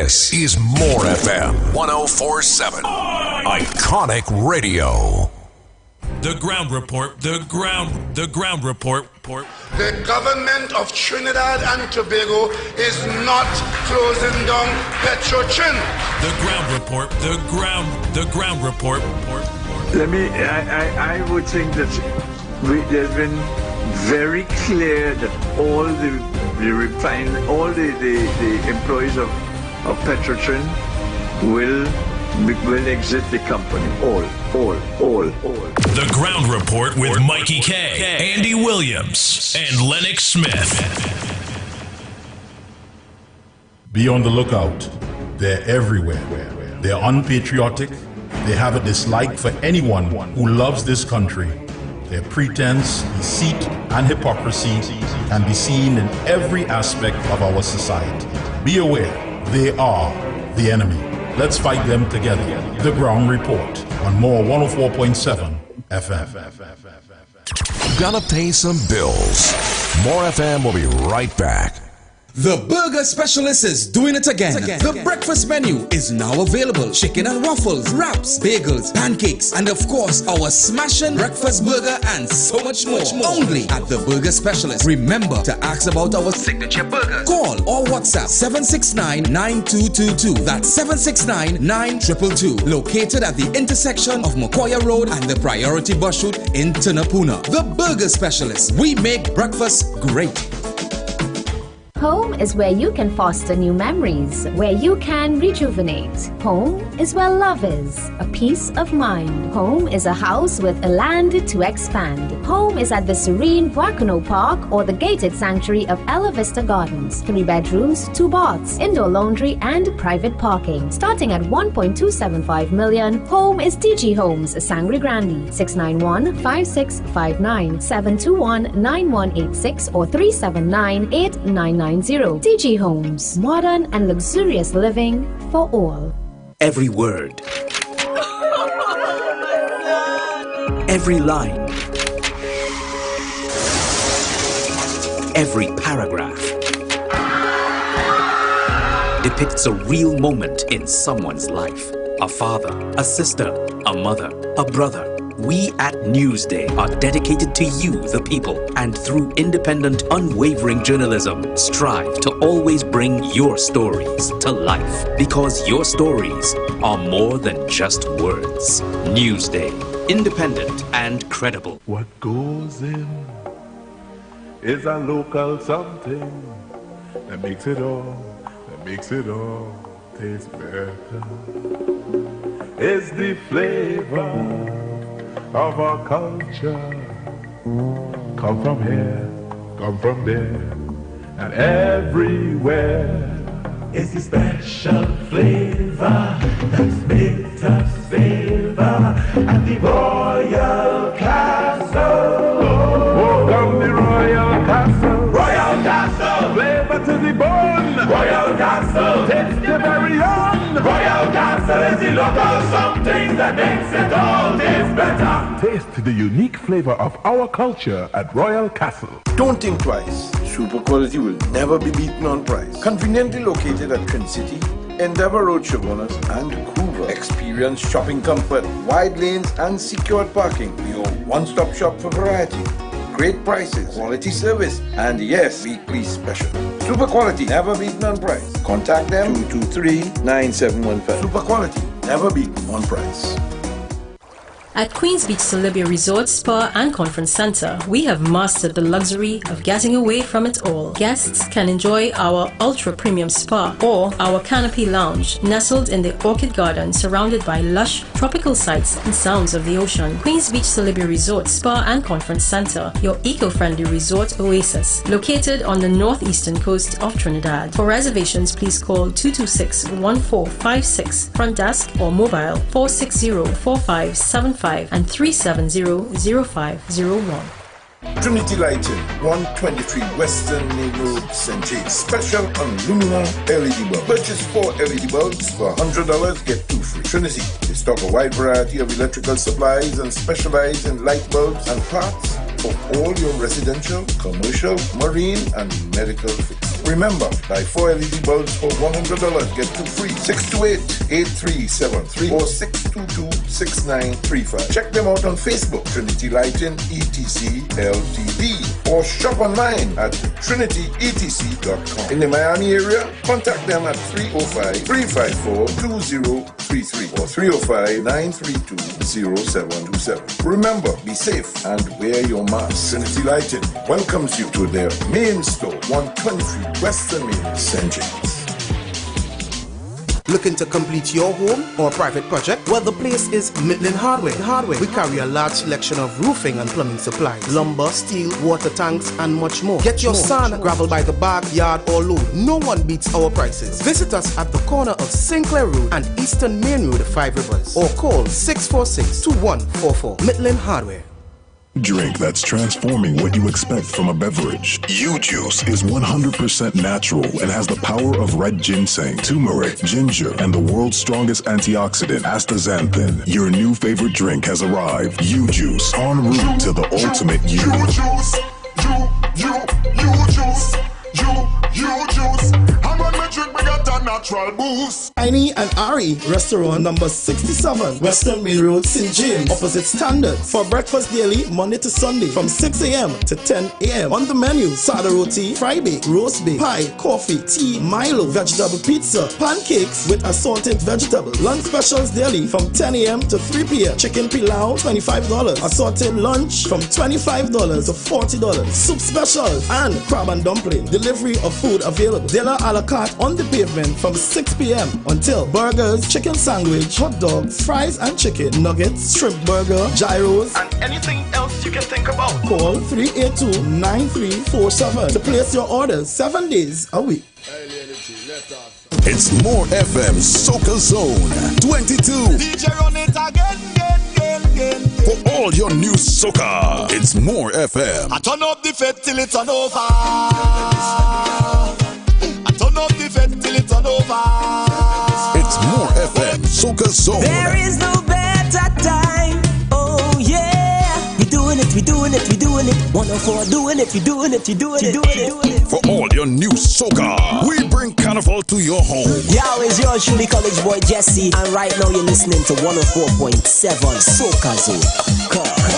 This is More FM 104.7. Iconic Radio. The ground report. The ground report. The government of Trinidad and Tobago is not closing down Petrotrin. The ground report. The ground report. I would think that there's been very clear that all the employees of Petrotrin will exit the company. All. The ground report with Mikey K, Andy Williams, and Lennox Smith. Be on the lookout. They're everywhere. They're unpatriotic. They have a dislike for anyone who loves this country. Their pretense, deceit, and hypocrisy can be seen in every aspect of our society. Be aware, they are the enemy. Let's fight them together. The Ground Report on More 104.7 FM. Gotta pay some bills. More FM will be right back. The Burger Specialist is doing it again. The breakfast menu is now available. Chicken and waffles, wraps, bagels, pancakes, and of course, our smashing breakfast burger and so much more. Only at the Burger Specialist. Remember to ask about our signature burgers. Call or WhatsApp 769-9222. That's 769-9222. Located at the intersection of Mokoya Road and the Priority Bus Route in Tunapuna. The Burger Specialist. We make breakfast great. Home is where you can foster new memories, where you can rejuvenate. Home is where love is, a peace of mind. Home is a house with a land to expand. Home is at the serene Buakuno Park or the gated sanctuary of Ella Vista Gardens. 3 bedrooms, 2 baths, indoor laundry and private parking. Starting at $1.275 million, Home is DG Homes, Sangre Grande, 691-5659, 721-9186 or 379-8999. DG Homes, modern and luxurious living for all. Every word, every line, every paragraph depicts a real moment in someone's life. A father, a sister, a mother, a brother. We at Newsday are dedicated to you, the people, and through independent, unwavering journalism, strive to always bring your stories to life. Because your stories are more than just words. Newsday, independent and credible. What goes in is a local something that makes it all taste better. It's the flavor of our culture. Come from here, come from there, and everywhere. It's the special flavor that's made us savor at the Royal Castle. Oh, come the Royal Castle. Royal Castle. Flavor to the bone. Royal Castle. Taste the very own. Royal Castle is the local something that makes it all taste better. Taste the unique flavor of our culture at Royal Castle. Don't think twice. Super quality will never be beaten on price. Conveniently located at Twin City, Endeavour Road, Chabonas, and Couva. Experience shopping comfort, wide lanes, and secured parking. Your one-stop shop for variety. Great prices, quality service, and yes, weekly special. Super quality, never beaten on price. Contact them 223-9715. Super quality, never beaten on price. At Queens Beach Celebia Resort, Spa and Conference Center, we have mastered the luxury of getting away from it all. Guests can enjoy our ultra-premium spa or our canopy lounge, nestled in the Orchid Garden, surrounded by lush tropical sights and sounds of the ocean. Queens Beach Celebia Resort, Spa and Conference Center, your eco-friendly resort oasis, located on the northeastern coast of Trinidad. For reservations, please call 226-1456, front desk or mobile 460-4575 and 370-0501. Trinity Lighting, 123 Western Main Road, St. James. Special on Lumina LED bulb. Purchase 4 LED bulbs for $100, get 2 free. Trinity, they stock a wide variety of electrical supplies and specialize in light bulbs and parts for all your residential, commercial, marine, and medical fixtures. Remember, buy 4 LED bulbs for $100, get 2 free. 628-8373 or 622-6935. Check them out on Facebook, Trinity Lighting ETC Ltd, or shop online at trinityetc.com. In the Miami area, contact them at 305-354-2033 or 305-932-0727. Remember, be safe and wear your mask. Trinity Lighting welcomes you to their main store, 123 Western Main, St. James. Looking to complete your home or private project? Well, the place is Midland Hardware. We carry a large selection of roofing and plumbing supplies, lumber, steel, water tanks, and much more. Get your sand, gravel by the bag, yard, or load. No one beats our prices. Visit us at the corner of Sinclair Road and Eastern Main Road, 5 Rivers, or call 646-2144. Midland Hardware. Drink that's transforming what you expect from a beverage. U-Juice is 100% natural and has the power of red ginseng, turmeric, ginger, and the world's strongest antioxidant, astaxanthin. Your new favorite drink has arrived. U-Juice, en route to the ultimate you. U-Juice. I'm on my drink, we got a natural boost. Aini and Ari, restaurant number 67, Western Main Road, St. James, opposite Standard. For breakfast daily, Monday to Sunday, from 6 a.m. to 10 a.m. On the menu, sada roti, fry bake, roast bake, pie, coffee, tea, Milo, vegetable pizza, pancakes with assorted vegetables. Lunch specials daily from 10 a.m. to 3 p.m. Chicken pilau, $25. Assorted lunch from $25 to $40. Soup specials and crab and dumpling. Delivery of food available. Dinner a la carte on the pavement from 6 p.m. until burgers, chicken sandwich, hot dogs, fries and chicken, nuggets, shrimp burger, gyros, and anything else you can think about. Call 382-9347 to place your orders 7 days a week. It's More FM Soca Zone 22. DJ run it again. For all your new soca, it's More FM. I turn up the fed till it's on over. I turn up the fed till it's on over. It's More FM Soca Zone. There is no better time. Oh yeah, we doing it. 104 doing it. For all your new soca, we bring carnival to your home. Yo, it's yours truly, college boy Jesse, and right now you're listening to 104.7 Soca Zone.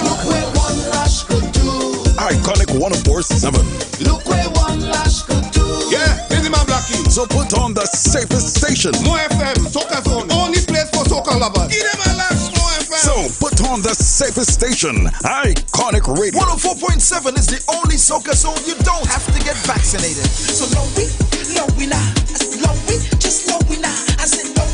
Look where one lash could do. Iconic 104.7. Look where one lash could do. Yeah, busy man Blackie. So put on the safest station. More FM, Soca Zone. Only place for soca lovers. Give them a lash, More FM. So put on the safest station. Iconic Radio. 104.7 is the only soca zone you don't have to get vaccinated. So low we nah. Low we, just low we nah. I said low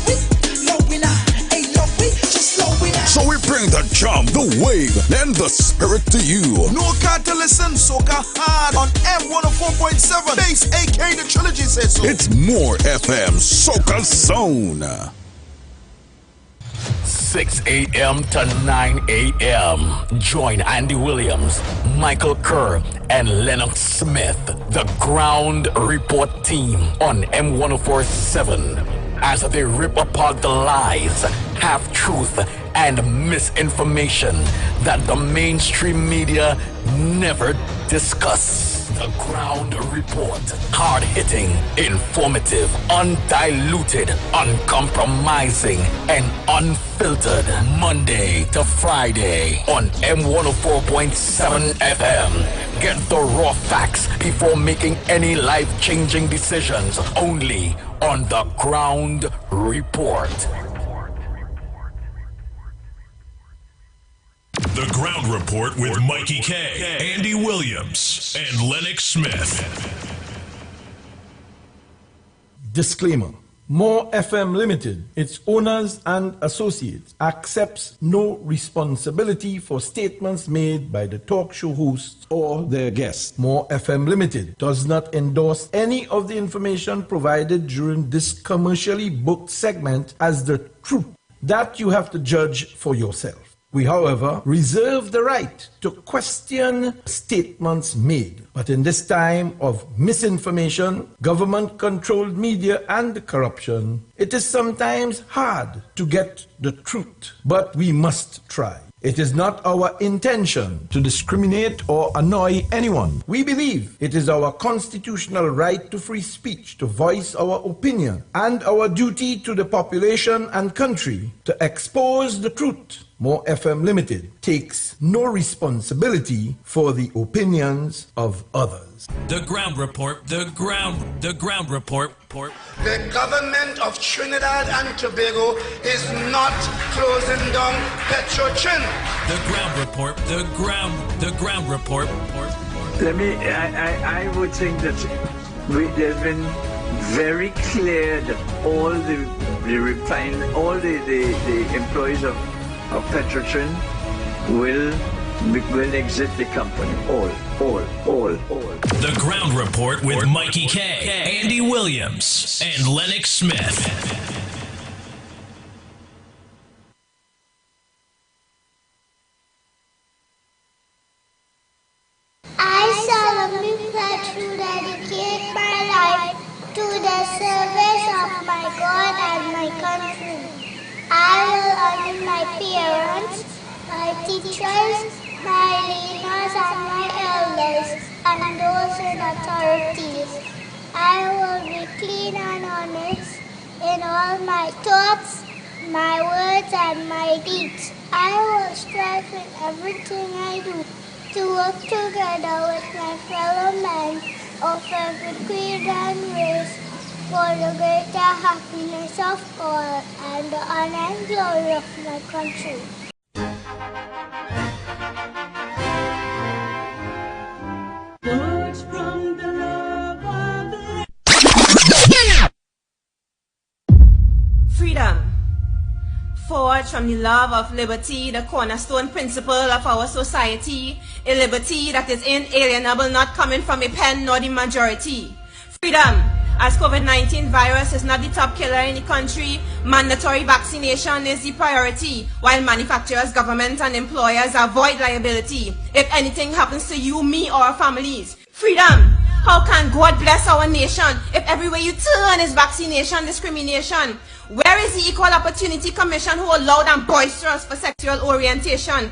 we nah. Hey, low we, just low we nah. So we bring the jump, the wave, and the spirit to you. No card to listen, soca hard on M104.7. Base, AK the trilogy says so. It's More FM Soca Zone. 6 a.m. to 9 a.m. Join Andy Williams, Michael Kerr, and Lennox Smith, the Ground Report team on M104.7 as they rip apart the lies, half-truth, and misinformation that the mainstream media never discuss. The Ground Report. Hard-hitting, informative, undiluted, uncompromising, and unfiltered. Monday to Friday on M104.7 FM. Get the raw facts before making any life-changing decisions. Only on The Ground Report. The Ground Report with Mikey K, Andy Williams, and Lennox Smith. Disclaimer. More FM Limited, its owners and associates, accepts no responsibility for statements made by the talk show hosts or their guests. More FM Limited does not endorse any of the information provided during this commercially booked segment as the truth. That you have to judge for yourself. We, however, reserve the right to question statements made. But in this time of misinformation, government-controlled media, and corruption, it is sometimes hard to get the truth. But we must try. It is not our intention to discriminate or annoy anyone. We believe it is our constitutional right to free speech, to voice our opinion, and our duty to the population and country to expose the truth. More FM Limited takes no responsibility for the opinions of others. The Ground Report, the Ground Report. The government of Trinidad and Tobago is not closing down Petrotrin. The Ground Report, the Ground Report. I would think that there's been very clear that all the employees of Petrotrin will exit the company. All. The Ground Report with Mikey K, Andy Williams, and Lennox Smith. I solemnly pledge to dedicate my life to the service of my God and my country. I will honor my parents, my teachers, my leaders and my elders, and those in authorities. I will be clean and honest in all my thoughts, my words, and my deeds. I will strive in everything I do to work together with my fellow men of every creed and race for the greater happiness of all and the honor and glory of my country. Freedom. Forged from the love of liberty, the cornerstone principle of our society, a liberty that is inalienable, not coming from a pen nor the majority. Freedom. As COVID-19 virus is not the top killer in the country, mandatory vaccination is the priority, while manufacturers, government, and employers avoid liability if anything happens to you, me, or our families. Freedom. How can God bless our nation if everywhere you turn is vaccination discrimination? Where is the Equal Opportunity Commission who allowed and boisterous for sexual orientation?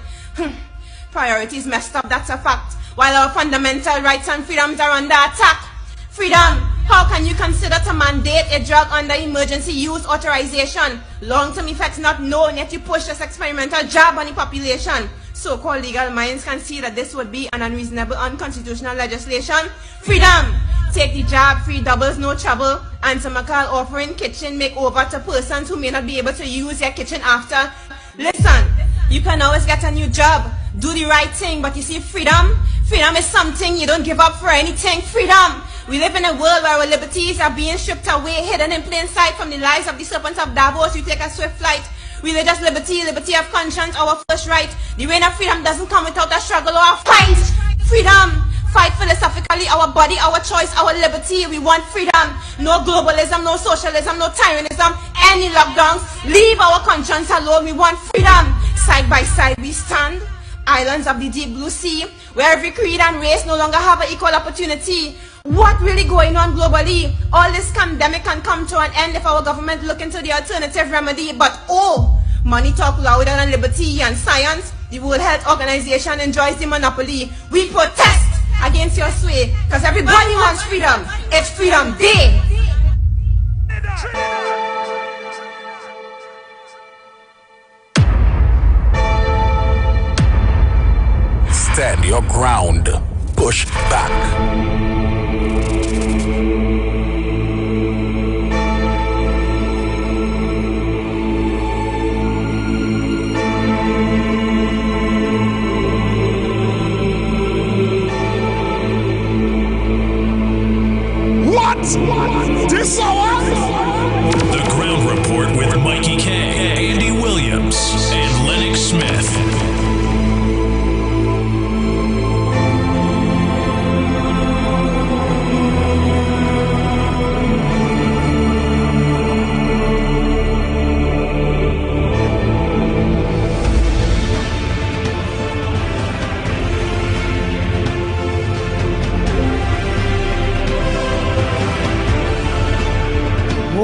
Priorities messed up, that's a fact, while our fundamental rights and freedoms are under attack. Freedom. How can you consider to mandate a drug under emergency use authorization? Long-term effects not known, yet you push this experimental jab on the population. So-called legal minds can see that this would be an unreasonable, unconstitutional legislation. Freedom. Take the jab, free doubles, no trouble. Answer McCall offering kitchen makeover to persons who may not be able to use their kitchen after. Listen, you can always get a new job. Do the right thing, but you see freedom? Freedom is something you don't give up for anything. Freedom. We live in a world where our liberties are being stripped away, hidden in plain sight from the lies of the serpents of Davos. We take a swift flight. Religious liberty, liberty of conscience, our first right. The reign of freedom doesn't come without a struggle or a fight. Freedom. Fight philosophically, our body, our choice, our liberty. We want freedom. No globalism, no socialism, no tyrannism, any lockdowns. Leave our conscience alone. We want freedom. Side by side we stand. Islands of the deep blue sea, where every creed and race no longer have an equal opportunity. What really going on globally? All this pandemic can come to an end if our government look into the alternative remedy. But money talk louder than liberty and science. The World Health Organization enjoys the monopoly. We protest against your sway, because everybody wants freedom. It's Freedom Day. Stand your ground. Push back. This hour? The Ground Report with Mikey K, Andy Williams, and Lennox Smith.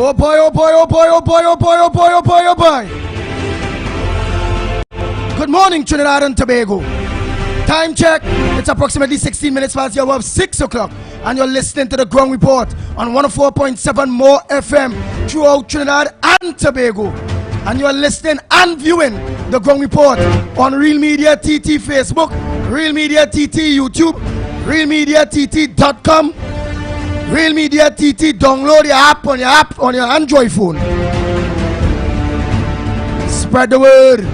Oh boy, oh boy, oh boy, oh boy, oh boy, oh boy, oh boy, oh boy. Good morning, Trinidad and Tobago. Time check, it's approximately 16 minutes past the hour of 6 o'clock, and you're listening to the Ground Report on 104.7 More FM throughout Trinidad and Tobago. And you're listening and viewing the Ground Report on Real Media TT Facebook, Real Media TT YouTube, RealMediaTT.com, Real Media TT. Download the app on your Android phone. Spread the word.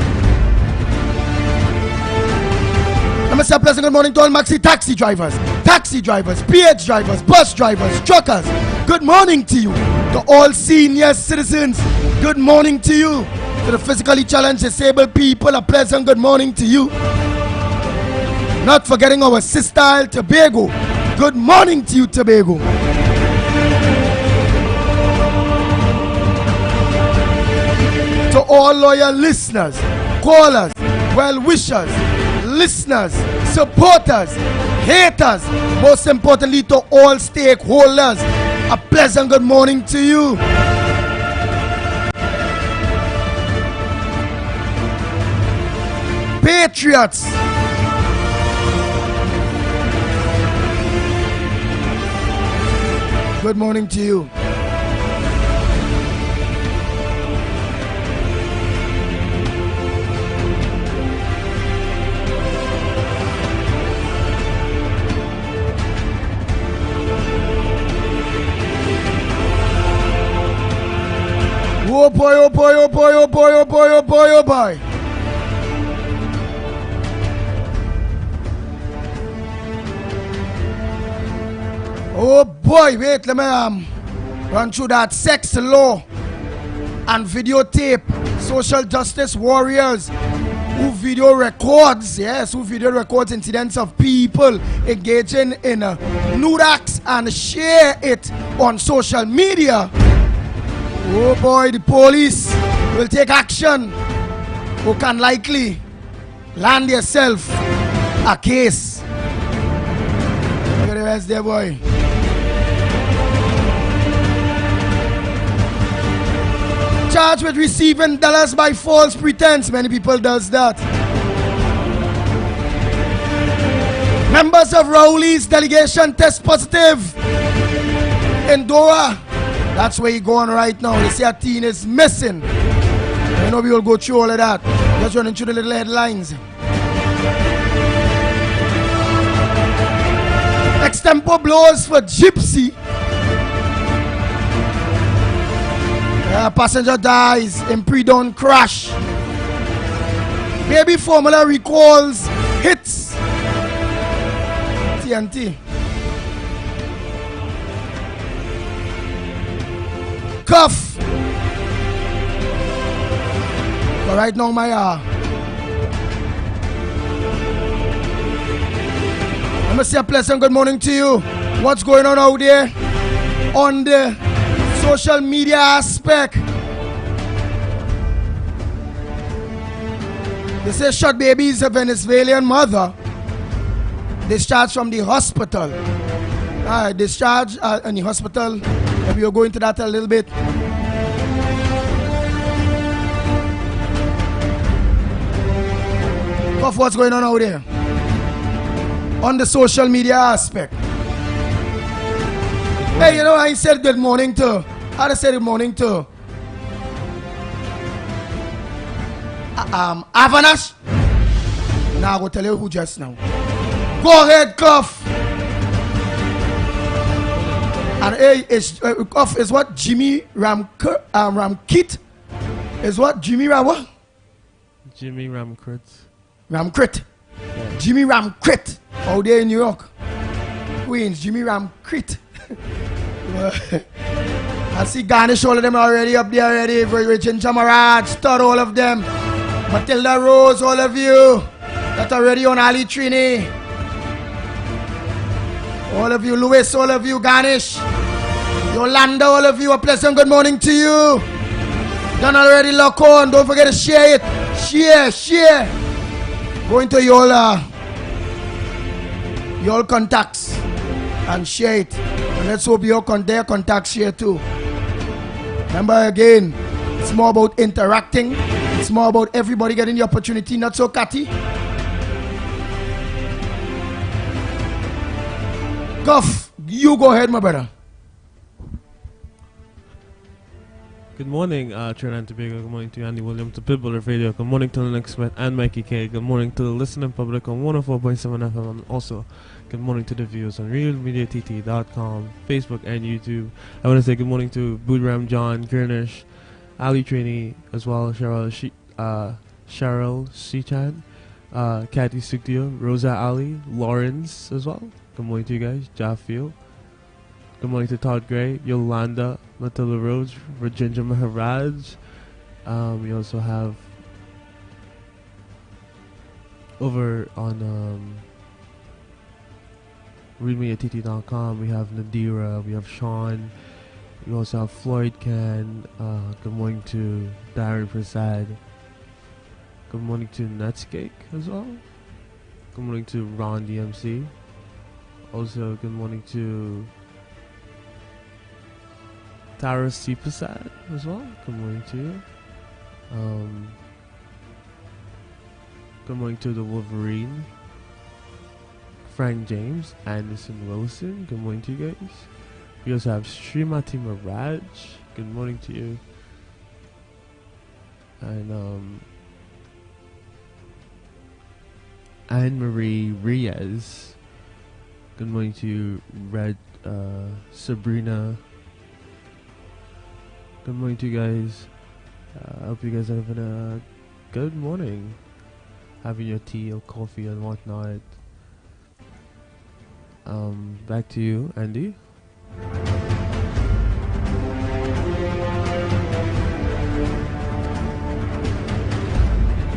I'm going to say a pleasant good morning to all maxi taxi drivers, PH drivers, bus drivers, truckers. Good morning to you. To all senior citizens, good morning to you. To the physically challenged disabled people, a pleasant good morning to you. Not forgetting our sister isle, Tobago. Good morning to you, Tobago. To all loyal listeners, callers, well-wishers, listeners, supporters, haters, most importantly to all stakeholders, a pleasant good morning to you. Patriots, good morning to you. Oh boy, oh boy, oh boy, oh boy, oh boy, oh boy, oh boy. Oh boy, wait, let me run through that sex law and videotape social justice warriors who video records incidents of people engaging in nude acts and share it on social media. Oh boy, the police will take action who can likely land yourself a case. Look at the rest there, boy. Charged with receiving dollars by false pretense. Many people does that. Members of Rowley's delegation test positive in Doha. That's where you're going right now. They say a teen is missing. I know we will go through all of that. Just running through the little headlines. Extempo blows for Gypsy. Passenger dies in pre-dawn crash. Baby formula recalls hits. TNT. Cuff. But right now, my I'm gonna say a pleasant good morning to you. What's going on out there on the social media aspect? They say shot baby is a Venezuelan mother discharged from the hospital. Discharged in the hospital. Maybe we'll go into that a little bit. Of what's going on out there on the social media aspect. Hey, you know, I said good morning to. I said good morning to Avanash. Now I will tell you who just now. Go ahead, Cuff. And hey, Cuff is what Jimmy Ramkit is what Jimmy what? Jimmy Ramkrit. Ramkrit. Yeah. Jimmy Ramkrit out there in New York. Queens, Jimmy Ramkrit. I see Garnish, all of them already up there already. Virgin Chamaraj, Stud, all of them. Matilda Rose, all of you. That already on Ali Trini. All of you, Louis, all of you, Garnish. Yolanda, all of you, a pleasant good morning to you. Done already, lock on. Don't forget to share it. Share. Go into your contacts and share it. And let's hope their contacts share too. Remember again, it's more about interacting. It's more about everybody getting the opportunity, not so catty. Guff, you go ahead, my brother. Good morning, Trinidad and Tobago. Good morning to Andy Williams, to Pitbull Radio. Good morning to Lennox Smith and Mikey K. Good morning to the listening public on 104.7 FM. And also, good morning to the viewers on realmediatt.com, Facebook, and YouTube. I want to say good morning to Boodram John, Kernish, Ali Trini, as well as Cheryl Sichan, Kathy Sukdio, Rosa Ali, Lawrence as well. Good morning to you guys, Jaffield. Good morning to Todd Gray, Yolanda, Matilda Rhodes, Virginia Maharaj. We also have over on readmeatt.com, we have Nadira, we have Sean, we also have Floyd Can. Good morning to Darren Prasad. Good morning to Netscake as well. Good morning to Ron DMC. Also, good morning to Tara C. Prasad as well. Good morning to you. Good morning to the Wolverine, Frank James, Anderson Wilson. Good morning to you guys. We also have Srimati Maraj. Good morning to you. And Anne-Marie Reyes. Good morning to you, Red Sabrina. Good morning to you guys. I hope you guys are having a good morning. Having your tea or coffee and whatnot. Back to you, Andy.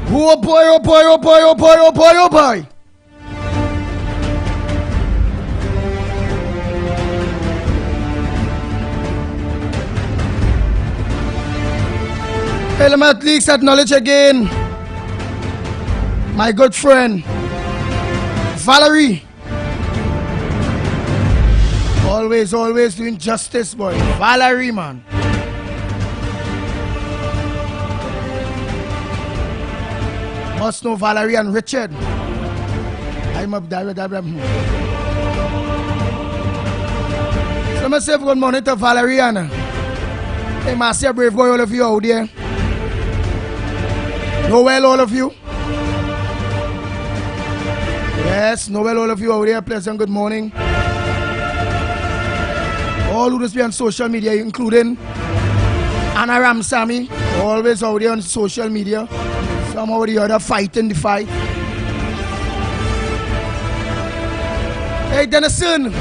Oh boy, oh boy, oh boy, oh boy, oh boy, oh boy. Hey, let me at least acknowledge again my good friend Valerie. Always doing justice, boy. Valerie, man. Must know Valerie and Richard. I'm up there. So I say good morning to Valerie and hey, Master Brave Boy, all of you out there. Know well, all of you. Yes, know well, all of you out there. Pleasant good morning. All who just be on social media, including Anna Ramsamy, always out there on social media. Somehow or the other fighting the fight. Hey, Dennison.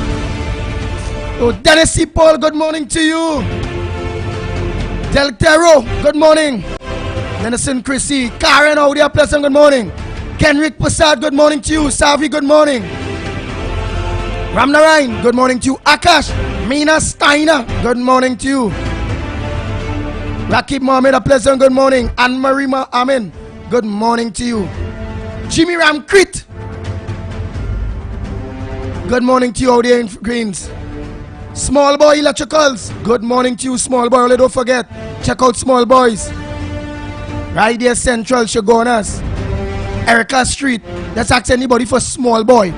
Oh, Dennis C. Paul, good morning to you. Del Tero, good morning. Dennison Chrissy, Karen out there, pleasant good morning. Kenrick Prasad, good morning to you. Savi, good morning. Ramnarayan, good morning to you. Akash, Mina Steiner, good morning to you. Rakib Mohammed, a pleasant good morning. Anne-Marie Amin, good morning to you. Jimmy Ramkrit, good morning to you out there in Greens. Small Boy Electricals, good morning to you, Small Boy. Only don't forget, check out Small Boys. Right there, Central Shogunas, Erica Street. Let's ask anybody for Small Boy.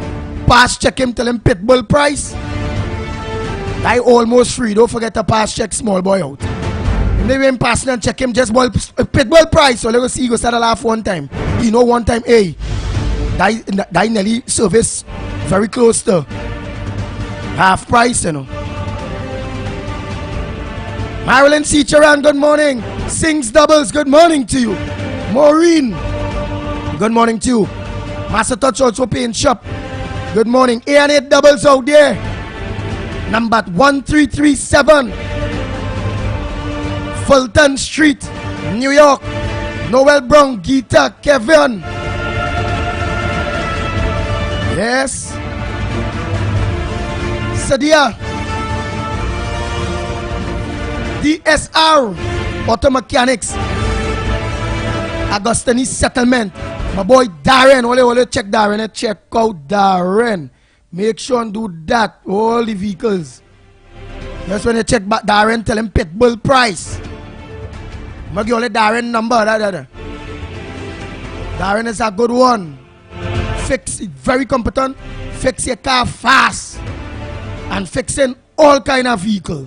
Pass check him, tell him Pitbull price. I almost free. Don't forget to pass check Small Boy out. Maybe him passing and check him just Pitbull price. So let's see, you go start a laugh one time. You know, one time, hey, that nearly service very close to half price, you know. Marilyn Seacharan, good morning. Sings Doubles, good morning to you. Maureen, good morning to you. Master Touch also paint shop. Good morning. A&A Doubles out there. Number 1337 Fulton Street, New York. Noel Brown, Gita, Kevin. Yes. Sadia. DSR Auto Mechanics. Agostini Settlement. My boy Darren. Only check Darren. Check out Darren. Make sure and do that. All the vehicles. Just when you check back Darren, tell him Pitbull price. I'll give you Darren number. Darren is a good one. Fix it, very competent. Fix your car fast. And fixing all kind of vehicle.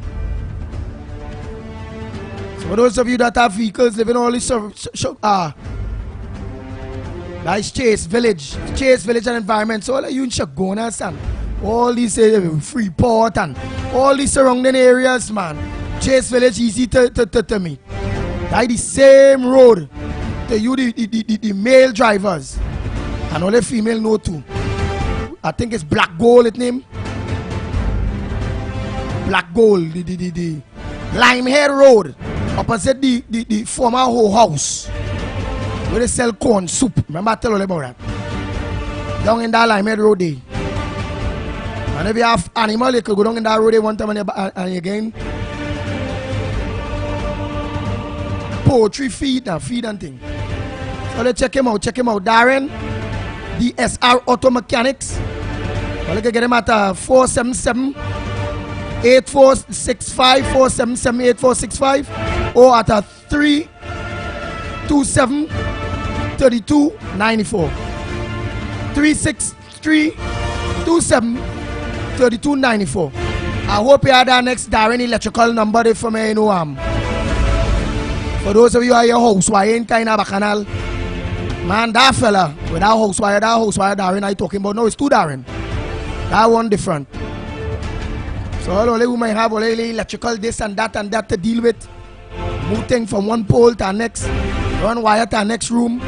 So for those of you that have vehicles living all this that is Chase Village and environment. So all of you in Chagonas and all these Freeport and all these surrounding areas, man. Chase Village easy to meet. That is the same road to you, the male drivers. And all the female know too. I think it's Black Gold, its name. Black Gold, the Limehead Road, opposite the former Ho House, where they sell corn soup. Remember I tell you about that? Down in that Limehead Road there. And if you have animal, you could go down in that road there one time and again. Poultry feed and thing. So let's check him out. Darren, DSR Auto Mechanics. Well, you can get him at 477-8465, 477-8465, or at 327-3294. 363-27-3294. I hope you had our next Darren electrical number there for me, you know. For those of you who are your house wire in kind of a canal, man, that fella with that house wire Darren I talking about now is two Darren. That one different. So all we might have all electrical this and that to deal with. Moving from one pole to the next, one wire to the next room.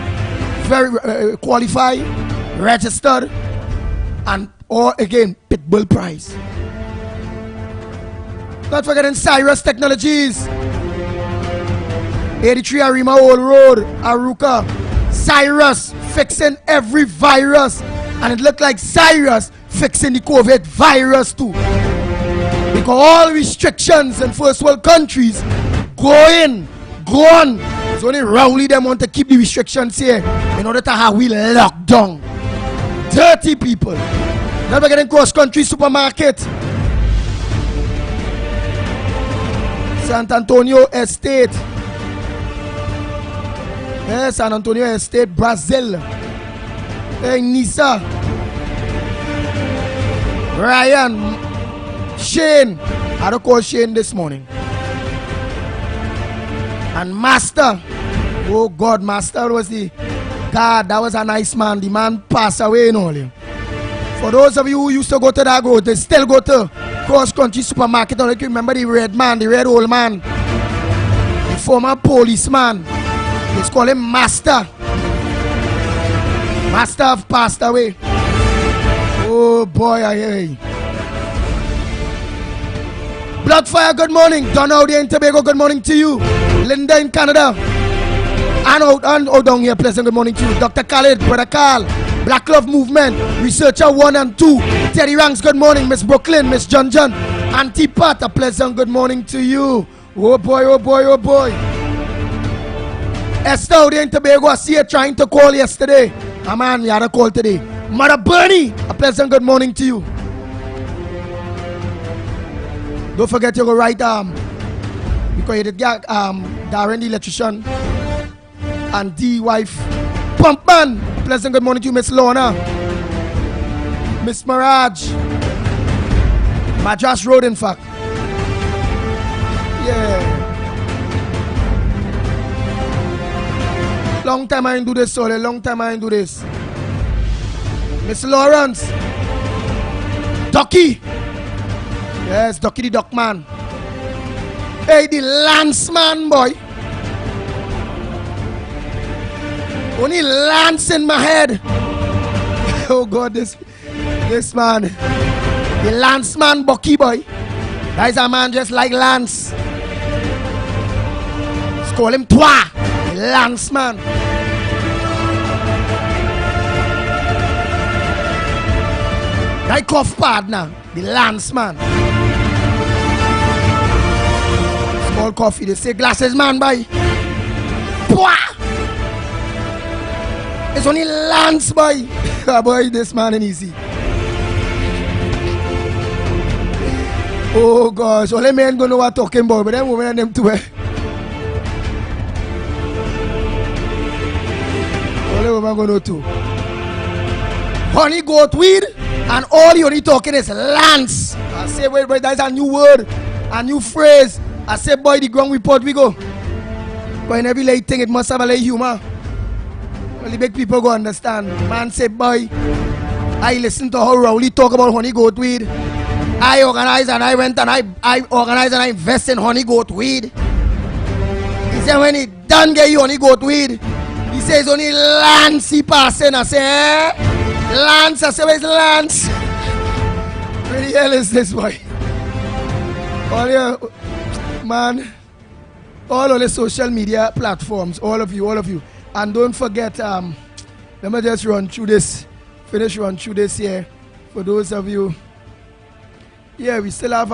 Very qualified, registered, and or again pitbull price. Not forgetting Cyrus Technologies. 83 Arima Old Road, Aruka. Cyrus fixing every virus. And it looked like Cyrus fixing the COVID virus too. Because all restrictions in first world countries go on. It's only Rowley them want to keep the restrictions here in order to have we locked down. Dirty people. Never getting cross country supermarket. San Antonio Estate. Yes, San Antonio Estate, Brazil. Hey, Nisa. Ryan. Shane. I don't call Shane this morning. And Master. Oh God, Master was the God. That was a nice man. The man passed away in all. For those of you who used to go to that road, they still go to cross country supermarket. I don't remember the red man, the red old man. The former policeman. Let's call him Master. Master have passed away. Oh boy, I hear you. Bloodfire, good morning. Don out there in Tobago, good morning to you. Linda in Canada. And out down here, pleasant good morning to you. Dr. Khalid, Brother Carl. Black Love Movement, Researcher 1 and 2. Teddy Ranks, good morning. Miss Brooklyn, Miss John. Auntie Pat, a pleasant good morning to you. Oh boy, oh boy, oh boy. Esther out there in Tobago, I see her trying to call yesterday. Ah man, you had a call today. Mother Bernie, a pleasant good morning to you. Don't forget you go write because you did get Darren the electrician and the wife Pumpman. Pleasant good morning to you, Miss Lorna, Miss Mirage, Madras Road in fact. Yeah. Long time I didn't do this, sorry. Long time I didn't do this. Miss Lawrence. Ducky. Yes, Ducky the Duck Man. Hey, the Lanceman boy. Only Lance in my head. Oh God, this man. The Lanceman Bucky boy. That is a man just like Lance. Let's call him Twa. Lanceman. That cough partner, the Lanceman. Small coffee, they say glasses man boy. Pwah! It's only Lance boy. Boy, this man ain't easy. Oh gosh, all the men gonna know what I'm talking about, but them women and them too. All the where I'm going to. Honey goat weed, and all you only talking is Lance. I say, wait, that's a new word, a new phrase. I say, boy, the ground report we go. But in every late thing, it must have a little humor. Well, the big people go understand. Man say, boy, I listen to how Rowley talk about honey goat weed. I organized and I went and I organized and I invest in honey goat weed. He said when he done get you honey goat weed, he says only Lance he passing. I say, Lance, I say, where's Lance? Where the hell is this boy? All you, man, all of the social media platforms, all of you. And don't forget, let me just run through this here for those of you. Yeah, we still have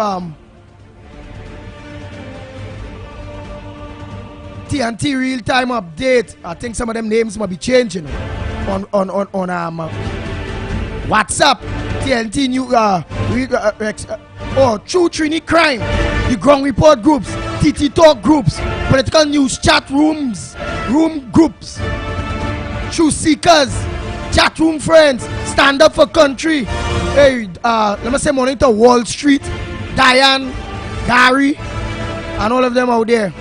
TNT real time update. I think some of them names might be changing on WhatsApp. TNT new True Trini Crime, the Ground Report groups, TT Talk groups, political news chat rooms, room groups, True Seekers, chat room friends, stand up for country. Hey, let me say morning to Wall Street, Diane, Gary, and all of them out there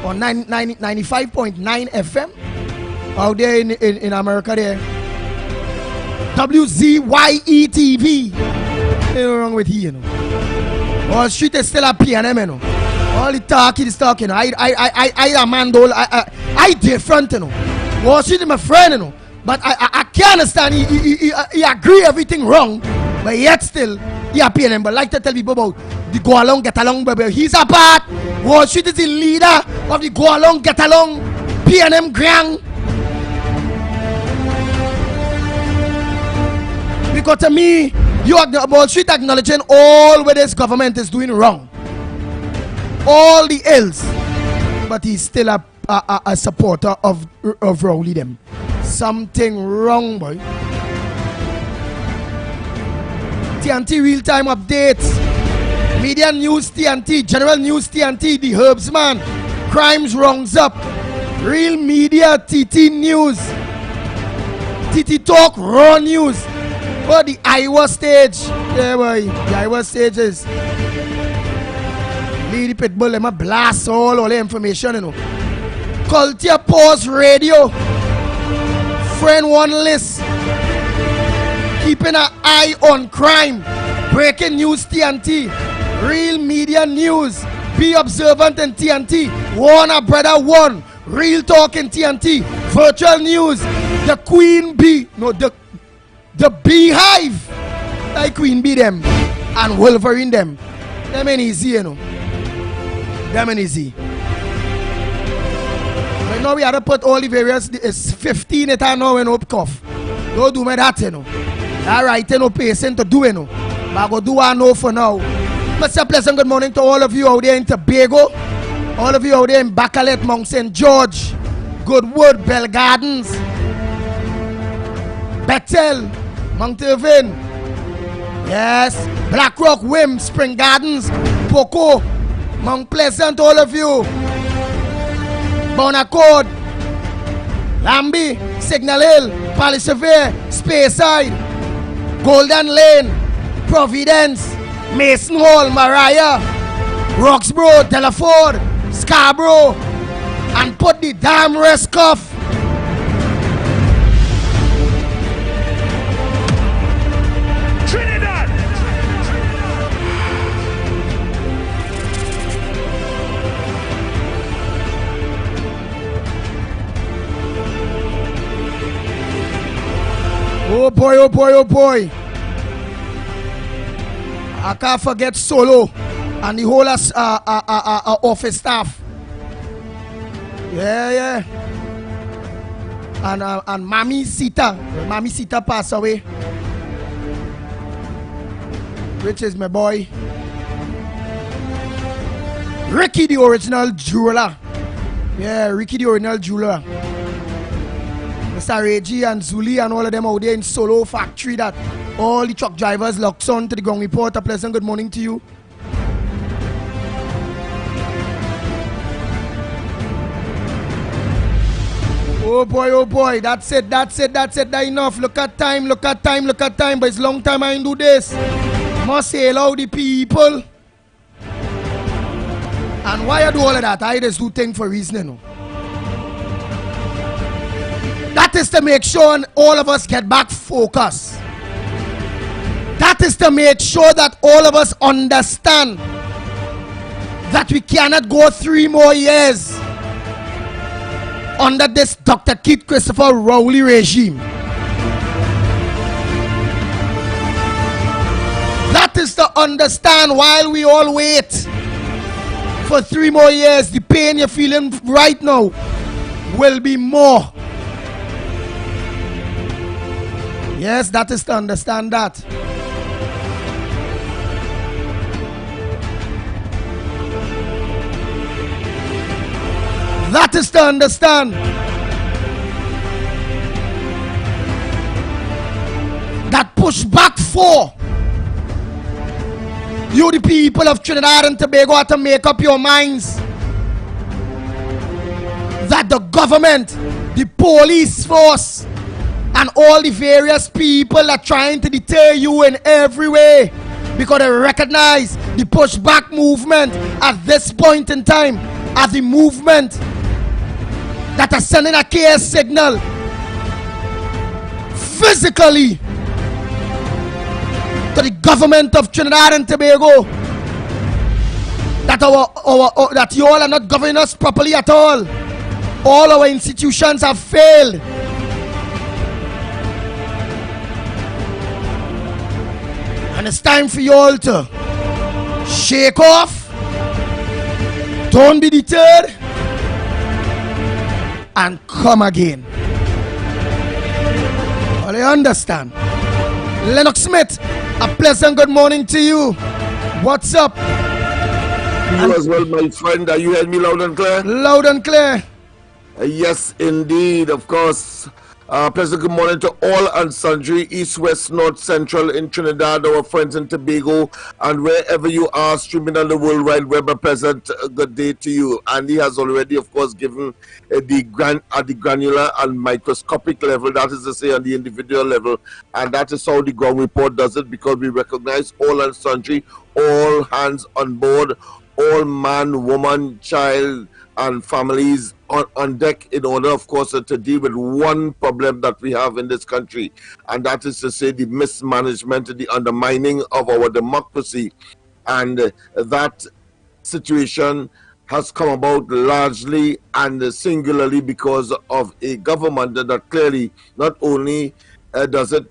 on 95.9 FM out there in America there. WZYE TV. Nothing wrong with here, you know. Wall Street is still a PNM, you know. All the talking is talking. I a man, I different, you know. Wall Street is my friend, you know. But I can't understand. He agree everything wrong, but yet still he a PNM. But like to tell people about the go along, get along, baby. He's a part. Wall Street is the leader of the go along, get along, PNM gang. Because to me, Wall Street acknowledging all what this government is doing wrong, all the ills, but he's still a supporter of Rowley them. Something wrong, boy. TNT real time updates, media news TNT, general news TNT, the Herbsman, crimes wrongs up, real media TT news, TT Talk raw news. Oh, the Iowa stage. Yeah, boy. The Iowa stage is. Lady Pitbull, let me blast all the information, you know. Culture Pause Radio. Friend One List. Keeping an eye on crime. Breaking news TNT. Real media news. Be observant in TNT. Warner Brother One. Real talk in TNT. Virtual news. The Queen Bee. No, the Beehive, like Queen Bee them and Wolverine them. Them ain't easy, you know. Them ain't easy. But now we have to put all the various. It's 15 it I know when up cough. Don't do me that, you know. That right, no patient to do, you know. But I go do what I know for now. Mr. Pleasant, good morning to all of you out there in Tobago, all of you out there in Bacalet, Mount St. George, Goodwood, Bell Gardens, Bethel, Mount Irvin, yes, Black Rock, Wim, Spring Gardens, Poco, Mount Pleasant, all of you, Bonaccord, Lambie, Signal Hill, Palisavere, Speyside, Golden Lane, Providence, Mason Hall, Mariah, Roxborough, Delaford, Scarborough, and put the damn rest off. Oh boy, oh boy, oh boy. I can't forget Solo and the whole office staff. Yeah. And Mami Sita passed away. Which is my boy Ricky, the original jeweler. Yeah, Ricky, the original jeweler. Mr. Reggie and Zuli and all of them out there in Solo factory, that all the truck drivers locks on to the Ground Report. A pleasant good morning to you. Oh boy, that's it. That enough. Look at time, but it's long time I ain't do this. Must say hello the people. And why I do all of that? I just do things for reason, you know. That is to make sure all of us get back focused. That is to make sure that all of us understand that we cannot go 3 more years under this Dr. Keith Christopher Rowley regime. That is to understand while we all wait for 3 more years, the pain you're feeling right now will be more. Yes, that is to understand that. That is to understand that pushback for you, the people of Trinidad and Tobago, have to make up your minds that the government, the police force, and all the various people are trying to deter you in every way because they recognize the pushback movement at this point in time as the movement that are sending a clear signal physically to the government of Trinidad and Tobago that that you all are not governing us properly at all. All our institutions have failed. And it's time for you all to shake off. Don't be deterred. And come again. Well, you understand? Lennox Smith, a pleasant good morning to you. What's up? You as well, my friend. Are you hearing me loud and clear? Loud and clear. Yes, indeed. Of course. Pleasant good morning to all and sundry, east, west, north, central in Trinidad, our friends in Tobago, and wherever you are streaming on the World Wide Web. A pleasant good day to you. And he has already, of course, given at the granular and microscopic level, that is to say, on the individual level, and that is how the ground report does it, because we recognize all and sundry, all hands on board, all man, woman, child, and families on deck in order, of course, to deal with one problem that we have in this country, and that is to say the mismanagement, the undermining of our democracy. And that situation has come about largely and singularly because of a government that clearly not only does it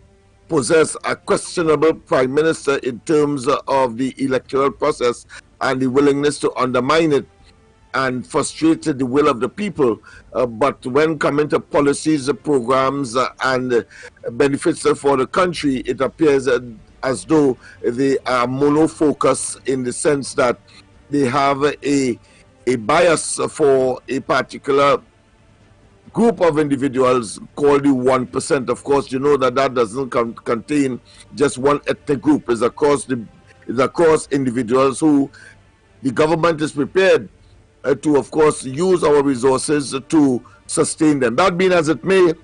possess a questionable prime minister in terms of the electoral process and the willingness to undermine it and frustrated the will of the people, but when coming to policies, programs, and benefits for the country, it appears as though they are mono-focus in the sense that they have a bias for a particular group of individuals called the 1%. Of course, you know that doesn't contain just one ethnic group. It's across individuals who the government is prepared to, of course, use our resources to sustain them. That being as it may,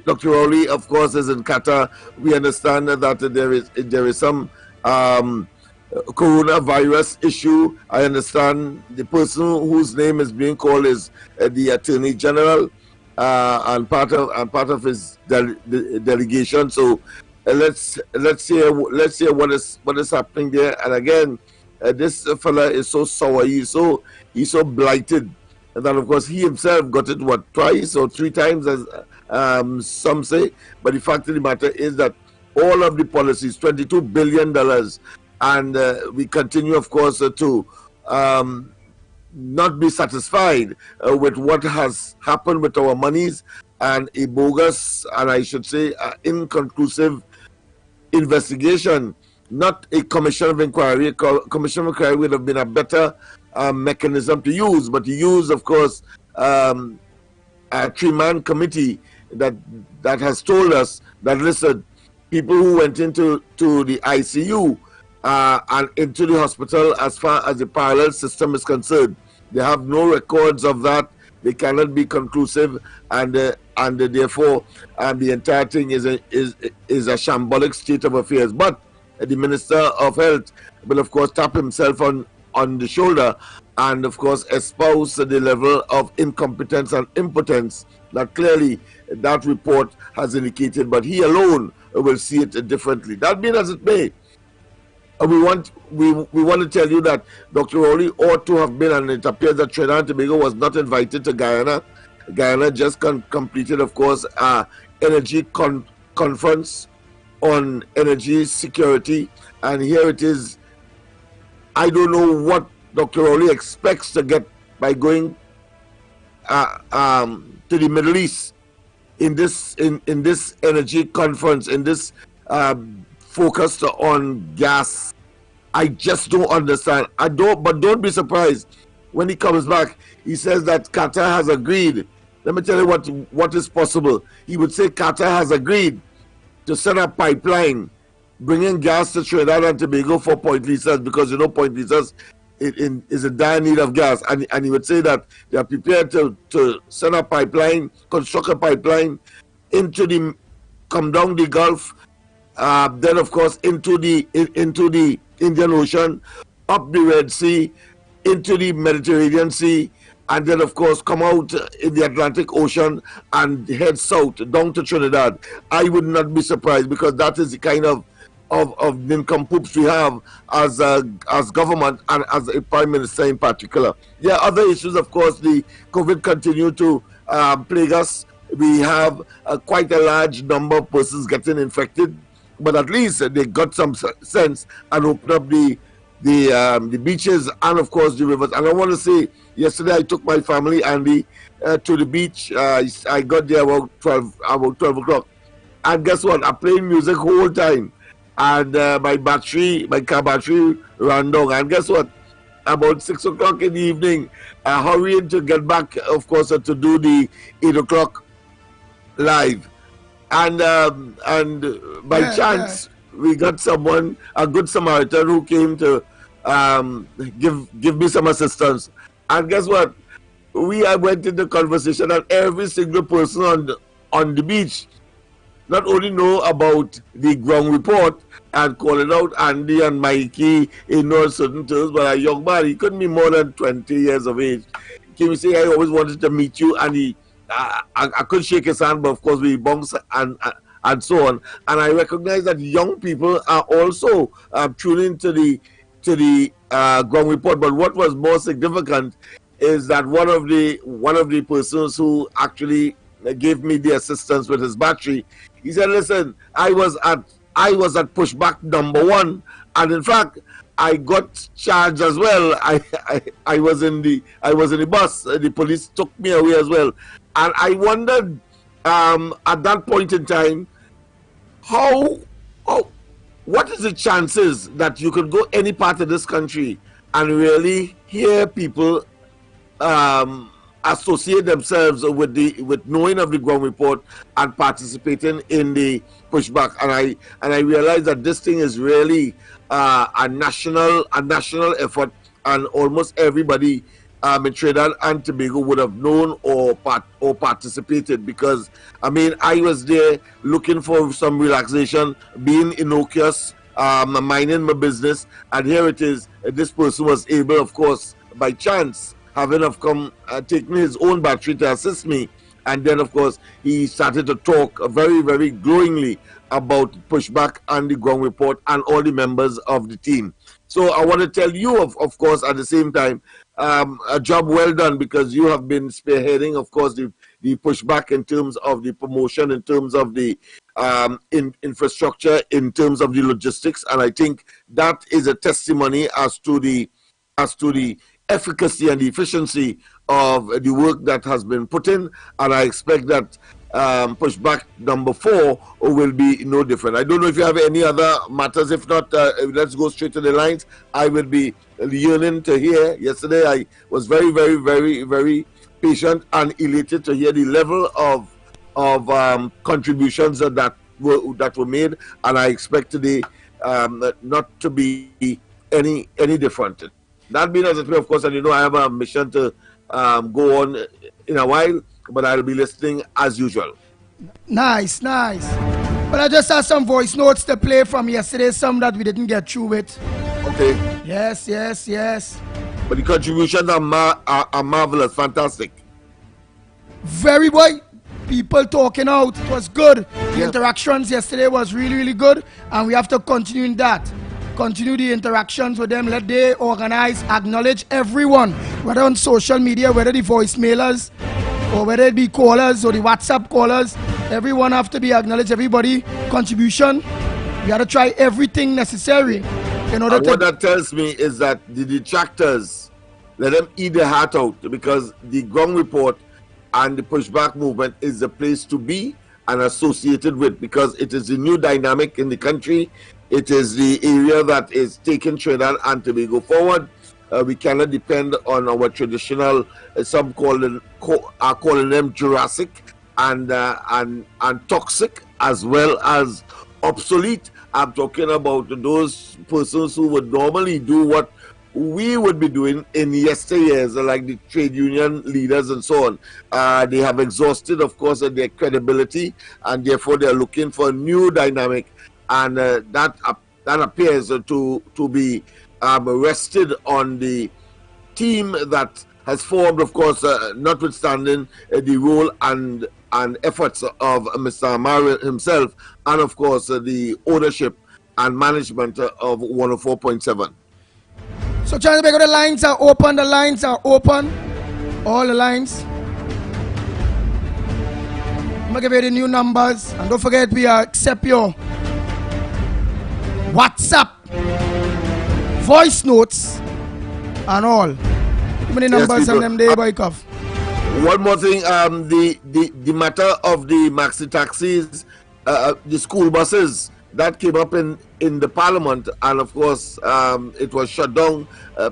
Dr. Rowley, of course, is in Qatar. We understand that there is some coronavirus issue. I understand the person whose name is being called is the Attorney General and part of his delegation. So let's hear what is happening there. And again, this fella is so sour. He's so blighted that, of course, he himself got it twice or 3 times, as some say. But the fact of the matter is that all of the policies, $22 billion, and we continue, of course, to not be satisfied with what has happened with our monies, and a bogus, and I should say inconclusive investigation. Not a commission of inquiry. A commission of inquiry would have been a better mechanism to use, but to use, of course, a 3-man committee that has told us that, listen, people who went into the ICU and into the hospital, as far as the parallel system is concerned, they have no records of that. they cannot be conclusive, and therefore the entire thing is a shambolic state of affairs. But the Minister of Health will of course tap himself on the shoulder and of course espouse the level of incompetence and impotence that clearly that report has indicated, but he alone will see it differently. That being as it may, we want to tell you that Dr. Rowley ought to have been, and it appears that Trinidad and Tobago was not invited to Guyana. Guyana just completed, of course, energy conference on energy security, and here it is. I don't know what Dr. Rowley expects to get by going to the Middle East in this energy conference, in this focused on gas. I just don't understand. But don't be surprised when he comes back. He says that Qatar has agreed. Let me tell you what is possible. He would say Qatar has agreed to set up pipeline bringing gas to Trinidad and Tobago for Point Lisas, because Point Lisas is in dire need of gas, and he would say that they are prepared to set up pipeline, construct a pipeline come down the Gulf, then of course into the Indian Ocean, up the Red Sea, into the Mediterranean Sea, and then of course come out in the Atlantic Ocean and head south down to Trinidad. I would not be surprised, because that is the kind of nincompoops we have as government and as a prime minister in particular. There are other issues, of course. The COVID continue to plague us. We have quite a large number of persons getting infected, but at least they got some sense and opened up the beaches and of course the rivers. And I want to say, yesterday I took my family, Andy, to the beach. I got there about 12 o'clock, and guess what? I'm playing music whole time, and my car battery ran down. And guess what? About 6 o'clock in the evening, hurrying to get back, of course, to do the 8 o'clock live, and by chance we got someone, a good Samaritan, who came to give me some assistance. And guess what? I went into conversation, and every single person on the beach not only know about the ground report and calling out Andy and Mikey in no certain terms, but a young man, he couldn't be more than 20 years of age, came and say, I always wanted to meet you, and I couldn't shake his hand, but of course we bounced and so on. And I recognize that young people are also tuning to the ground report. But what was more significant is that one of the persons who actually gave me the assistance with his battery, he said, "Listen, I was at pushback number 1, and in fact, I got charged as well. I was in the bus. The police took me away as well." And I wondered at that point in time, what is the chances that you could go any part of this country and really hear people associate themselves with knowing of the ground report and participating in the pushback? And I realized that this thing is really a national effort, and almost everybody in Trinidad and Tobago would have known or participated, because I mean, I was there looking for some relaxation, being innocuous, minding my business, and here it is. This person was able, of course, by chance, having taken his own battery to assist me, and then of course he started to talk very, very glowingly about pushback and the ground report and all the members of the team. So I want to tell you, of course, at the same time, a job well done, because you have been spearheading, of course, the pushback in terms of the promotion, in terms of the infrastructure, in terms of the logistics, and I think that is a testimony as to the efficacy and the efficiency of the work that has been put in, and I expect that pushback number 4 will be no different. I don't know if you have any other matters. If not, let's go straight to the lines. I will be yearning to hear. Yesterday I was very, very, very, very patient and elated to hear the level of contributions that were made, and I expect today not to be any different. That being as it may, of course, and I have a mission to go on in a while, but I'll be listening as usual. Nice. But I just have some voice notes to play from yesterday, some that we didn't get through with. Okay. Yes. But the contributions are marvelous, fantastic. Very boy. People talking out. It was good. The interactions yesterday was really, really good. And we have to continue in that. Continue the interactions with them. Let they organize, acknowledge everyone. Whether on social media, whether the voicemailers, or whether it be callers or the WhatsApp callers. Everyone have to be acknowledged. Everybody contribution. We got to try everything necessary in order to. What that tells me is that the detractors, let them eat their heart out, because the ground report and the pushback movement is the place to be and associated with, because it is the new dynamic in the country. It is the area that is taking Trinidad and Tobago forward. We cannot depend on our traditional, some are calling them Jurassic and toxic, as well as obsolete. I'm talking about those persons who would normally do what we would be doing in yesteryears, like the trade union leaders and so on. They have exhausted, of course, their credibility, and therefore they are looking for a new dynamic, and that appears to be rested on the team that has formed, of course, notwithstanding the role and efforts of Mr. Amar himself, and of course the ownership and management of 104.7. So Trinidad and Tobago, the lines are open. All the lines. I'm gonna give you the new numbers, and don't forget we accept your WhatsApp voice notes and all. How many numbers and them there, boy, cuff? One more thing, the matter of the maxi taxis, the school buses, that came up in the parliament, and of course it was shut down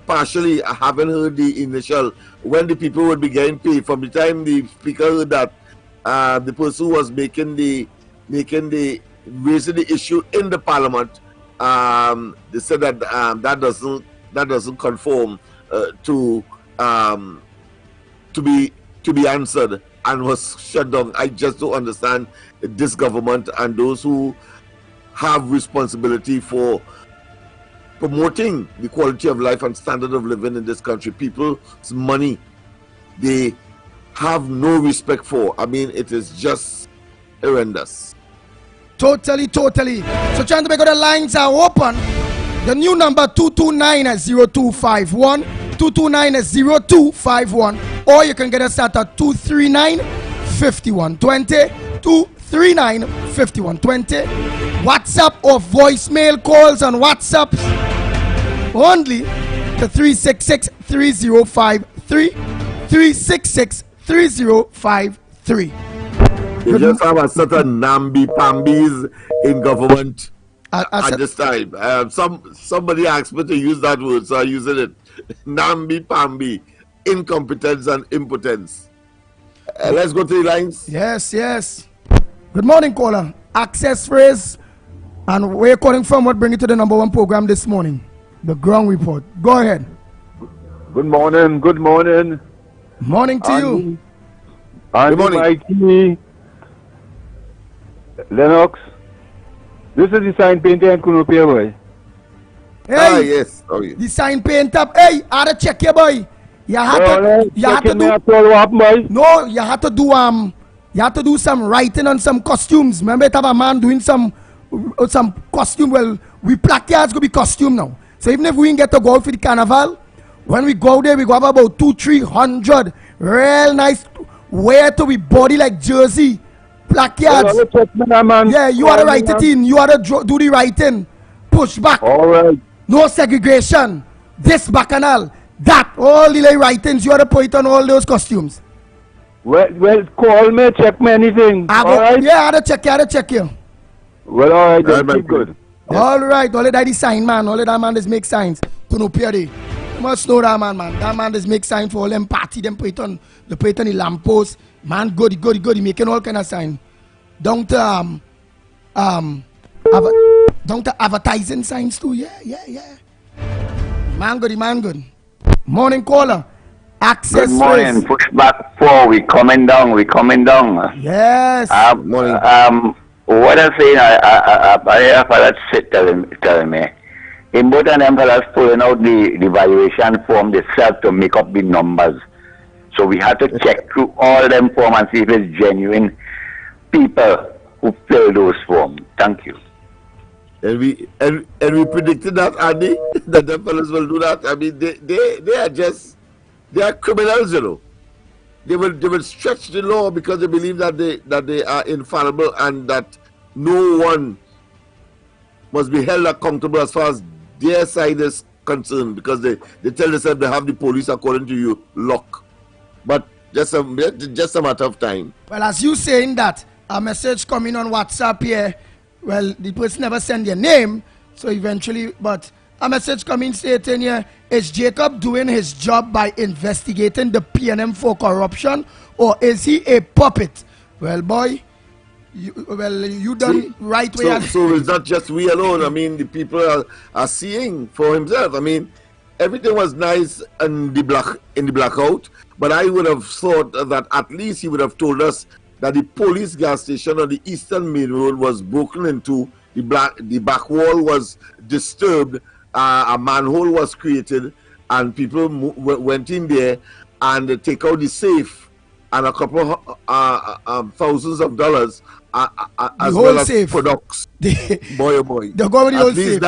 partially. I haven't heard the initial, when the people would be getting paid. From the time the speaker heard that, the person who was raising the issue in the parliament, they said that that doesn't conform to be answered, and was shut down. I just don't understand this government and those who have responsibility for promoting the quality of life and standard of living in this country. People's money, they have no respect for. I mean, it is just horrendous. Totally. So Trinidad and Tobago, the lines are open. The new number 229-0251, 229-0251, or you can get us at 239-5120, 239-5120. WhatsApp or voicemail calls on WhatsApp only to 366-3053, 366-3053. You just have a certain namby-pambies in government at this time. Somebody asked me to use that word, so I'm using it. Namby-pamby, incompetence and impotence. Let's go to the lines. Yes. Good morning, caller. Access phrase, and where you calling from? What bring you to the number one program this morning? The Ground Report. Go ahead. Good morning. Morning to you. Good morning. Mikey, Lennox. This is the sign painter and Kunopia, boy. Hey, yes. The sign painter. Hey, I had to check you, boy. You had to do some writing on some costumes. Remember, it have a man doing some costume. Well, we placards go be costume now. So even if we didn't get to go out for the carnival, when we go there, we go have about 200-300 real nice wear to be body like jersey placards. Yeah, you ought to write it in. You ought to do the writing. Push back. All right. No segregation. This bacchanal. That. All the writings. You ought to put it on all those costumes. Well, call me, check me anything. All right? Yeah, I had to check you. Well, all right, then keep good. Yeah. All right, all that is sign, man. All that man is make signs. You must know that man. That man is make sign for all them party. Them put it on the lamppost. Man, good. He making all kind of sign. Down to advertising signs too. Yeah. Man, good. Morning caller. Access Good morning. Ways. Pushback 4. We coming down. Yes. Morning. What I'm saying, I hear fellas telling me. In both of them fellas pulling out the valuation form themselves to make up the numbers. So we had to check through all them forms and see if it's genuine people who fill those forms. Thank you. And we predicted that, Andy, that the fellas will do that. I mean, they are criminals, you know. They will stretch the law because they believe that they are infallible and that no one must be held accountable as far as their side is concerned, because they tell themselves they have the police according to you lock. But just a matter of time. Well, as you saying that, a message coming on WhatsApp here, well, the person never send their name, so eventually, but a message coming stating here, is Jacob doing his job by investigating the PNM for corruption, or is he a puppet? Well, boy, you done right way. So it's not just we alone. I mean, the people are seeing for himself. I mean, everything was nice in the blackout, but I would have thought that at least he would have told us that the police gas station on the Eastern Main Road was broken into, the back wall was disturbed, a manhole was created, and people went in there and take out the safe and a couple of thousands of dollars as well as safe. products. Boy, oh boy. The government safe.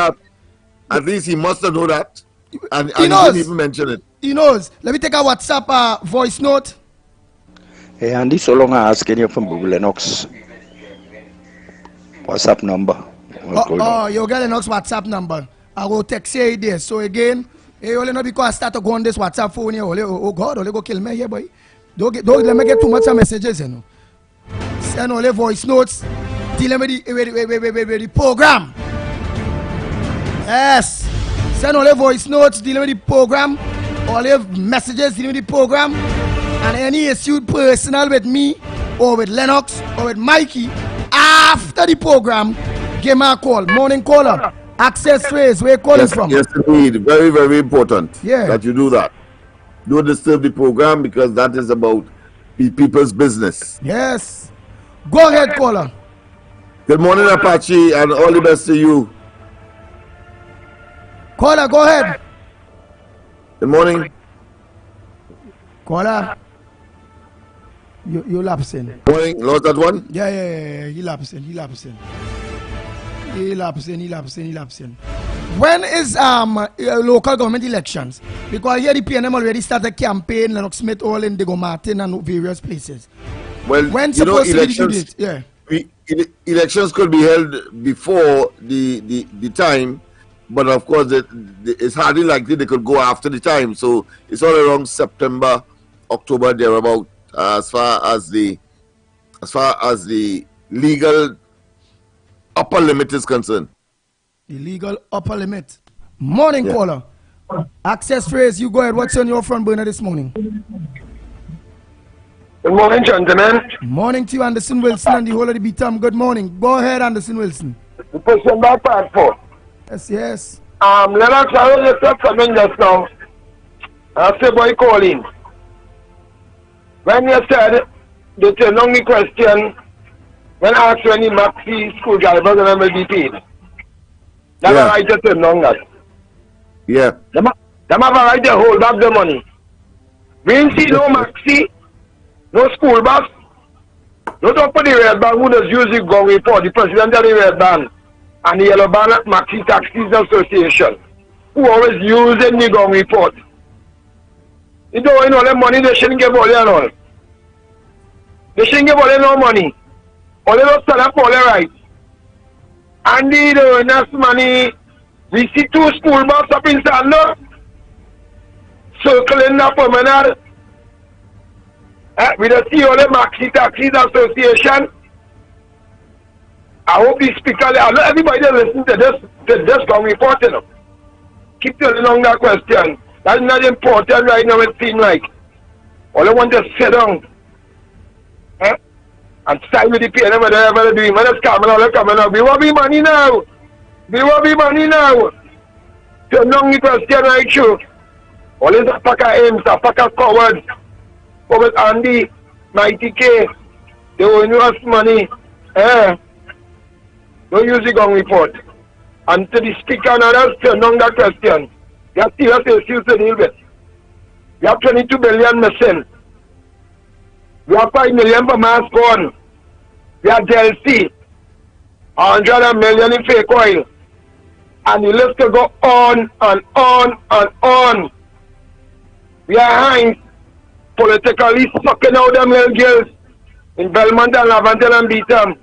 At least he must have known that. And he he didn't even mention it. He knows. Let me take a WhatsApp voice note. Hey Andy, so long I asking you from Google Lennox WhatsApp number. You get Lennox WhatsApp number. I will text you there. So again, hey, only not because I start to go on this WhatsApp phone here. Oh God, only go kill me here, boy. Don't let me get too much messages, you know. Send only voice notes. Dealing with the program. Yes. Send only voice notes dealing with the program. Only messages dealing with the program. And any issue personal with me or with Lennox or with Mikey after the program, give me a call. Morning caller. Access Ways. Where you calling from? Yes, indeed. Very, very important that you do that. Don't disturb the program because that is about people's business. Yes. Go ahead, caller. Good morning, Apache, and all the best to you. Caller, go ahead. Good morning. Caller. You lapsing. Morning. Lost that one? Yeah. He lapsing. When is local government elections? Because here the PNM already started campaign, Lennox Smith, all in Diego Martin and various places. Well, when supposed to be the date? Yeah. Elections could be held before the time, but of course it's hardly likely they could go after the time. So it's all around September, October, thereabout, as far as the legal upper limit is concerned. The legal upper limit. Morning, caller. Access Phrase, you go ahead. What's on your front burner this morning? Good morning, gentlemen. Morning to you, Anderson Wilson, and the whole of the B-Tom. Good morning. Go ahead, Anderson Wilson. The person back part 4. Yes. Lennox, I was just coming just now. I say, boy, calling. When you said the only question, when I asked any maxi school drivers and will be paid. That's right to turn on that. Yeah. Them have a right to hold back the money. We ain't see no maxi, no school bus. No talk for the red band who does use the gun report, the president of the red band and the yellow band Maxi Taxis Association, who always using the gun report. You don't know the money they shouldn't give all and all. They shouldn't give all no money. All they don't stand up for all right. And the next money, we see 2 school buses up in Sando, circling the promenade. We don't see all the Maxi Taxis Association. I hope the speaker, I know everybody that listen to this come reporting. Keep telling on that question. That's not important right now, it seems like. All I want to sit down and side with the PNM, whatever they're doing. When it's coming out, we want be money now. We want be money now. So long the question right through. All is a pack of aims, a pack of cowards. Go with Andy, Mighty K. They will invest money. Don't use the gun report. And to the speaker and others, turn down that question. You have serious issues to deal with. We have 22 billion missing. We have 5 million for mass gone. We have DLC. 100 million in fake oil. And the list will go on and on and on. We are Heinz politically sucking out them little girls in Belmont and Laventille and Beetham.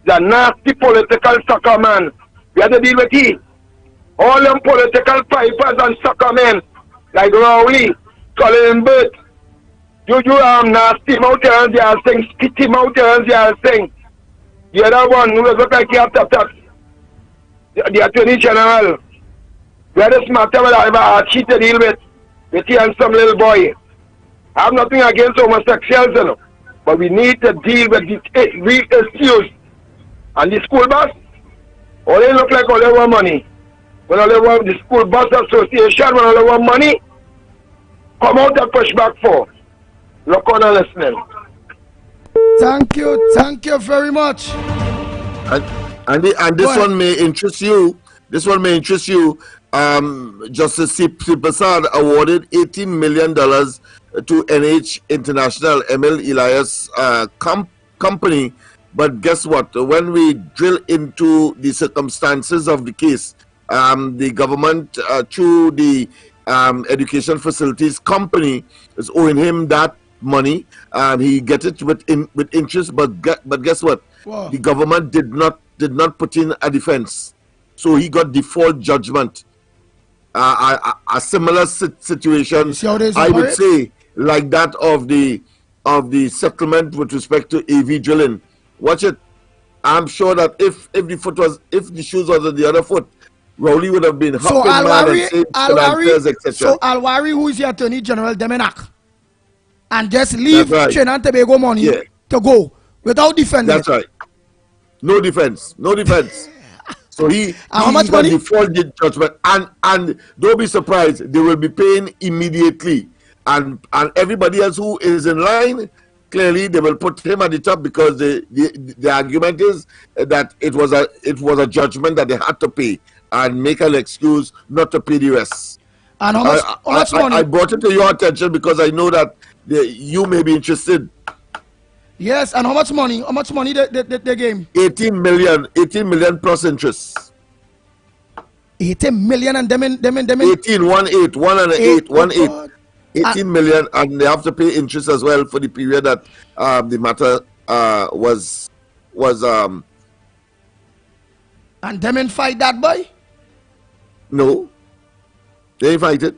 The nasty political sucker man. We have to deal with it. All them political pipers and sucker men like Rowley, Colin Burt, Juju nasty mouth and they are saying, spitty mouth and they are saying. The other one who look like he have to touch the Attorney General. We have this matter with a cheat to deal with he and some little boy. I have nothing against homosexuals, you know, but we need to deal with the real issues. And the school bus, all they look like all they want money. When all they want the school bus association, when all they want money, come out and push back for. Look on and listening. Thank you very much. And this one may interest you. This one may interest you. Justice C. Prasad awarded $18 million to NH International, Emil Elias company. But guess what? When we drill into the circumstances of the case, the government, through the education facilities company, is owing him that money. He get it with interest, but guess what? Wow. The government did not put in a defense, so he got default judgment. A similar situation, I would say, like that of the settlement with respect to AV drilling. Watch it. I'm sure that if the shoes was on the other foot, Rowley would have been hopping mad and saying etc. So Alwari, who is the Attorney General, Demenak, and just leave Trinidad and Tobago money to go without defending. That's right. No defense. So he how much money? Default judgment, and don't be surprised, they will be paying immediately, and everybody else who is in line, clearly they will put him at the top because the argument is that it was a judgment that they had to pay and make an excuse not to pay the rest. And how much money? I brought it to your attention because I know that you may be interested. Yes, and how much money? How much money the game? 18 million plus interest. 18 million and them 18 18 million, and they have to pay interest as well for the period that the matter was and them in fight that boy? No, they didn't fight it.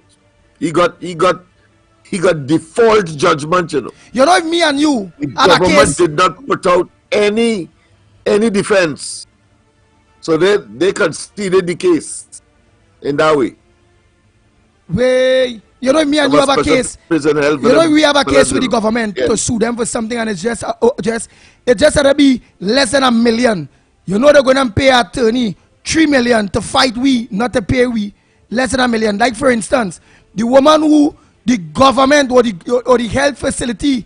He got default judgment, you know. You know, if me and you the have a government case, did not put out any defense, so they conceded the case in that way. You know, me and you have a case. You know, we have a case with the government to sue them for something, and it's just had to be less than $1 million. You know, they're going to pay attorney $3 million to fight we, not to pay we less than $1 million. Like for instance, the woman who the government or the health facility,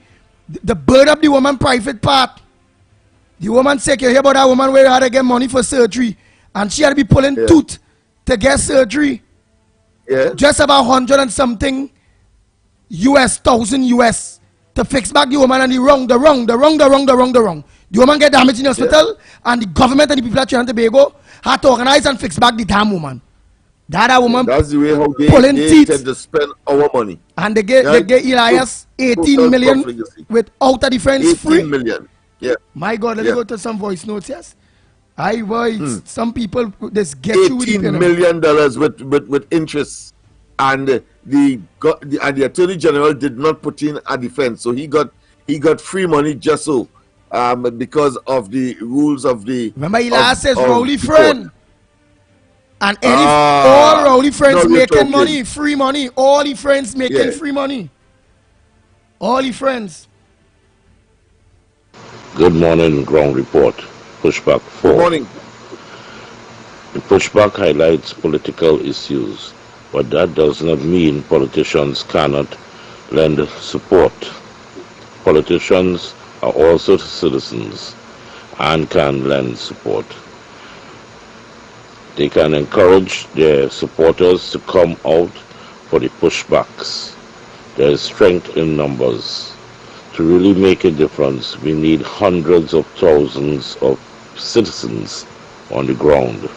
the burn up the woman private part. The woman sick. You hear about that woman where had to get money for surgery, and she had to be pulling tooth to get surgery. Yeah. Just about 100 and something thousand US to fix back the woman, and the wrong. The woman get damaged in the hospital, and the government and the people at Trinidad and Tobago had to organize and fix back the damn woman. That woman. That's the way how they tend to spend our money. And they get Elias 18 million without a defense 18 free. million. Yeah. My God, let me go to some voice notes. Yes. I voice some people just get you with $18 million with interest, and the Attorney General did not put in a defense, so he got free money just so because of the rules of the. Remember, Elias says Rowley friend, and all Rowley friends making money, free money. All the friends making free money. All the friends. Good morning, Ground Report. Pushback 4. Good morning. The pushback highlights political issues But that does not mean politicians cannot lend support. Politicians are also citizens and can lend support. They can encourage their supporters to come out for the pushbacks. There is strength in numbers. To really make a difference, we need hundreds of thousands of citizens on the ground.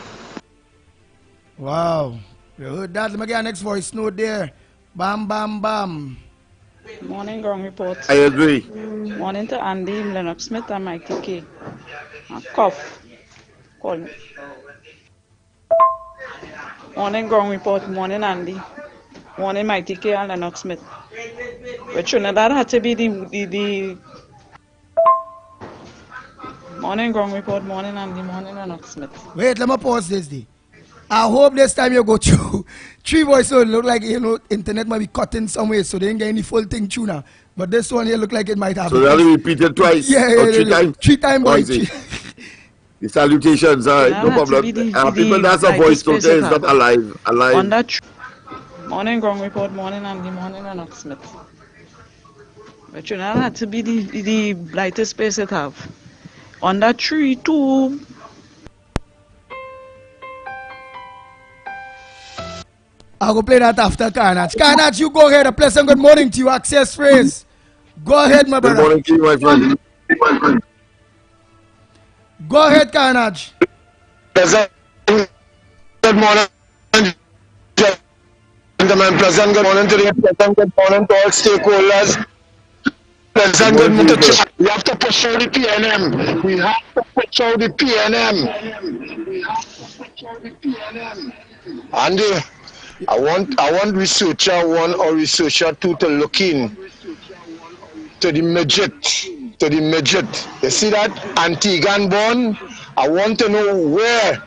Wow. You heard that? Let me get our next voice note there. Bam, bam, bam. Morning, Ground Report. I agree. Morning to Andy, Lennox Smith, and Mikey K. Cough. Call me. Morning, Ground Report. Morning, Andy. Morning, Mikey K and Lennox Smith. But Trinidad had to be the Morning, Ground Report. Morning, Andy. Morning, Lennox Smith. Wait, let me pause this day. I hope this time you go through 3 voices. So it look like, internet might be cutting some way, so they ain't get any full thing tuna. But this one here look like it might happen. So they repeated twice? Yeah, or 3 times? 3 times, boy. The salutations, all right, no problem. People that's a voice note there is not alive. On that Morning, Ground Report. Morning, Andy. Morning, Lennox Smith. But Trinidad had to be the brightest space it have. On that tree, too. I'll go play that after Carnage. Carnage, you go ahead. A pleasant good morning to you. Access phrase. Go ahead, my brother. Good morning to you, my friend. Go ahead, Carnage. Pleasant good morning, gentlemen. Pleasant good morning to the pleasant good morning to all stakeholders. Pleasant good morning to we have to push out the PNM. We have to push out the PNM. Andy, I want researcher 1 or researcher 2 to look in to the midget. You see that Antiguan born? I want to know where,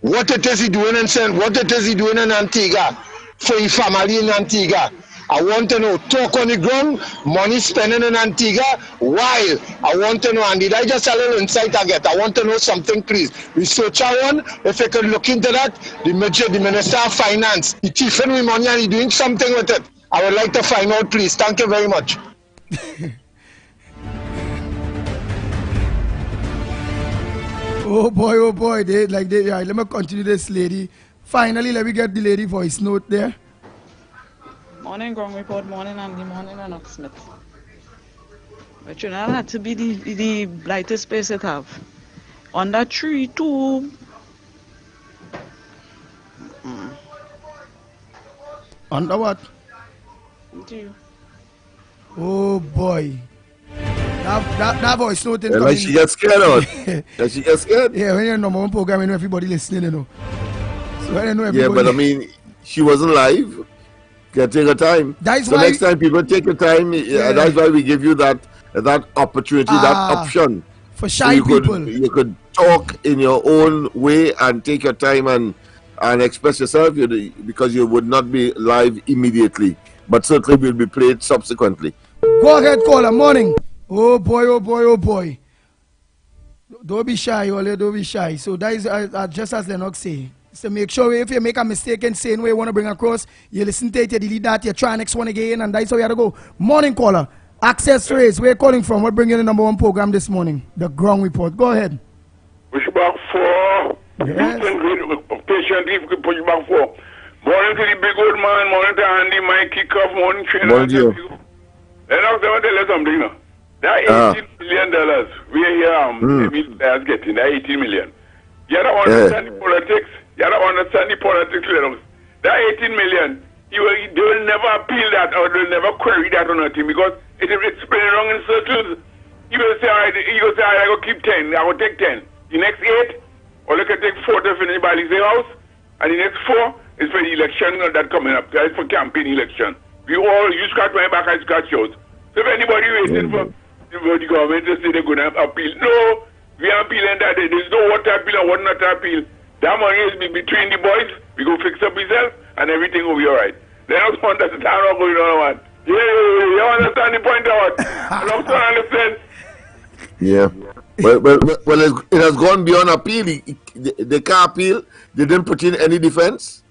what it is he doing in Antigua for his family in Antigua. I want to know, talk on the ground, money spending in Antigua, while I want to know, and did I just a little insight I get? I want to know something, please. Researcher 1, if you could look into that, the Minister of Finance, he thieving with money and he doing something with it. I would like to find out, please. Thank you very much. Oh boy, right, let me continue this lady. Finally, let me get the lady voice note there. Morning, Ground Report. Morning, Andy. Morning, Lennox Smith. But Trinidad had to be the brightest space it have. On that tree, too. Under what? Oh boy. That voice note in like she gets scared out. Does she get scared? Yeah, when you're in number 1 program, you know everybody listening, So when you know everybody. Yeah, but I mean, she wasn't live. You can take her time. That's so why next time people take your time, that's why we give you that opportunity, that option. For shy people. You could talk in your own way and take your time and express yourself because you would not be live immediately. But certainly will be played subsequently. Go ahead, caller. Morning. Oh boy. Don't be shy, Ole. Don't be shy. So that is just as Lennox say. So make sure if you make a mistake and saying what you want to bring across, you listen to it, you delete that, you try next one again, and that's how you have to go. Morning, caller. Access Race. Where you calling from? We're bringing the number 1 program this morning. The Ground Report. Go ahead. Push back 4. Yes. Patiently push back 4. Morning to the big old man. Morning to Andy, Mike Kickoff. Morning trainer. Morning to you. Then I want to tell you something now. That $18 million we are here that's getting, that $18 million. You don't understand the politics. You don't understand the politics, Lennox. That $18 million, they will never appeal that or they will never query that or nothing because it's spinning wrong in circles. You will say, I will keep 10, I will take 10. The next 8, or they can take 4 to finish by the house, and the next 4 is for the election that coming up. That is for campaign election. You scratch my back, I scratch yours. So if anybody waiting for the government to say they're going to appeal, no, we are appealing that day. There's no what to appeal and what not to appeal. That money is between the boys. We go fix up yourself and everything will be alright. They don't want us to turn off going on one. You understand the point of what? I don't understand. Yeah. Well, it has gone beyond appeal. They can't appeal. They didn't put in any defense.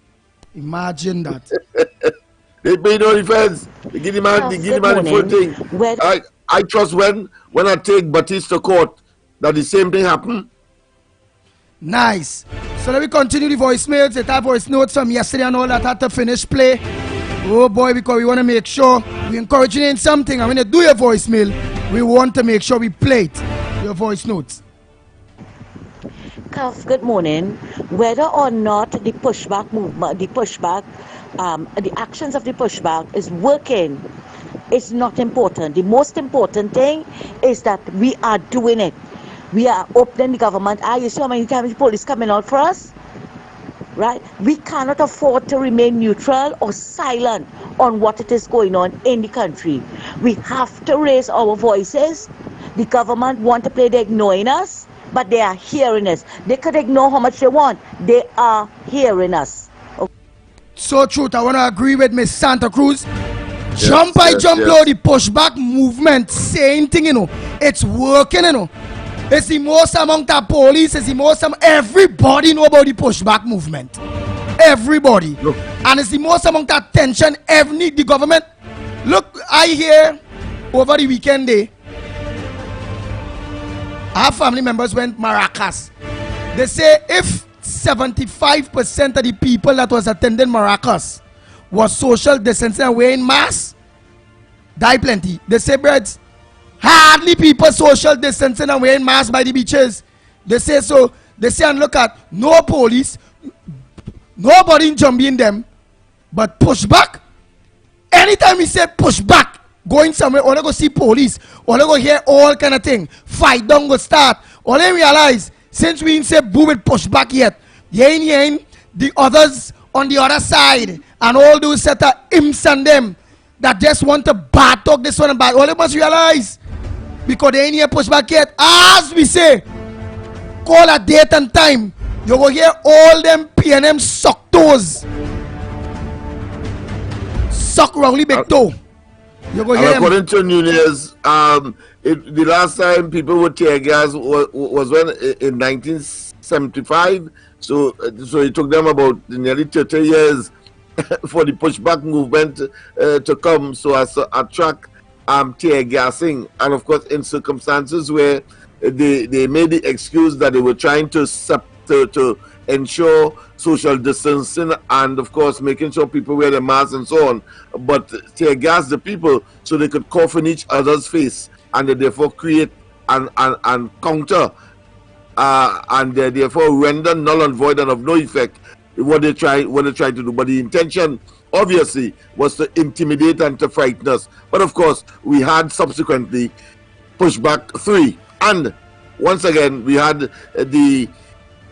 Imagine that. They pay no defense. They give the man, the full thing. I trust when I take Batista to court that the same thing happen. Nice. So let me continue the voicemails. It have voice notes from yesterday and all that had to finish play. Oh boy, because we want to make sure we encourage you in something. And when you do your voicemail, we want to make sure we play it. Your voice notes. Cuff, good morning. Whether or not the pushback movement, the actions of the pushback is working, it's not important. The most important thing is that we are doing it. We are opening the government. You see how many times the police coming out for us? Right? We cannot afford to remain neutral or silent on what it is going on in the country. We have to raise our voices. The government want to play, they're ignoring us, but they are hearing us. They could ignore how much they want. They are hearing us. Okay. So truth, I want to agree with Miss Santa Cruz. Jump low, the pushback movement, same thing, it's working, It's the most among the police, it's the most everybody know about the pushback movement. Everybody. Look. And it's the most among the attention the government. Look, I hear over the weekend day, our family members went Maracas. They say if 75% of the people that was attending Maracas was social distancing and wearing masks, die plenty. They say, breads, hardly people social distancing and wearing masks by the beaches. They say so. They say, and look at, no police, nobody in jumping them, but pushback. Anytime we say pushback, going somewhere, or they go see police, or they go hear all kind of thing, fight don't go start, or they realize, since we didn't say boo with pushback yet, the others on the other side, and all those set of imps and them that just want to bad talk this one and bad. All they must realize, because they ain't here pushback yet, as we say, call a date and time, you go hear all them PNM suck toes. Suck wrongly big toe. You go hear according to Nunez, the last time people would tear gas was when in 1975. So it took them about nearly 30 years for the pushback movement to come so as to attract tear gassing, and of course in circumstances where they made the excuse that they were trying to ensure social distancing and of course making sure people wear their masks and so on, but tear gas the people so they could cough in each other's face and they therefore create and counter and therefore render null and void and of no effect what they try to do. But the intention obviously was to intimidate and to frighten us. But of course we had subsequently pushback 3, and once again we had the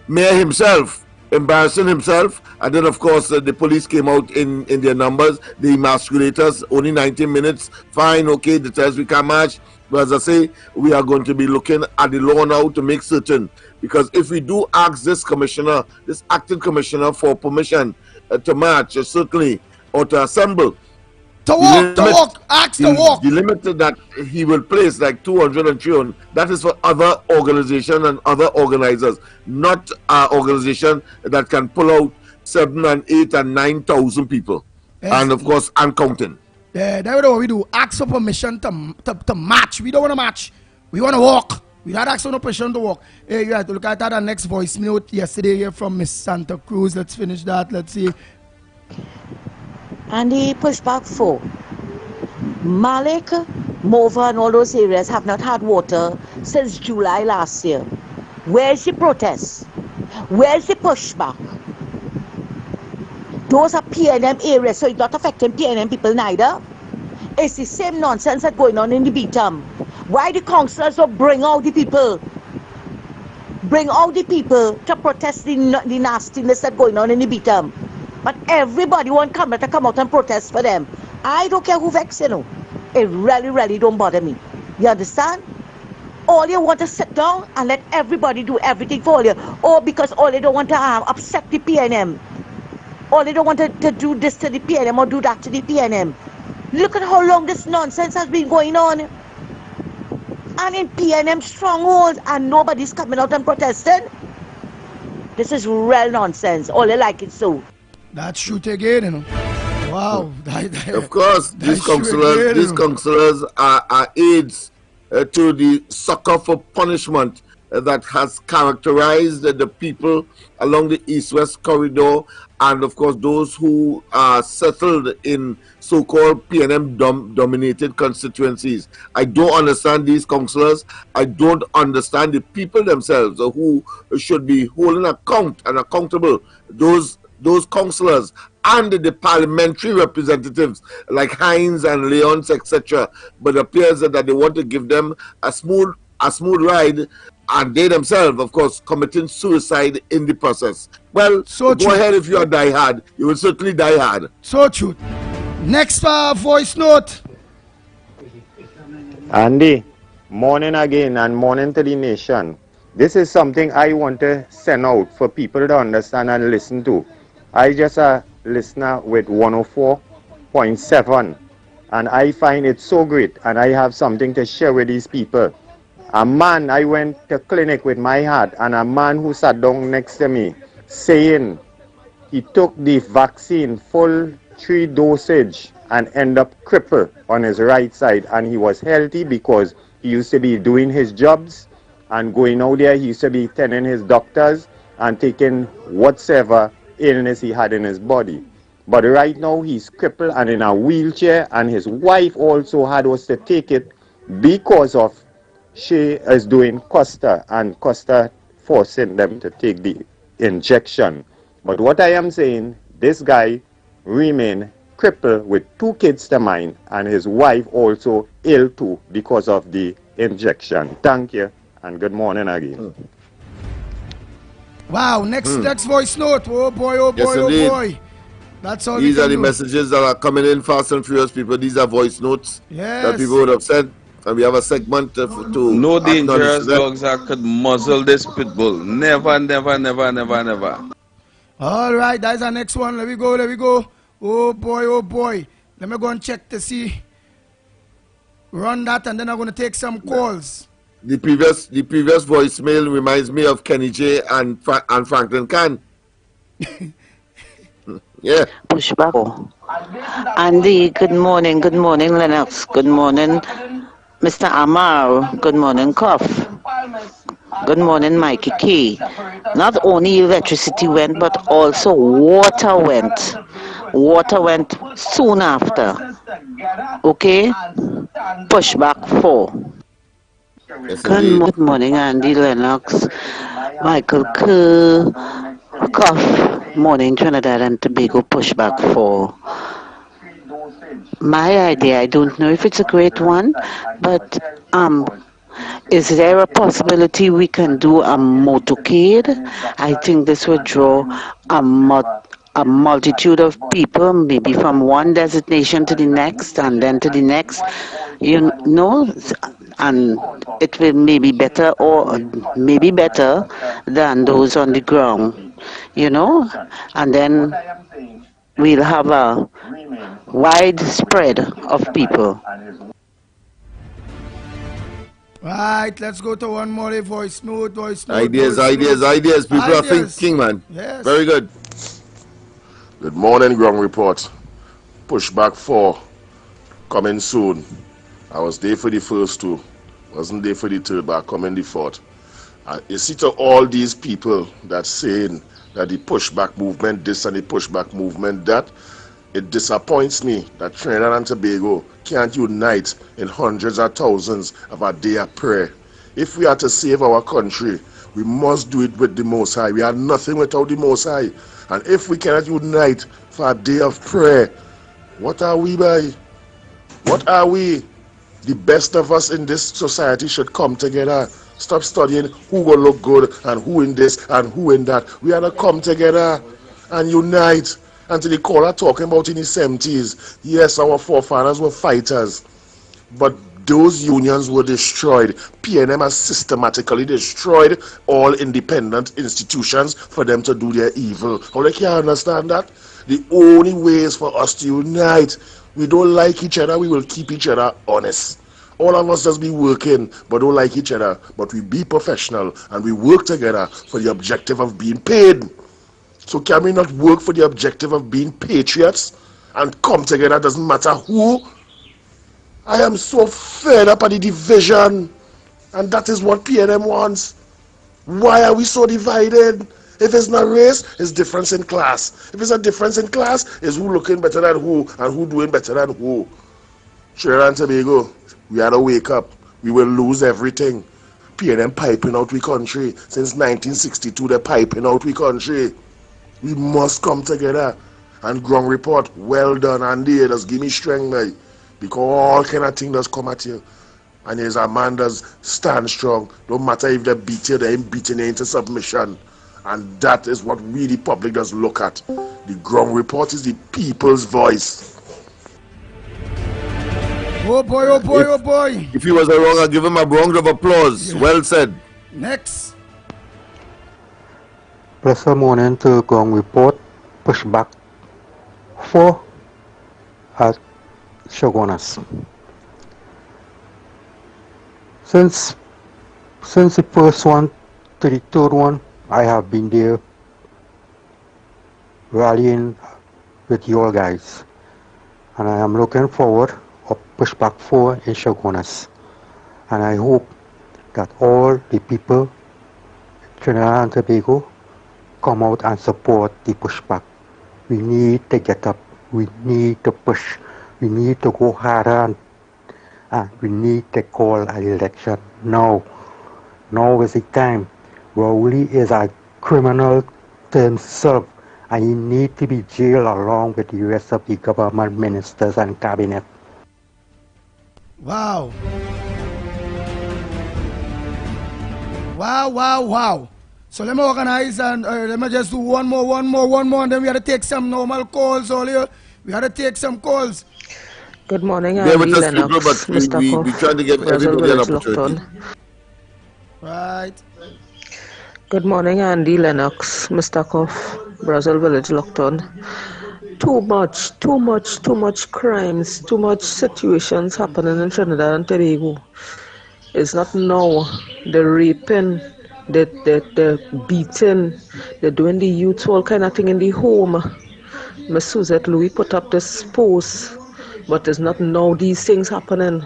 mayor himself embarrassing himself, and then of course the police came out in their numbers, the emasculators, only 19 minutes, fine, okay, the test we can march. But as I say, we are going to be looking at the law now to make certain, because if we do ask this commissioner, this acting commissioner, for permission to march, certainly, or to assemble, to walk, ask to walk. The limit that he will place, like 200 and 300, that is for other organizations and other organizers, not an organization that can pull out 7 and 8 and 9,000 people, and of course, and counting. Yeah, that's what we do. Ask for permission to march. We don't want to march. We want to walk. We not ask for no permission to walk. Hey, you have to look at that next voice note yesterday here from Miss Santa Cruz. Let's finish that. Let's see. And the pushback 4. Malik, Mova, and all those areas have not had water since July last year. Where's the protest? Where's the pushback? Those are PNM areas, so it's not affecting PNM people neither. It's the same nonsense that's going on in the BTAM. Why the councillors don't bring out the people? Bring out the people to protest the nastiness that's going on in the BTAM. But everybody wants to come out and protest for them. I don't care who vexes, It really, really don't bother me. You understand? All you want to sit down and let everybody do everything for you. Or because all they don't want to upset the PNM. Or they don't want to do this to the PNM or do that to the PNM. Look at how long this nonsense has been going on. And in PNM strongholds, and nobody's coming out and protesting. This is real nonsense. All they like it so. That's shoot again, you know. Wow. Of course, these councillors are aids to the sucker for punishment that has characterized the people along the east-west corridor, and of course those who are settled in so-called PNM dominated constituencies. I don't understand these councillors. I don't understand the people themselves who should be holding account and accountable. Those councillors and the parliamentary representatives like Hines and Leons, etc. But it appears that they want to give them a smooth ride, and they themselves, of course, committing suicide in the process. Well, so go ahead if you are die hard. You will certainly die hard. So true. Next voice note. Andy, morning again and morning to the nation. This is something I want to send out for people to understand and listen to. I just a listener with 104.7, and I find it so great, and I have something to share with these people. A man, I went to clinic with my heart, and a man who sat down next to me saying he took the vaccine full 3 dosage and ended up crippled on his right side, and he was healthy because he used to be doing his jobs and going out there. He used to be attending his doctors and taking whatsoever illness he had in his body. But right now he's crippled and in a wheelchair, and his wife also had us to take it because of she is doing Costa, and Costa forcing them to take the injection. But what I am saying, this guy remain crippled with 2 kids to mind, and his wife also ill too because of the injection. Thank you and good morning again. Wow, next voice note. Oh boy, oh boy, yes, oh boy. That's all. These are the messages that are coming in fast and furious, people. These are voice notes that people would have said. And we have a segment to no dangerous dogs that could muzzle this pit bull. Never, never, never, never, never. All right, that's our next one. Let me go. Oh boy, oh boy. Let me go and check to see. Run that, and then I'm going to take some calls. The previous voicemail reminds me of Kenny J and Franklin Khan. Yeah. Push back. Andy, good morning, Lennox. Good morning, Mr. Amar. Good morning, Koff. Good morning, Mikey K. Not only electricity went, but also water went. Water went soon after. Okay? Pushback 4. Yes, good morning, Andy, Lennox, Michael Kerr, Koff. Morning, Trinidad and Tobago. Pushback 4. My idea, I don't know if it's a great one, but is there a possibility we can do a motorcade? I think this would draw a multitude of people, maybe from one designation to the next and then to the next, you know, and it will maybe better or maybe better than those on the ground, you know, and then we'll have a wide spread of people. Right, let's go to one more voice note. Ideas. People are thinking, man. Yes. Very good. Good morning, Ground Report. Pushback 4 coming soon. I was there for the first 2. Wasn't there for the 3rd, but I come in the 4th. You see, to all these people that saying that the pushback movement this and the pushback movement that, it disappoints me that Trinidad and Tobago can't unite in hundreds of thousands of a day of prayer. If we are to save our country, we must do it with the Most High. We are nothing without the Most High. And if we cannot unite for a day of prayer, what are we by? What are we? The best of us in this society should come together. Stop studying who will look good and who in this and who in that. We are to come together and unite. And to the caller talking about in the 70s, yes, our forefathers were fighters, but those unions were destroyed. PNM has systematically destroyed all independent institutions for them to do their evil. How they can't understand that? The only way is for us to unite. We don't like each other, we will keep each other honest. All of us just be working, but don't like each other. But we be professional and we work together for the objective of being paid. So can we not work for the objective of being patriots and come together? Doesn't matter who. I am so fed up at the division, and that is what PNM wants. Why are we so divided? If it's not race, it's difference in class. If it's a difference in class, it's who looking better than who and who doing better than who. Trinidad and Tobago, we had to wake up. We will lose everything. PNM piping out we country. Since 1962, they're piping out we country. We must come together. And Ground Report, well done, Andy. Just give me strength, mate. Because all kind of things does come at you. And there's a man does stand strong. Don't matter if they beat you, they ain't beating you into submission. And that is what we, the public, does look at. The Ground Report is the people's voice. Oh boy, oh boy, oh boy. If he was wrong, I'll give him a round of applause. Yeah. Well said. Next. Pleasant morning to Ground Report. Pushback 4 at Shogunas. Since the first one to the third one, I have been there rallying with you all guys, and I am looking forward of Pushback 4 in Shogunas, and I hope that all the people Trinidad and Tobago come out and support the pushback. We need to get up, we need to push, we need to go harder, and we need to call an election now. Now is the time. Rowley is a criminal term served, and he needs to be jailed along with the rest of the government ministers and cabinet. Wow. Wow, wow, wow. So let me organize and let me just do one more, and then we have to take some normal calls earlier. We have to take some calls. Good morning, yeah, Andy Lennox, Mr. We trying to give everybody an opportunity. Right. Good morning, Andy Lennox, Mr. Koff, Brazil Village, Lockton. Too much crimes, too much situations happening in Trinidad and Tobago. It's not now. They're raping, they're beating, they're doing the youth all kind of thing in the home. Miss Suzette Louis put up this post, but it's not now these things happening.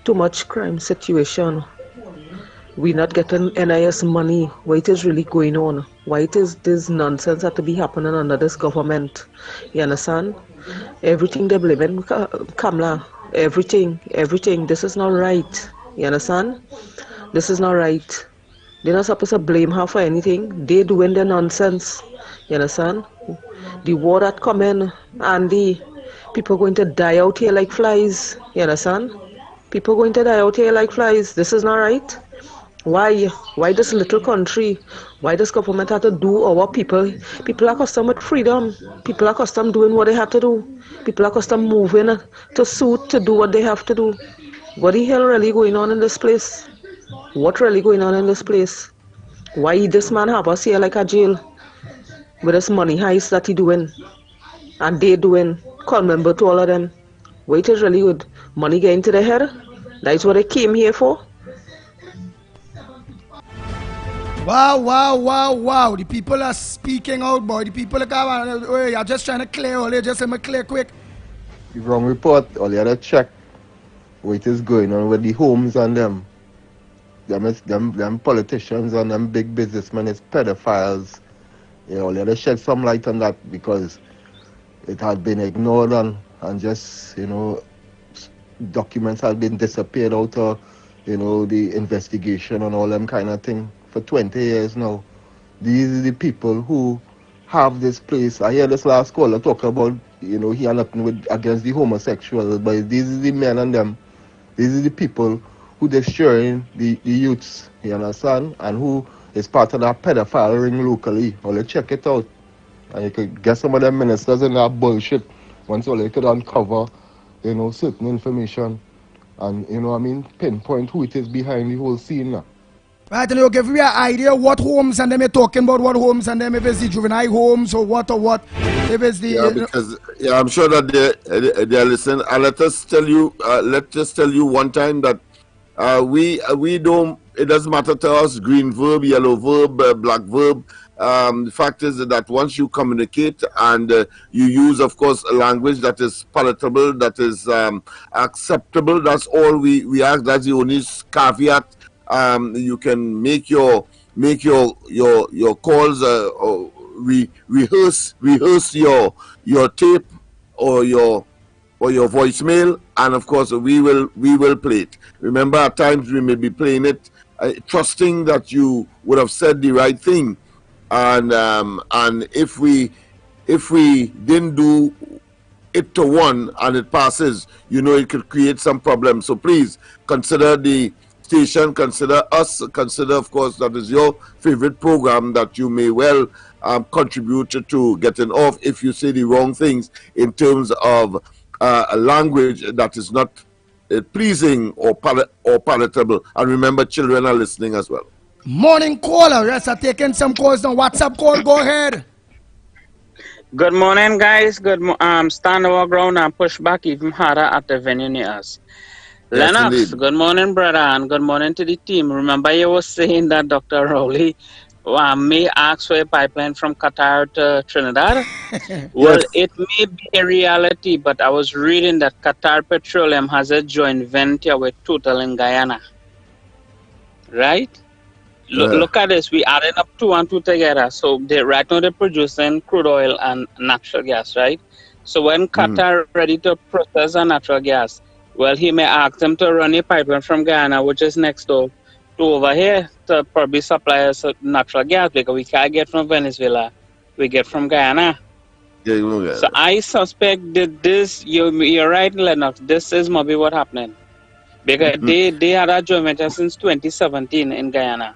Too much crime situation. We're not getting NIS money. Why it is really going on? Why it is this nonsense that to be happening under this government? You understand? Everything they blaming Kamala. Everything. This is not right. You understand? This is not right. They're not supposed to blame her for anything. They doing their nonsense. You understand? The war that come in, and the people going to die out here like flies. You understand? People going to die out here like flies. This is not right. Why this little country? Why this government have to do our people? People are accustomed with freedom. People are accustomed doing what they have to do. People are accustomed moving to suit to do what they have to do. What the hell really going on in this place? What really going on in this place? Why this man have us here like a jail with this money heist that he doing and they doing? Call member to all of them. Wait is really good. Money getting to the head. That's what they came here for. Wow. The people are speaking out, boy. The people are just trying to clear all. Just let me clear quick. The Ground Report, all you have to check what is going on with the homes and them. Them politicians and them big businessmen is pedophiles. You know, let us shed some light on that because it had been ignored and just, you know, documents have been disappeared out of, you know, the investigation and all them kind of thing for 20 years now. These are the people who have this place. I hear this last caller talk about, you know, he had nothing against the homosexuals, but these are the men and them. These are the people who destroying the youths, you understand, and who is part of that pedophile ring locally. Only check it out. And you could get some of them ministers in that bullshit once all they could uncover, you know, certain information and, you know what I mean, pinpoint who it is behind the whole scene now. Right, and you give me an idea what homes and them you're talking about, what homes and them, if it's the juvenile homes or what, if it's the... Yeah, because I'm sure that they're listening. Let us tell you, let's just tell you one time that we don't, it doesn't matter to us, green verb, yellow verb, black verb, The fact is that once you communicate and you use, of course, a language that is palatable, that is acceptable, that's all we ask. That's the only caveat. You can make your calls, rehearse your tape or your voicemail, and of course we will play it. Remember, at times we may be playing it trusting that you would have said the right thing, and if we didn't do it to one and it passes, it could create some problems. So please consider the station, consider us, consider, of course, that is your favorite program that you may well contribute to getting off if you say the wrong things in terms of a language that is not pleasing or palatable. And remember, children are listening as well. Morning caller. Yes, I'm taking some calls on WhatsApp call. Go ahead. Good morning, guys. Stand our ground and push back even harder at the venue near us. Yes, Lennox, indeed. Good morning, brother, and good morning to the team. Remember you were saying that Dr. Rowley may ask for a pipeline from Qatar to Trinidad? Well, it may be a reality, but I was reading that Qatar Petroleum has a joint venture with Total in Guyana. Right? Look at this. We added up 2 and 2 together. So right now they're producing crude oil and natural gas, right? So when Qatar ready to process the natural gas, well, he may ask them to run a pipeline from Guyana, which is next door, to over here to probably supply us natural gas, because we can't get from Venezuela, we get from Guyana. Yeah, so I suspect that this, you're right, Lennox, this is maybe what happening. Because they had a joint venture since 2017 in Guyana.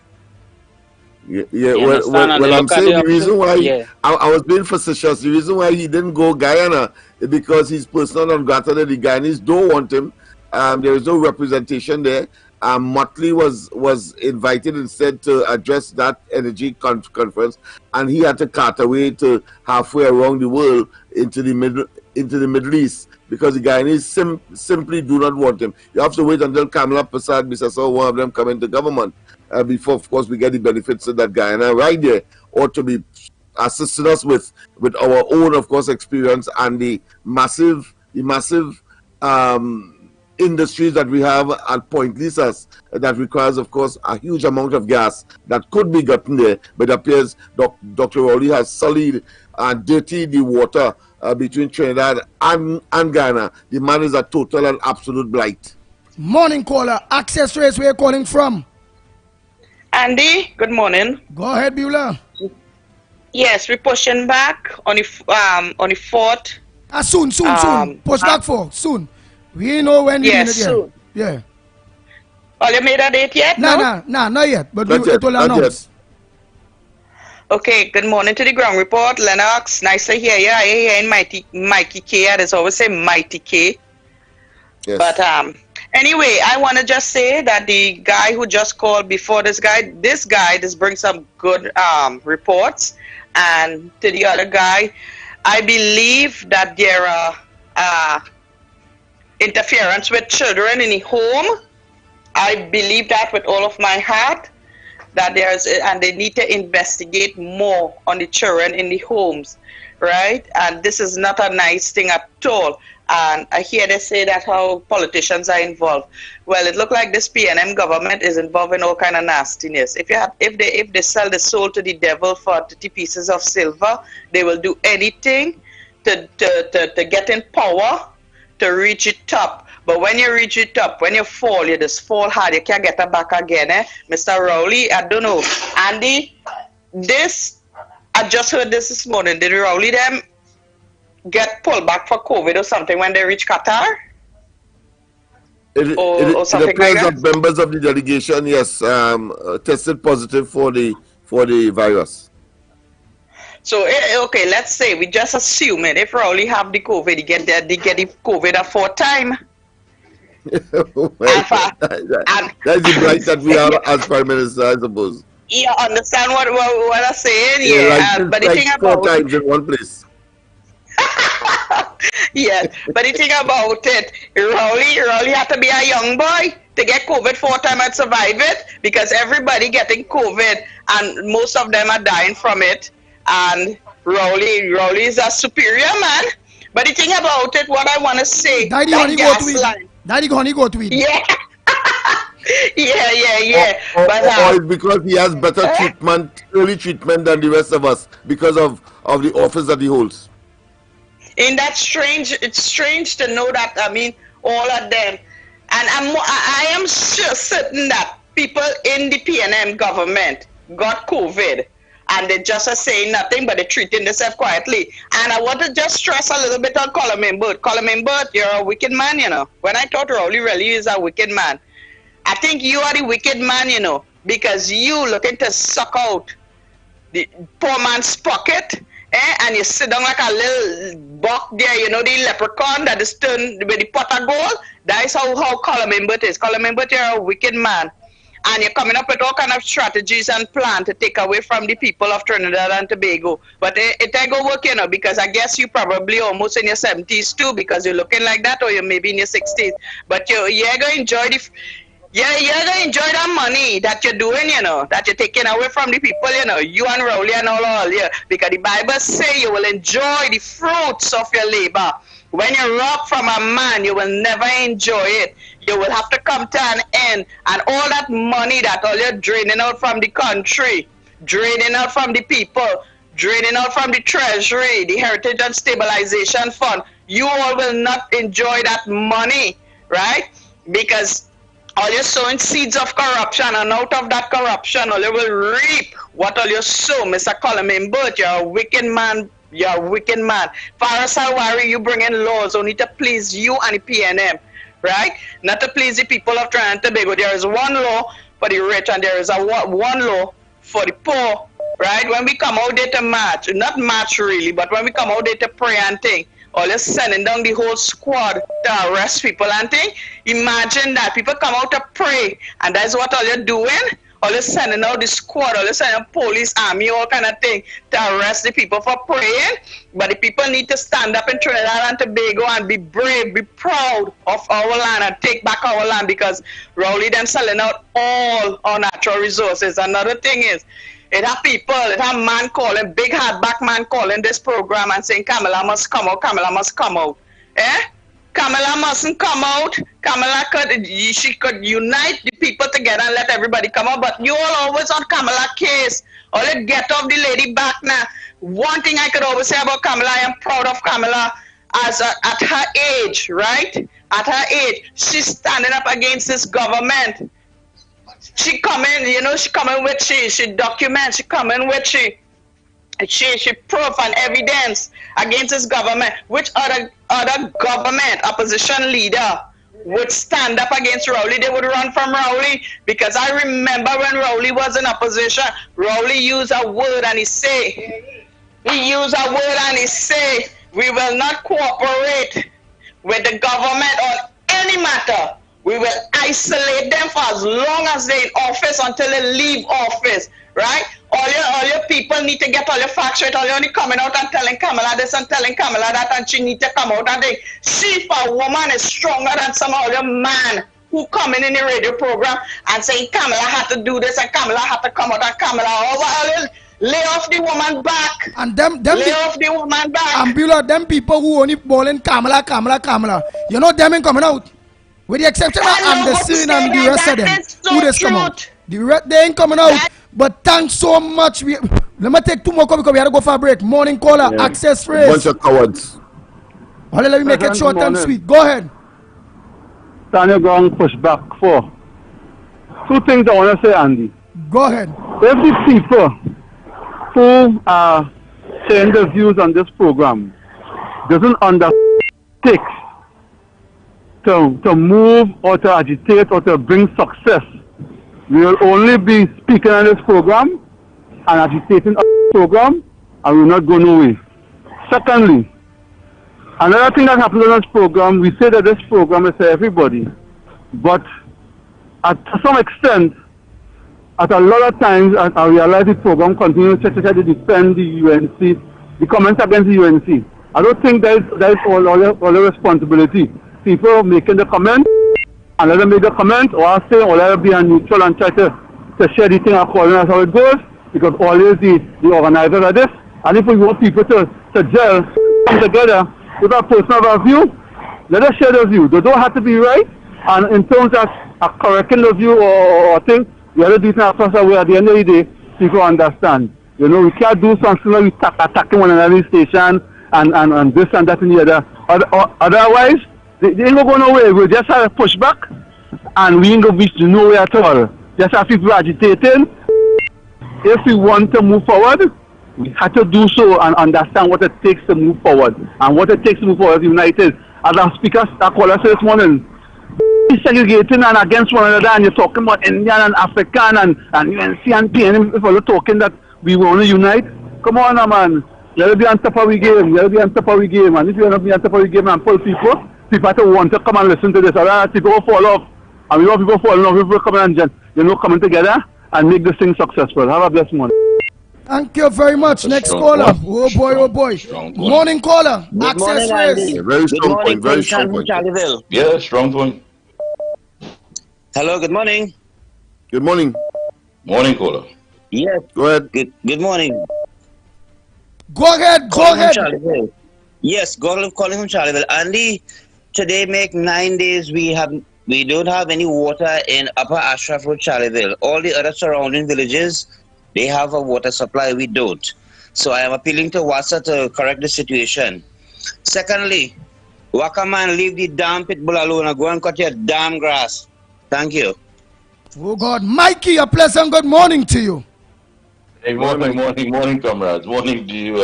Well, I'm saying the reason why I was being facetious, the reason why he didn't go Guyana is because he's persona non grata that the Guyanese don't want him. There is no representation there. Motley was invited instead to address that energy conference, and he had to cut away to halfway around the world into the Middle East, because the Guyanese simply do not want him. You have to wait until Kamala Prasad, Mr. one of them come into government before, of course, we get the benefits of that Guyana right there, or to be assisting us with our own, of course, experience and the massive industries that we have at Point Lisas that requires, of course, a huge amount of gas that could be gotten there, but it appears Dr. Rowley has sullied and dirtied the water between Trinidad and Guyana. The man is a total and absolute blight. Morning caller, Access Race, where you calling from? Andy, good morning. Go ahead, Beulah. Yes, we're pushing back on the 4th. Soon. Push back for soon. We know when we need it. Soon. Yeah. Oh, you made a date yet? No, not yet. But it will announce. Okay, good morning to the ground report. Lennox, nice to hear you. I hear in Mikey K. There's always say Mighty K. Yes. But anyway, I want to just say that the guy who just called before this guy brings some good reports. And to the other guy, I believe that there are interference with children in the home. I believe that with all of my heart, that and they need to investigate more on the children in the homes, right? And this is not a nice thing at all. And I hear they say that how politicians are involved. Well, it looks like this PNM government is involved in all kind of nastiness. If they sell the soul to the devil for 30 pieces of silver, they will do anything to get in power to reach it top. But when you reach it top, when you fall, you just fall hard. You can't get it back again. Mr. Rowley, I don't know. Andy, I just heard this morning. Did Rowley them get pulled back for COVID or something when they reach Qatar? Or something like that? Members of the delegation, yes, tested positive for the virus. So, okay, let's say we just assume it. If Rowley have the COVID, they get the COVID a 4th time. That's the blight that we have as Prime Minister, I suppose. You understand what I'm saying? Yeah. But the thing about 4 times in one place. Yes, but the thing about it, Rowley had to be a young boy to get COVID 4 times and survive it, because everybody getting COVID and most of them are dying from it. And Rowley is a superior man. But the thing about it, what I want to say, Daddy honey go to it. Daddy honey go to it. Yeah. yeah. Or it's because he has better treatment, early treatment than the rest of us because of the office that he holds. And that's strange. It's strange to know that, I mean, all of them. And I am sure certain that people in the PNM government got COVID and they just are saying nothing, but they're treating themselves quietly. And I want to just stress a little bit on Colin Burt. Colin Burt, you're a wicked man, you know. When I thought Rowley really is a wicked man, I think you are the wicked man, you know, because you looking to suck out the poor man's pocket, and you sit down like a little buck there, you know, the leprechaun that is turned with the pot of gold. That is how Colin Burt is. Colin Burt, you're a wicked man. And you're coming up with all kind of strategies and plans to take away from the people of Trinidad and Tobago. But it ain't gonna work, you know, because I guess you probably almost in your 70s too, because you're looking like that, or you're maybe in your 60s. But you're gonna enjoy you're gonna enjoy that money that you're doing, you know, that you're taking away from the people, you know, you and Rowley and all, yeah. Because the Bible say you will enjoy the fruits of your labor. When you rob from a man, you will never enjoy it. You will have to come to an end. And all that money that all you're draining out from the country, draining out from the people, draining out from the treasury, the Heritage and Stabilization Fund, you all will not enjoy that money, right? Because all you're sowing seeds of corruption, and out of that corruption, all you will reap what all you sow. Mr. Colin Burt, you're a wicked man. You're a wicked man. Faris Alwari, you bring in laws only to please you and the PNM, right? Not to please the people of Trinidad and Tobago. There is one law for the rich and there is one law for the poor, right? When we come out there to march, not march really, but when we come out there to pray and think, all you're sending down the whole squad to arrest people and thing. Imagine that. People come out to pray, and that's what all you're doing. All you're sending out the squad, all you're sending out police, army, all kind of thing to arrest the people for praying. But the people need to stand up in Trinidad and Tobago and be brave, be proud of our land and take back our land, because Rowley them selling out all our natural resources. Another thing is, it have people, it have man calling, big hardback man calling this program and saying Kamala must come out, Kamala must come out. Kamala mustn't come out. Kamala she could unite the people together and let everybody come out. But you all always on Kamala case. All it get off the lady back now. One thing I could always say about Kamala, I am proud of Kamala as at her age, right? At her age, she's standing up against this government. She coming, you know, she coming with she documents, she coming with she proof and evidence against this government. Which other government opposition leader would stand up against Rowley? They would run from Rowley, because I remember when Rowley was in opposition, Rowley used a word and he say, we will not cooperate with the government on any matter. We will isolate them for as long as they're in office until they leave office, right? All your people need to get all your facts right. All you only coming out and telling Kamala this and telling Kamala that, and she need to come out and think she, for a woman, is stronger than some of your man who coming in the radio program and saying Kamala had to do this and Kamala had to come out and Kamala lay off the woman back. And them lay off the woman back. Ambula, them people who only bowling Kamala. You know them ain't coming out. With the exception of Anderson and the rest of them, who just come out. They ain't coming out. But thanks so much. Let me take 2 more calls because we have to go for a break. Morning caller, access phrase. Bunch of cowards. Let me make it short and sweet. Go ahead. Stand your ground, push back 4. 2 things I want to say, Andy. Go ahead. If the people who are saying their views on this program doesn't undertake to move or to agitate or to bring success, we will only be speaking on this program and agitating on this program, and we will not go nowhere. Secondly, another thing that happens on this program, we say that this program is for everybody, but to some extent, at a lot of times, I realize the program continues to defend the UNC, the comments against the UNC. I don't think that is all the responsibility. People making the comment, and let them make the comment, or I say, or let them be neutral and try to share the thing according as how it goes, because always the organizers of this. And if we want people to gel, come together with a personal view, let us share the view. They don't have to be right, and in terms of correcting the view or thing, we have to do it in a process where at the end of the day, people understand. You know, we can't do something like we attacking one another in the station and this and that and the other. Otherwise, they ain't going nowhere. We'll just have a pushback and we ain't going to reach nowhere at all. Just have people agitating. If we want to move forward, we have to do so and understand what it takes to move forward. And what it takes to move forward is united. As our speaker, our caller said this morning, segregating and against one another, and you're talking about Indian and African and UNC and PNM, if you're talking that we want to unite. Come on, man. Let us be on top of the game. Let us be on top of the game. And if you want to be on top of the game and pull people have to want to come and listen to this. Otherwise, people will fall off. And we want people falling off. People coming and coming together and make this thing successful. Have a blessed morning. Thank you very much. Next caller. Oh boy, oh boy. Morning caller. Good Access morning, race. Andy. Very strong Good morning, point. Very strong point. Charleville. Yeah, strong point. Hello, good morning. Good morning. Morning, caller. Yes. Go ahead. Good morning. Go ahead. Yes, calling from Charleville. Andy, today make 9 days we don't have any water in Upper Ashraf Road, Charleville. All the other surrounding villages, they have a water supply. We don't. So I am appealing to WASA to correct the situation. Secondly, Wakaman, leave the damn pit bull alone and go and cut your damn grass. Thank you. Oh God, Mikey, a pleasant good morning to you. Hey, morning, comrades. Morning to you,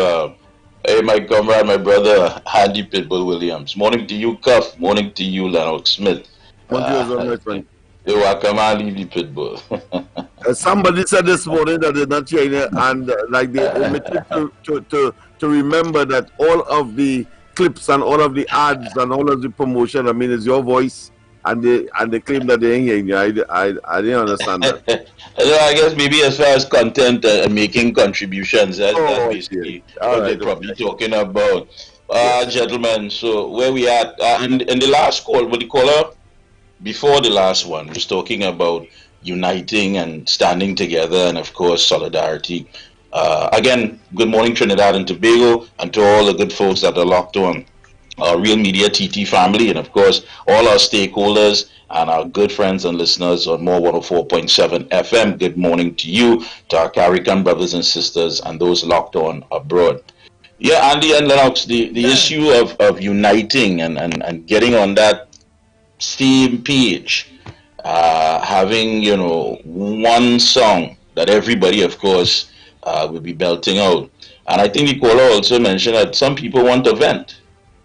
hey, my comrade, my brother, Andy Pitbull Williams. Morning to you, Cuff. Morning to you, Lennox Smith. My friend. Yo, I come on, leave the Pitbull. Somebody said this morning that they're not hearing it, and like they omitted to remember that all of the clips and all of the ads and all of the promotion, I mean, is your voice. And they claim that they ain't hearing you. I didn't understand that. I guess maybe as far as content and making contributions, that's basically what they're probably talking about. Gentlemen, so where we at? In the last call, what the caller before the last one was talking about uniting and standing together and, of course, solidarity. Again, good morning, Trinidad and Tobago, and to all the good folks that are locked on. Our Real Media TT family, and of course all our stakeholders and our good friends and listeners on More 104.7 FM. Good morning to you, to our Carrican brothers and sisters, and those locked on abroad. Yeah, Andy and Lennox, the issue of uniting and getting on that same page, having one song that everybody, of course, will be belting out. And I think the caller also mentioned that some people want to vent.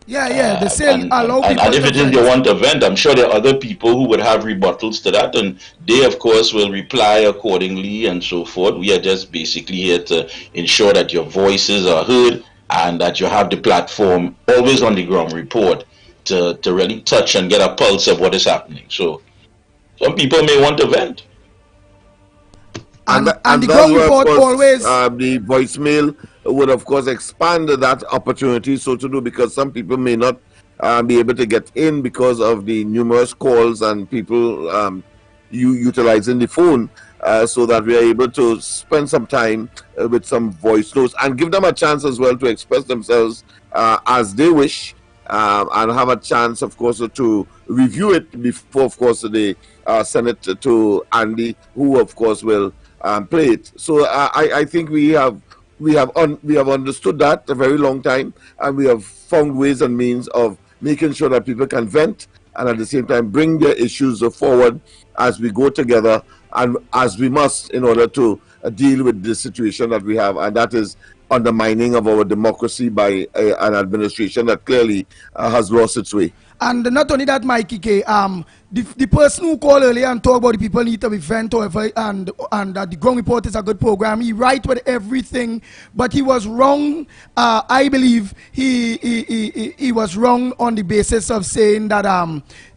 Yeah, they say allow people and if it is they want a vent, I'm sure there are other people who would have rebuttals to that, and they, of course, will reply accordingly and so forth. We are just basically here to ensure that your voices are heard and that you have the platform always on the ground report to really touch and get a pulse of what is happening. So some people may want to vent. And the ground report always... the voicemail would, of course, expand that opportunity so to do, because some people may not be able to get in because of the numerous calls and people utilizing the phone, so that we are able to spend some time with some voice notes and give them a chance as well to express themselves as they wish, and have a chance, of course, to review it before, of course, they send it to Andy, who, of course, will play it. So I think we have understood that a very long time, and we have found ways and means of making sure that people can vent and at the same time bring their issues forward as we go together and as we must in order to deal with the situation that we have, and that is undermining of our democracy by an administration that clearly has lost its way. And not only that, Mikey K, the person who called earlier and talked about the people need to be vent over, and that the ground report is a good program. He right with everything, but he was wrong. I believe he was wrong on the basis of saying that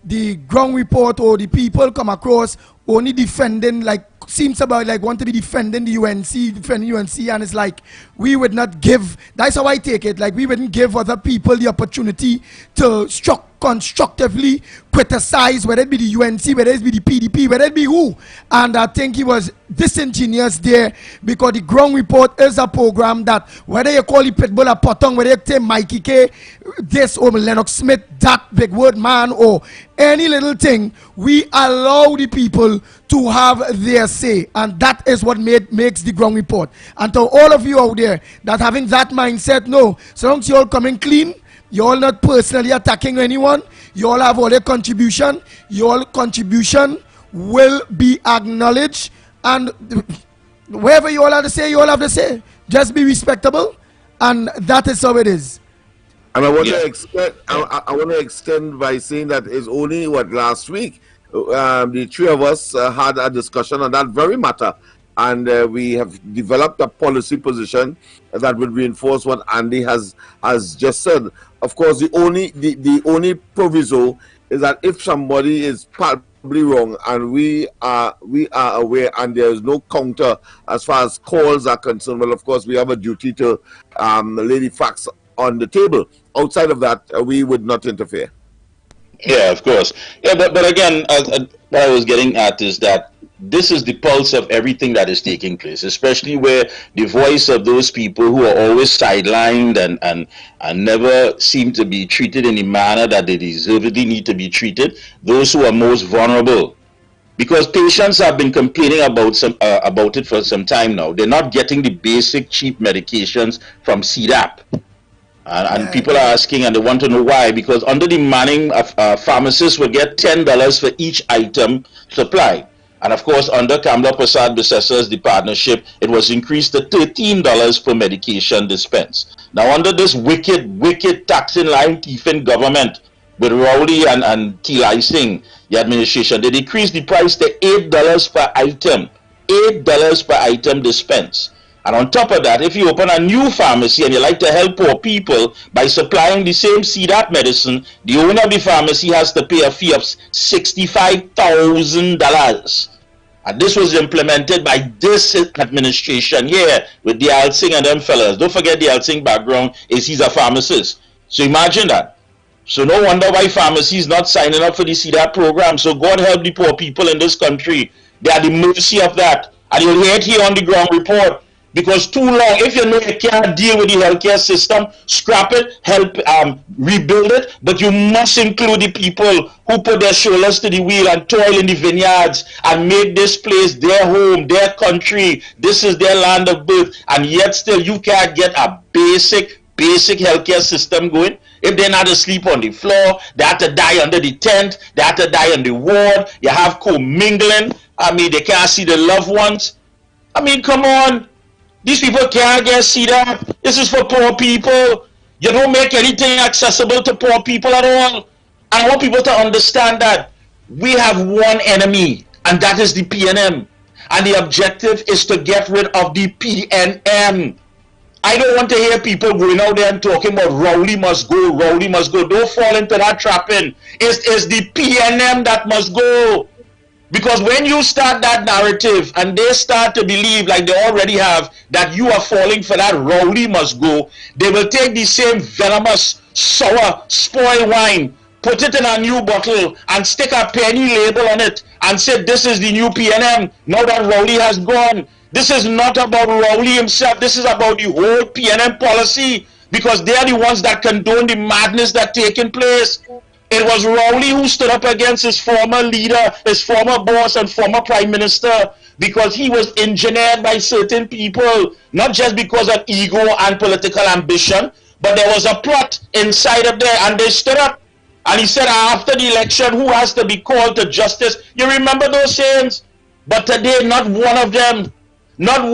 the ground report or the people come across only defending like seems about like want to be defending the UNC, and it's like we would not give. That's how I take it. Like we wouldn't give other people the opportunity to constructively criticize, whether it be the UNC, whether it be the PDP, whether it be who. And I think he was disingenuous there, because the Ground Report is a program that whether you call it Pitbull or Potong, whether you say Mikey K, this or Lennox Smith, that big word man, or any little thing, we allow the people to have their say, and that is what makes the Ground Report. And to all of you out there that having that mindset, no, so long as you're all coming clean, you're all not personally attacking anyone, you all have all your contribution, your contribution will be acknowledged, and wherever you all have to say, you all have to say. Just be respectable, and that is how it is. And I want to extend. I want to extend by saying that it's only last week, the three of us had a discussion on that very matter, and we have developed a policy position that would reinforce what Andy has just said. Of course, the only proviso is that if somebody is probably wrong and we are aware and there is no counter as far as calls are concerned, well, of course, we have a duty to lay the facts on the table. Outside of that, we would not interfere. Yeah, of course. Yeah, but again, what I was getting at is that this is the pulse of everything that is taking place, especially where the voice of those people who are always sidelined and never seem to be treated in the manner that they deservedly need to be treated, those who are most vulnerable. Because patients have been complaining about it for some time now. They're not getting the basic cheap medications from CDAP. And people are asking, and they want to know why. Because under the Manning, pharmacists will get $10 for each item supplied. And of course, under Kamla Prasad Bissessa's the partnership, it was increased to $13 per medication dispense. Now, under this wicked taxing line thieving government with Rowley and T.I. Singh, the administration, they decreased the price to $8 per item. $8 per item dispense. And on top of that, if you open a new pharmacy and you like to help poor people by supplying the same CDAP medicine, the owner of the pharmacy has to pay a fee of $65,000. And this was implemented by this administration here with Dayal Singh and them fellas. Don't forget Dayal Singh background is he's a pharmacist. So imagine that. So no wonder why pharmacies not signing up for the CDAP program. So God help the poor people in this country. They are at the mercy of that. And you'll hear it here on the Ground Report. Because too long, if you know you can't deal with the healthcare system, scrap it, help rebuild it, but you must include the people who put their shoulders to the wheel and toil in the vineyards and make this place their home, their country. This is their land of birth, and yet still you can't get a basic healthcare system going. If they're not asleep on the floor, they have to die under the tent, they have to die on the ward, you have commingling, I mean, they can't see their loved ones. I mean, come on. These people can't get CDAP. This is for poor people. You don't make anything accessible to poor people at all. I want people to understand that we have one enemy, and that is the PNM. And the objective is to get rid of the PNM. I don't want to hear people going out there and talking about Rowley must go, Rowley must go. Don't fall into that trapping. It's the PNM that must go. Because when you start that narrative and they start to believe, like they already have, that you are falling for that Rowley must go, they will take the same venomous, sour, spoiled wine, put it in a new bottle and stick a penny label on it and say this is the new PNM now that Rowley has gone. This is not about Rowley himself. This is about the whole PNM policy, because they are the ones that condone the madness that's taking place. It was Rowley who stood up against his former leader, his former boss and former prime minister, because he was engineered by certain people, not just because of ego and political ambition, but there was a plot inside of there, and they stood up. And he said, after the election, who has to be called to justice? You remember those sayings? But today, not one of them, not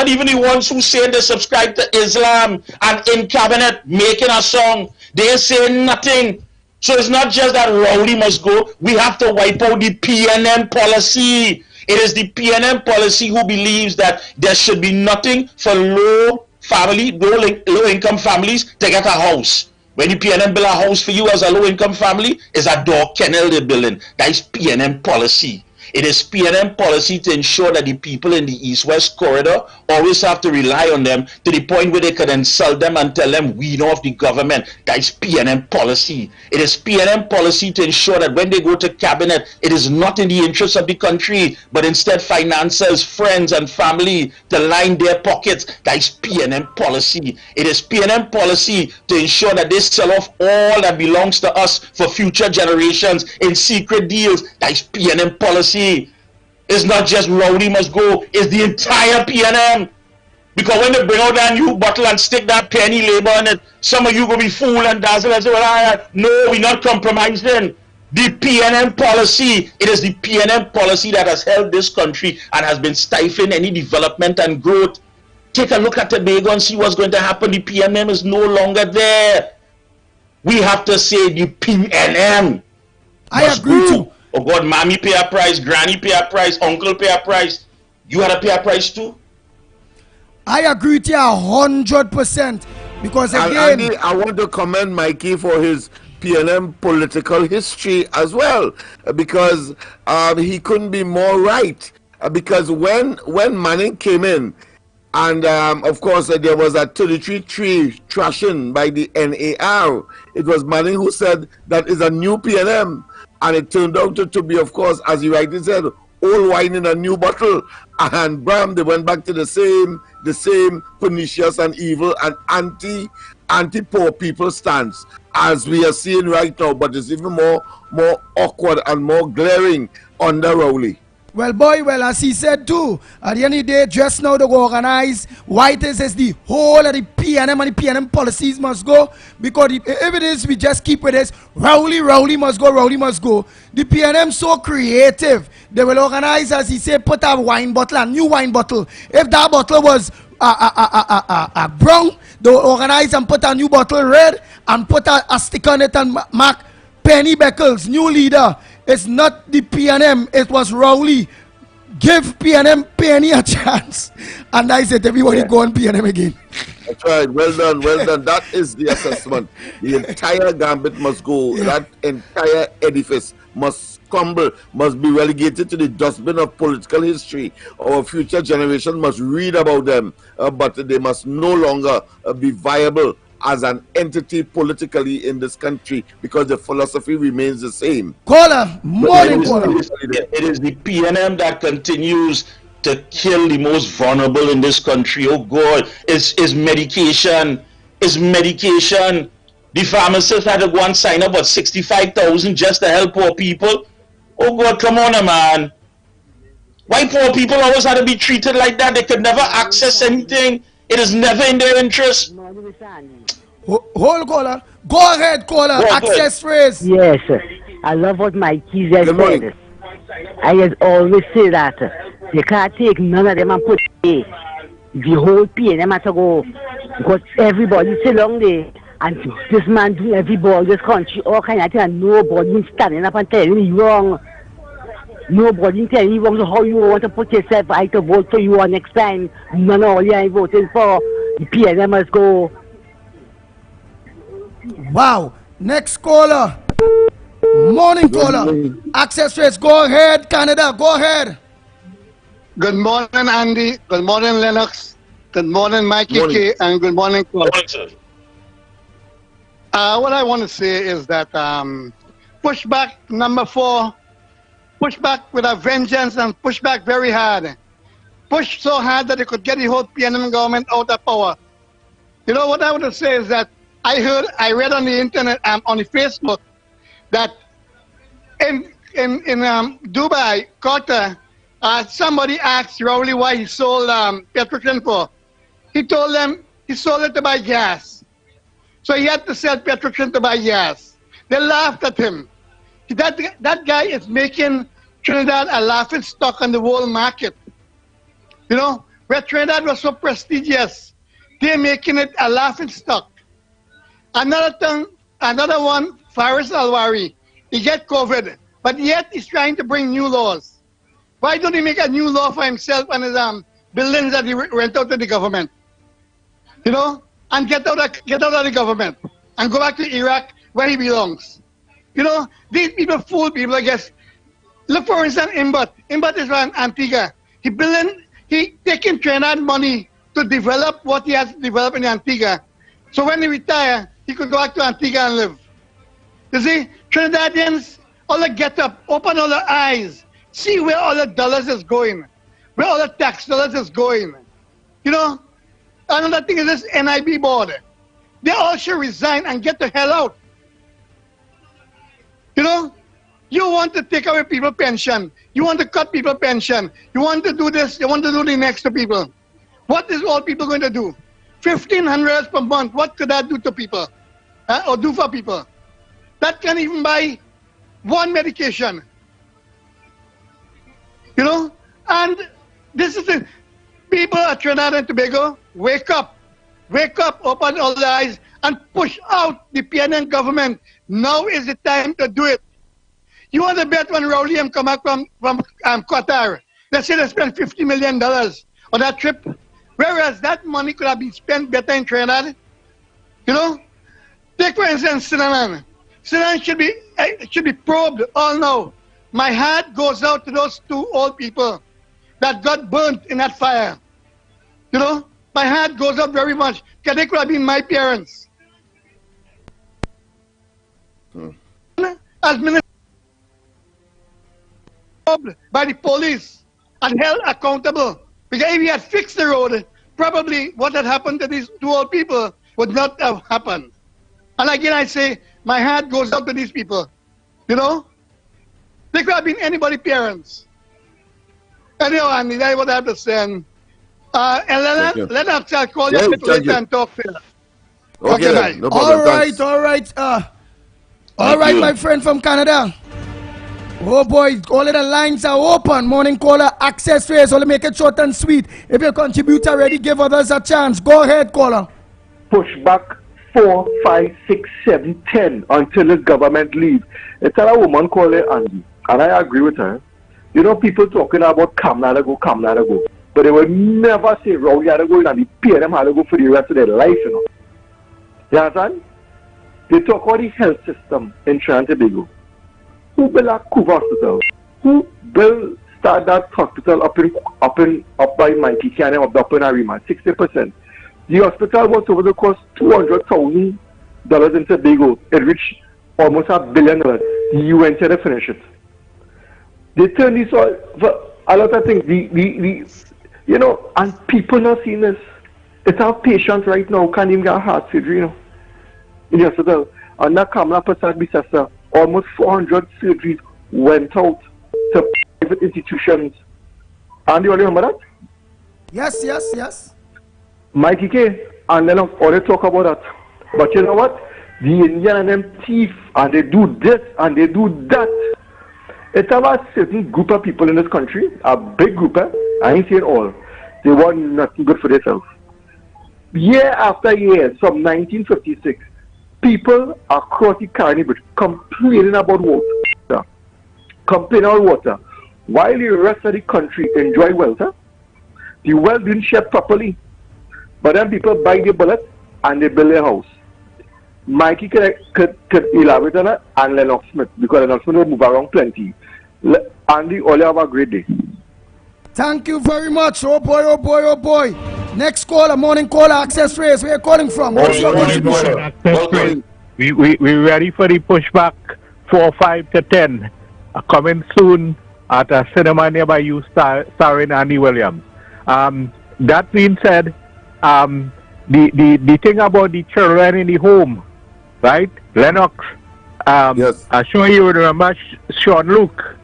even the ones who say they subscribe to Islam and in cabinet making a song, they say nothing. So it's not just that Rowley must go. We have to wipe out the PNM policy. It is the PNM policy who believes that there should be nothing for low-income families to get a house. When the PNM build a house for you as a low-income family, it's a dog kennel they're building. That is PNM policy. It is PNM policy to ensure that the people in the East-West corridor always have to rely on them to the point where they can insult them and tell them we know of the government. That is PNM policy. It is PNM policy to ensure that when they go to cabinet, it is not in the interest of the country, but instead financiers, friends and family to line their pockets. That is PNM policy. It is PNM policy to ensure that they sell off all that belongs to us for future generations in secret deals. That is PNM policy. It's not just Rowley must go, it's the entire PNM. Because when they bring out that new bottle and stick that penny label on it, some of you go be fool and dazzle and say, well, no, we're not compromising. The PNM policy, it is the PNM policy that has held this country and has been stifling any development and growth. Take a look at Tobago and see what's going to happen. The PNM is no longer there. We have to say the PNM. I agree too. Oh God, mommy pay a price, granny pay a price, uncle pay a price. You had to pay a price too? I agree with you 100%. Because again, Andy, I want to commend Mikey for his PNM political history as well, because he couldn't be more right. Because when Manning came in, and of course there was a 33-3 trashing by the NAR, it was Manning who said that is a new PNM, and it turned out to be, of course, as he rightly said, old wine in a new bottle. And Bram, they went back to the same pernicious and evil and anti-poor people stance as we are seeing right now, but it's even more awkward and more glaring under Rowley. Well, boy, as he said too, at the end of the day, just now to organize White says the whole of the PNM and the PNM policies must go, because if it is, we just keep with this, Rowley must go, Rowley must go. The PNM so creative, they will organize, as he said, put a wine bottle, a new wine bottle. If that bottle was brown, they will organize and put a new bottle red and put a sticker on it and mark Penny Beckles, new leader. It's not the PNM, it was Rowley. Give PNM Penny a chance. And I said, everybody go on PNM again. That's right. Well done. That is the assessment. The entire gambit must go. Yeah. That entire edifice must crumble, must be relegated to the dustbin of political history. Our future generation must read about them, but they must no longer be viable as an entity politically in this country, because the philosophy remains the same. Caller, morning caller. It is the PNM that continues to kill the most vulnerable in this country. Oh God, it's medication. It's medication. The pharmacist had to go and sign up for 65,000 just to help poor people. Oh God, come on, man. Why poor people always have to be treated like that? They could never access anything. It is never in their interest. Hold caller. Go ahead, caller. Go access phrase. Yes, I love what Mikey just said. I just always say that you can't take none of them and put the whole PNM has to go, because everybody sit long there and this man do everybody, this country, all kind of things, and nobody standing up and telling you wrong. Nobody telling you wrong, so how you want to put yourself right to vote for you next time. None of all you ain't voting for. The PNM must go. Wow. Next caller. Morning caller. Access rates. Go ahead, Canada. Go ahead. Good morning, Andy. Good morning, Lennox. Good morning, Mikey K. And good morning, Paul. What I want to say is that pushback number 4, push back with a vengeance and push back very hard. Push so hard that they could get the whole PNM government out of power. You know what I want to say is that I read on the internet, on the Facebook, that in Dubai, Qatar, somebody asked Rowley why he sold Petrochem for. He told them he sold it to buy gas. So he had to sell Petrochem to buy gas. They laughed at him. That guy is making Trinidad a laughing stock on the world market. You know, where Trinidad was so prestigious, they're making it a laughing stock. Another one, Faris Alwari, he get COVID, but yet he's trying to bring new laws. Why don't he make a new law for himself and his buildings that he rent out to the government? You know, and get out of the government and go back to Iraq where he belongs. You know, these people fool people, I guess. Look for instance, Imbot. Imbot is from Antigua. He taking Trinidad money to develop what he has developed in Antigua. So when he retire, he could go back to Antigua and live. You see, Trinidadians, all the get up, open all their eyes, see where all the dollars is going, where all the tax dollars is going. You know, another thing is this NIB board. They all should resign and get the hell out. You know, you want to take away people's pension. You want to cut people's pension. You want to do this. You want to do the next to people. What is all people going to do? $1,500 per month. What could that do to people? Or do for people? That can even buy one medication. You know? And this is the people at Trinidad and Tobago, wake up. Wake up, open all the eyes, and push out the PNN government. Now is the time to do it. You want to bet when Rowley come back from Qatar? Let's say they spent $50 million on that trip. Whereas that money could have been spent better in Trinidad. You know? Take for instance Cinnamon. Cinnamon should be probed all now. My heart goes out to those two old people that got burnt in that fire. You know? My heart goes up very much because they could have been my parents. As minister by the police and held accountable. Because if he had fixed the road, probably what had happened to these two old people would not have happened. And again I say, my heart goes out to these people. You know? They could have been anybody's parents. Anyhow, Andy, that's what I have to say. And let us call you later and talk further. Okay, no problem. All right, my friend from Canada. Oh boy, all of the lines are open. Morning caller, access race. Only make it short and sweet. If you contribute already, give others a chance. Go ahead, caller. Push back 4, 5, 6, 7, 10 until the government leaves. It's a woman called Andy, and I agree with her. You know, people talking about Kamala go. But they will never say Rowley had to go in and the PNM had to go for the rest of their life, you know. You understand? They talk about the health system in Trinidad and Tobago. Who built a Couva hospital? Who built that hospital up by Mikey Canyon, up in Arima? 60%. The hospital was over the cost $200,000 in Tobago. It reached almost $1 billion. The UN said to finish it. They turn this all for a lot of things. You know, and people not seeing this. It's our patients right now can't even get heart surgery, you know, in the hospital. And that Kamala Prasad Bisasa, almost 400 surgeries went out to private institutions. And you only remember that? Yes. Mikey K. And then all they talk about that. But you know what? The Indian and them thief, and they do this and they do that. It's about a certain group of people in this country, a big group, I ain't saying all. They want nothing good for themselves. Year after year, from 1956, people across the Caribbean Bridge complaining about water. While the rest of the country enjoy wealth, the wealth didn't share properly. But then people buy the bullet and they build their house. Mikey could elaborate on it, and Lennox Smith, because Lennox Smith will move around plenty. Andy, all have a great day. Thank you very much. Oh boy. Next caller, morning caller, access race. Where are you calling from? What's your contribution? We ready for the pushback 4, 5 to 10. Coming soon at a cinema nearby you starring Andy Williams. That being said, the thing about the children in the home, right? Lennox, yes. I'm sure you would remember Sean Luke,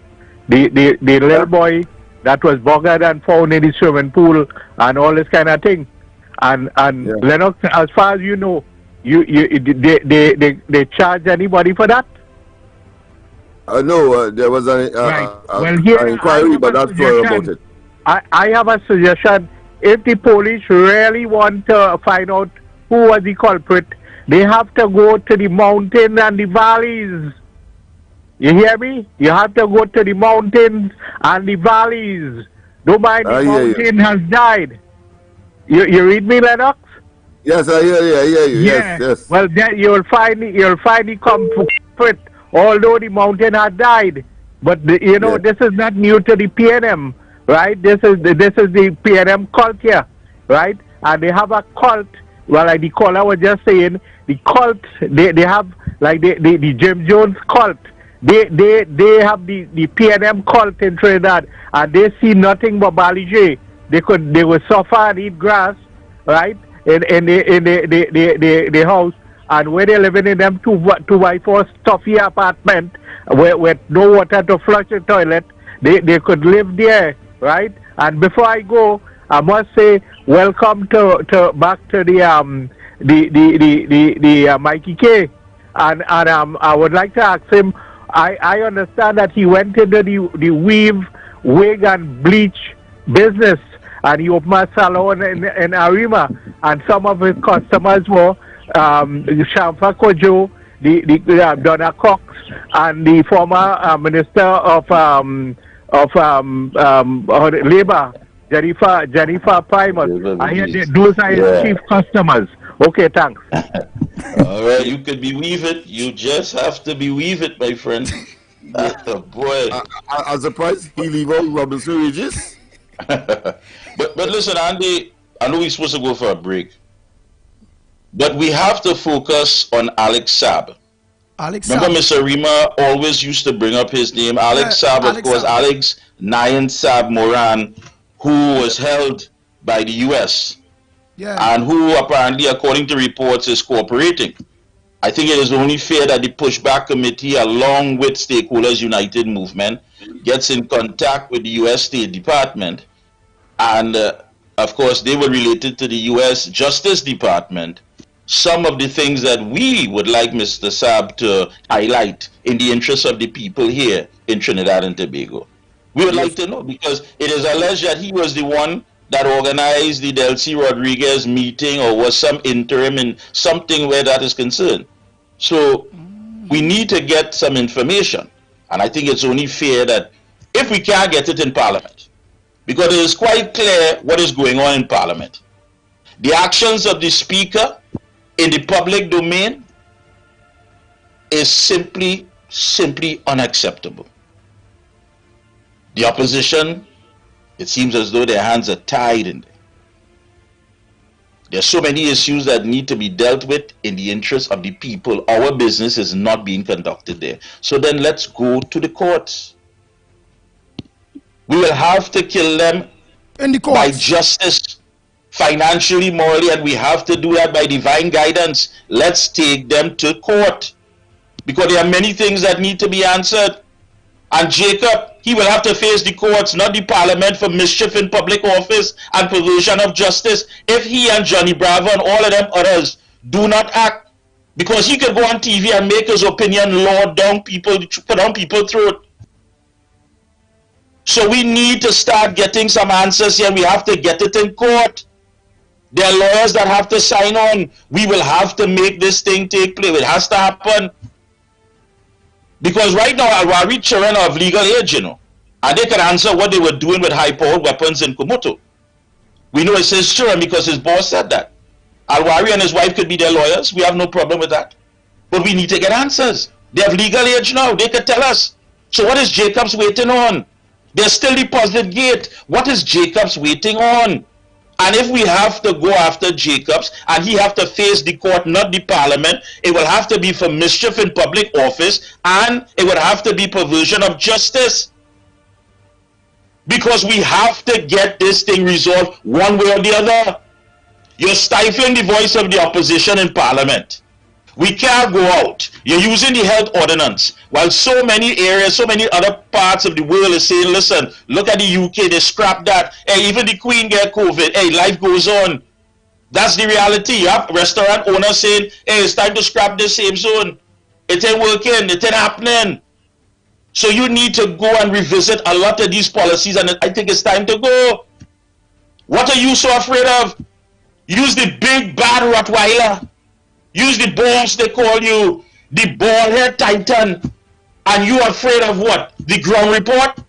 the little boy that was buggered and found in the swimming pool and all this kind of thing. And Lennox, as far as you know, they charge anybody for that? No, there was an inquiry, but not sure about it. I have a suggestion. If the police really want to find out who was the culprit, they have to go to the mountains and the valleys. You hear me? You have to go to the mountains and the valleys. Don't mind the mountain has died. You read me, Lennox? Yes, I hear you. Yes. Well, then you'll find the culprit, although the mountain had died. But this is not new to the PNM, right? This is the PNM cult here, right? And they have a cult. Well, like the caller was just saying, the cult. They have like the Jim Jones cult. They have the PNM cult in Trinidad, and they see nothing but Bali J. They would suffer and eat grass, right? In the house, and where they're living in them 2x4 stuffy apartment with no water to flush the toilet, they could live there, right? And before I go, I must say welcome to back to the Mikey K, and I would like to ask him. I understand that he went into the weave, wig and bleach business, and he opened a salon in Arima, and some of his customers were Shamfa Kojo, the Donna Cox, and the former Minister of Labor, Jennifer Primus. I hear those are his chief customers. Okay, thanks. All right, you could be weave it. You just have to be weave it, my friend. Boy, I'm surprised he leave out Robinson Regis. But listen, Andy, I know we're supposed to go for a break, but we have to focus on Alex Saab. Remember, Miss Arima always used to bring up his name, Alex Saab, of course, Alex Nayan Saab Moran, who was held by the U.S. And who apparently, according to reports, is cooperating. I think it is only fair that the pushback committee, along with Stakeholders United movement, gets in contact with the U.S. State Department. And, of course, they were related to the U.S. Justice Department. Some of the things that we would like Mr. Saab to highlight in the interest of the people here in Trinidad and Tobago. We would like to know, because it is alleged that he was the one that organized the Delcy Rodriguez meeting, or was some interim in something where that is concerned. So we need to get some information. And I think it's only fair that if we can't get it in Parliament, because it is quite clear what is going on in Parliament. The actions of the Speaker in the public domain is simply unacceptable. The opposition, it seems as though their hands are tied in there. There are so many issues that need to be dealt with in the interest of the people. Our business is not being conducted there. So then let's go to the courts. We will have to kill them in the courts by justice, financially, morally, and we have to do that by divine guidance. Let's take them to court, because there are many things that need to be answered. And Jacob, he will have to face the courts, not the Parliament, for mischief in public office and perversion of justice if he and Johnny Bravo and all of them others do not act. Because he could go on TV and make his opinion law down people, put down people's throat. So we need to start getting some answers here. We have to get it in court. There are lawyers that have to sign on. We will have to make this thing take place. It has to happen. Because right now, Alwari children are of legal age, and they can answer what they were doing with high-powered weapons in Kumutu. We know it's his children because his boss said that. Alwari and his wife could be their lawyers. We have no problem with that. But we need to get answers. They have legal age now. They could tell us. So what is Jacobs waiting on? There's still deposit gate. What is Jacobs waiting on? And if we have to go after Jacobs and he have to face the court, not the Parliament, it will have to be for mischief in public office, and it would have to be perversion of justice. Because we have to get this thing resolved one way or the other. You're stifling the voice of the opposition in Parliament. We can't go out. You're using the health ordinance. While so many areas, so many other parts of the world is saying, listen, look at the UK, they scrapped that. Hey, even the Queen get COVID. Hey, life goes on. That's the reality. You have restaurant owners saying, hey, it's time to scrap this same zone. It ain't working. It ain't happening. So you need to go and revisit a lot of these policies, and I think it's time to go. What are you so afraid of? Use the big bad Rottweiler. Use the boss they call you, the bald-head titan, and you are afraid of what? The ground report?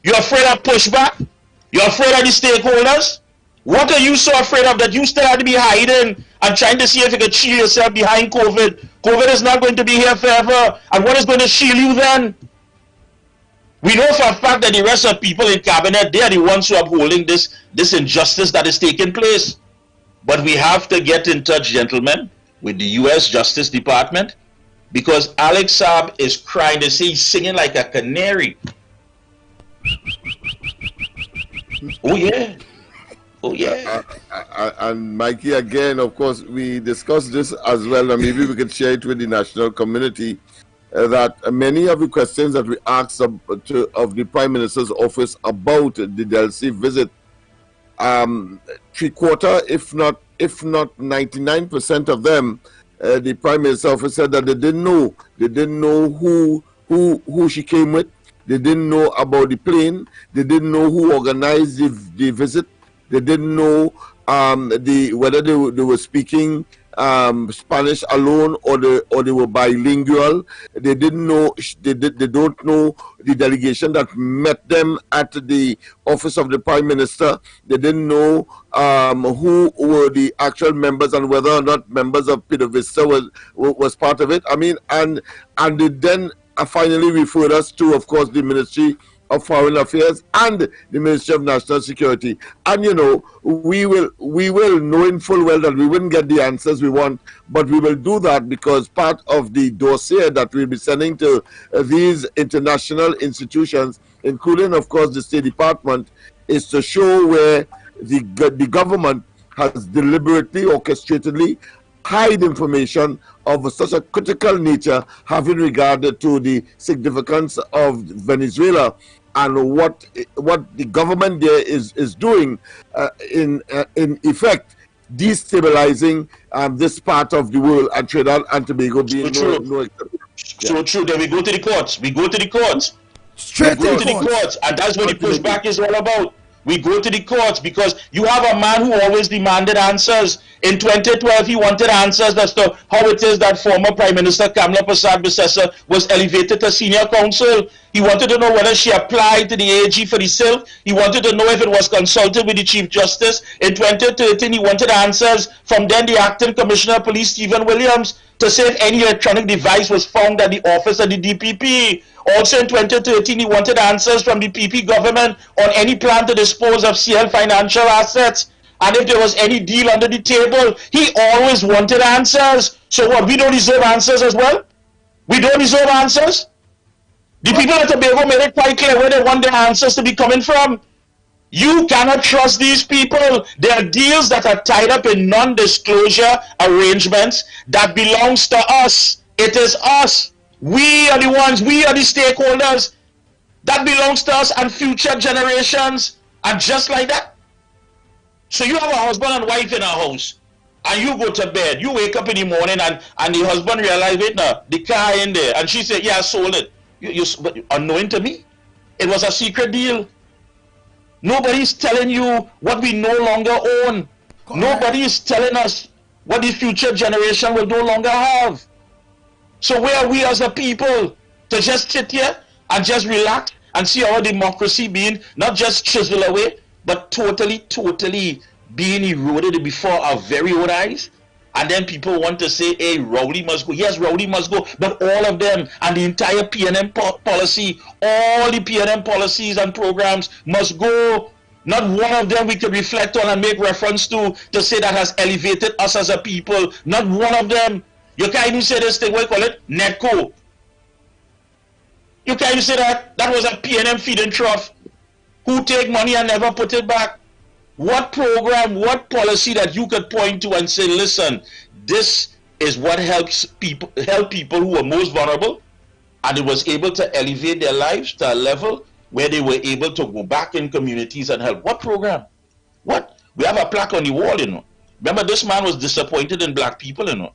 You're afraid of pushback? You're afraid of the stakeholders? What are you so afraid of that you still have to be hiding and trying to see if you can shield yourself behind COVID? COVID is not going to be here forever, and what is going to shield you then? We know for a fact that the rest of people in cabinet, they are the ones who are upholding this injustice that is taking place. But we have to get in touch, gentlemen, with the U.S. Justice Department, because Alex Saab is crying. They say he's singing like a canary. Oh yeah. Oh yeah. And Mikey, again, of course, we discussed this as well, and maybe we could share it with the national community, that many of the questions that we asked of the Prime Minister's office about the Delcy visit, 3/4, if not 99% of them, the Prime Minister's office said that they didn't know. They didn't know who she came with. They didn't know about the plane. They didn't know who organized the visit. They didn't know whether they were speaking Spanish alone or they were bilingual. They didn't know. They don't know the delegation that met them at the office of the Prime Minister. They didn't know who were the actual members and whether or not members of PDVSA was part of it. I mean, and they then finally referred us to, of course, the Ministry of Foreign Affairs and the Ministry of National Security. And you know, we will knowing full well that we wouldn't get the answers we want, but we will do that because part of the dossier that we'll be sending to these international institutions, including of course the State Department, is to show where the government has deliberately, orchestratedly hide information of such a critical nature having regard to the significance of Venezuela and what the government there is doing in effect destabilizing this part of the world, and Trinidad and Tobago being no exception. So true. Then we go to the courts. We go to the courts. Straight we go to the courts, and that's what the pushback is all about. We go to the courts because you have a man who always demanded answers. In 2012, he wanted answers as to how it is that former Prime Minister Kamla Persad-Bissessar was elevated to senior counsel. He wanted to know whether she applied to the AG for the SILT. He wanted to know if it was consulted with the Chief Justice. In 2013, he wanted answers from then the Acting Commissioner of Police, Stephen Williams, to say if any electronic device was found at the office of the DPP. Also in 2013, he wanted answers from the PP government on any plan to dispose of CL financial assets. And if there was any deal under the table, he always wanted answers. So what, we don't deserve answers as well? We don't deserve answers? The people at Tobago made it quite clear where they want their answers to be coming from. You cannot trust these people. There are deals that are tied up in non-disclosure arrangements that belongs to us. It is us. We are the ones, we are the stakeholders. That belongs to us and future generations. And just like that. So you have a husband and wife in a house. And you go to bed. You wake up in the morning and the husband realizes, wait now, the car in there. And she said, yeah, I sold it. But unknowing to me. It was a secret deal. Nobody's telling you what we no longer own. Nobody is telling us what the future generation will no longer have. So where are we as a people to just sit here and just relax and see our democracy being not just chiseled away, but totally being eroded before our very own eyes? And then people want to say, hey, Rowley must go. Yes, Rowley must go. But all of them and the entire PNM policy, all the PNM policies and programs must go. Not one of them we could reflect on and make reference to say that has elevated us as a people. Not one of them. You can't even say this thing, what you call it? NETCO. You can't even say that. That was a PNM feeding trough. Who take money and never put it back? What program, what policy that you could point to and say, listen, this is what helps people, who are most vulnerable, and it was able to elevate their lives to a level where they were able to go back in communities and help. What program? What? We have a plaque on the wall, you know. Remember, this man was disappointed in black people, you know.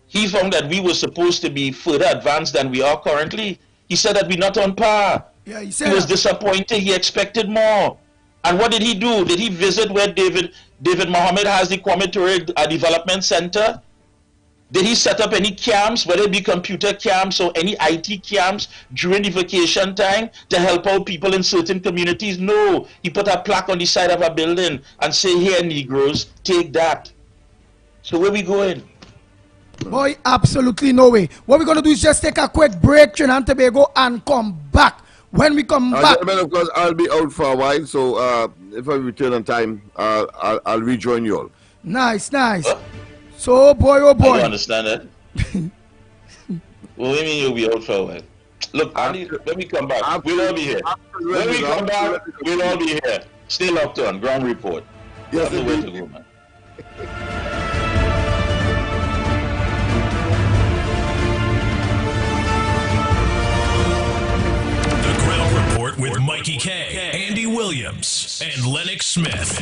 He found that we were supposed to be further advanced than we are currently. He said that we're not on par. Yeah, he said he was disappointed. He expected more. And what did he do? Did he visit where David Mohammed has the Kwame Ture Development Center? Did he set up any camps, whether it be computer camps or any IT camps during the vacation time to help out people in certain communities? No. He put a plaque on the side of a building and say, here, Negroes, take that. So where we going? Boy, absolutely no way. What we're going to do is just take a quick break, Trinidad and Tobago, and come back When we come back... Gentlemen, of course, I'll be out for a while, so if I return on time, I'll rejoin you all. Nice. So, oh boy. I don't understand that. What do you mean you'll be out for a while? Look, when we come back, we'll all be here. When we come back, we'll all be here. Stay locked on. Ground report. Yes, no way to go, man. The Ground Report with Mikey K, Andy Williams, and Lennox Smith.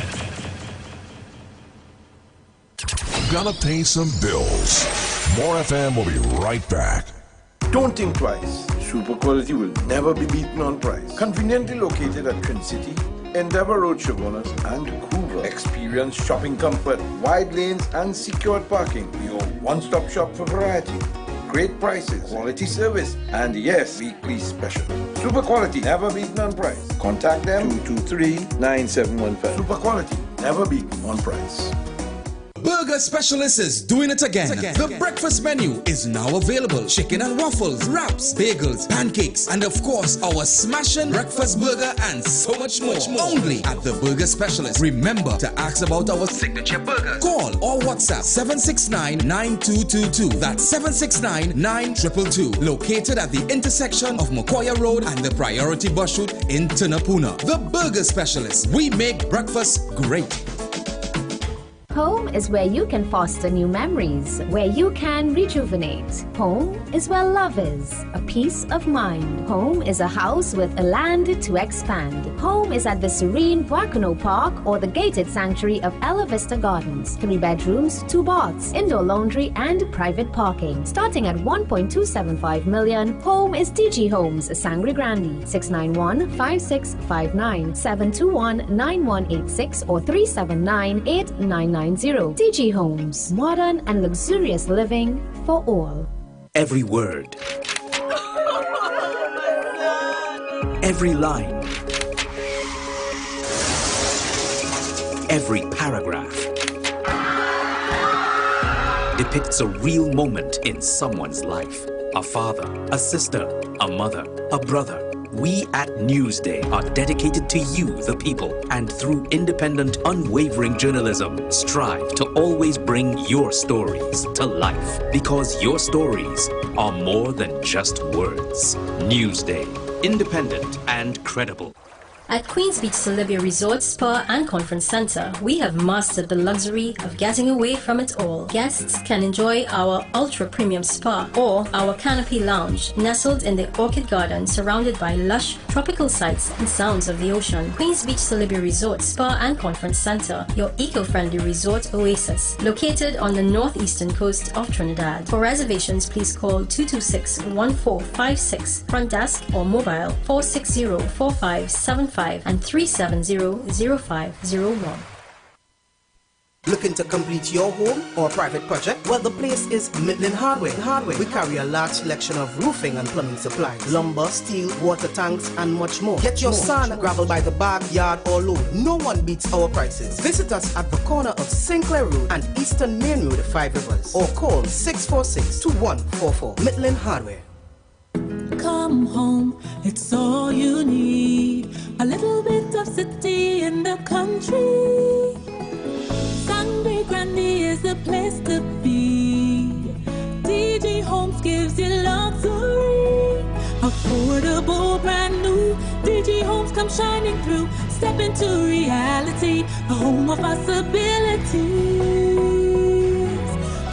Gotta pay some bills. More FM will be right back. Don't think twice. Super quality will never be beaten on price. Conveniently located at Twin City, Endeavour Road, Shogunas, and Cougar. Experience shopping comfort, wide lanes, and secured parking. Your one-stop shop for variety. Great prices, quality service, and yes, weekly special. Super quality, never beaten on price. Contact them 223-9715. Super quality, never beaten on price. Burger Specialist is doing it again. The breakfast menu is now available. Chicken and waffles, wraps, bagels, pancakes, and of course, our smashing breakfast burger and so much more. Only at the Burger Specialist. Remember to ask about our signature burgers. Call or WhatsApp 769-9222. That's 769-9222. Located at the intersection of Mokoya Road and the Priority Bus Route in Tunapuna. The Burger Specialist. We make breakfast great. Home is where you can foster new memories, where you can rejuvenate. Home is where love is, a peace of mind. Home is a house with a land to expand. Home is at the serene Buakuno Park or the gated sanctuary of Ella Vista Gardens. 3 bedrooms, 2 baths, indoor laundry, and private parking. Starting at $1.275 million, Home is DG Homes, Sangre Grande, 691-5659, 721-9186 or 379-8999. DG Homes, modern and luxurious living for all. Every word, every line, every paragraph depicts a real moment in someone's life. A father, a sister, a mother, a brother. We at Newsday are dedicated to you, the people, and through independent, unwavering journalism, strive to always bring your stories to life. Because your stories are more than just words. Newsday, independent and credible. At Queens Beach Celebia Resort, Spa and Conference Center, we have mastered the luxury of getting away from it all. Guests can enjoy our ultra-premium spa or our canopy lounge, nestled in the Orchid Garden, surrounded by lush tropical sights and sounds of the ocean. Queens Beach Celebia Resort, Spa and Conference Center, your eco-friendly resort oasis, located on the northeastern coast of Trinidad. For reservations, please call 226-1456, front desk or mobile 460-4575 and 370-0501. Looking to complete your home or private project? Well, the place is Midland Hardware. We carry a large selection of roofing and plumbing supplies, lumber, steel, water tanks, and much more. Get your sand, gravel by the bag, yard, or load. No one beats our prices. Visit us at the corner of Sinclair Road and Eastern Main Road, 5 Rivers, or call 646-2144. Midland Hardware. Come home, it's all you need. A little bit of city in the country. Sangre Grande is the place to be. DG Homes gives you luxury. Affordable, brand new. DG Homes come shining through. Step into reality, a home of possibilities.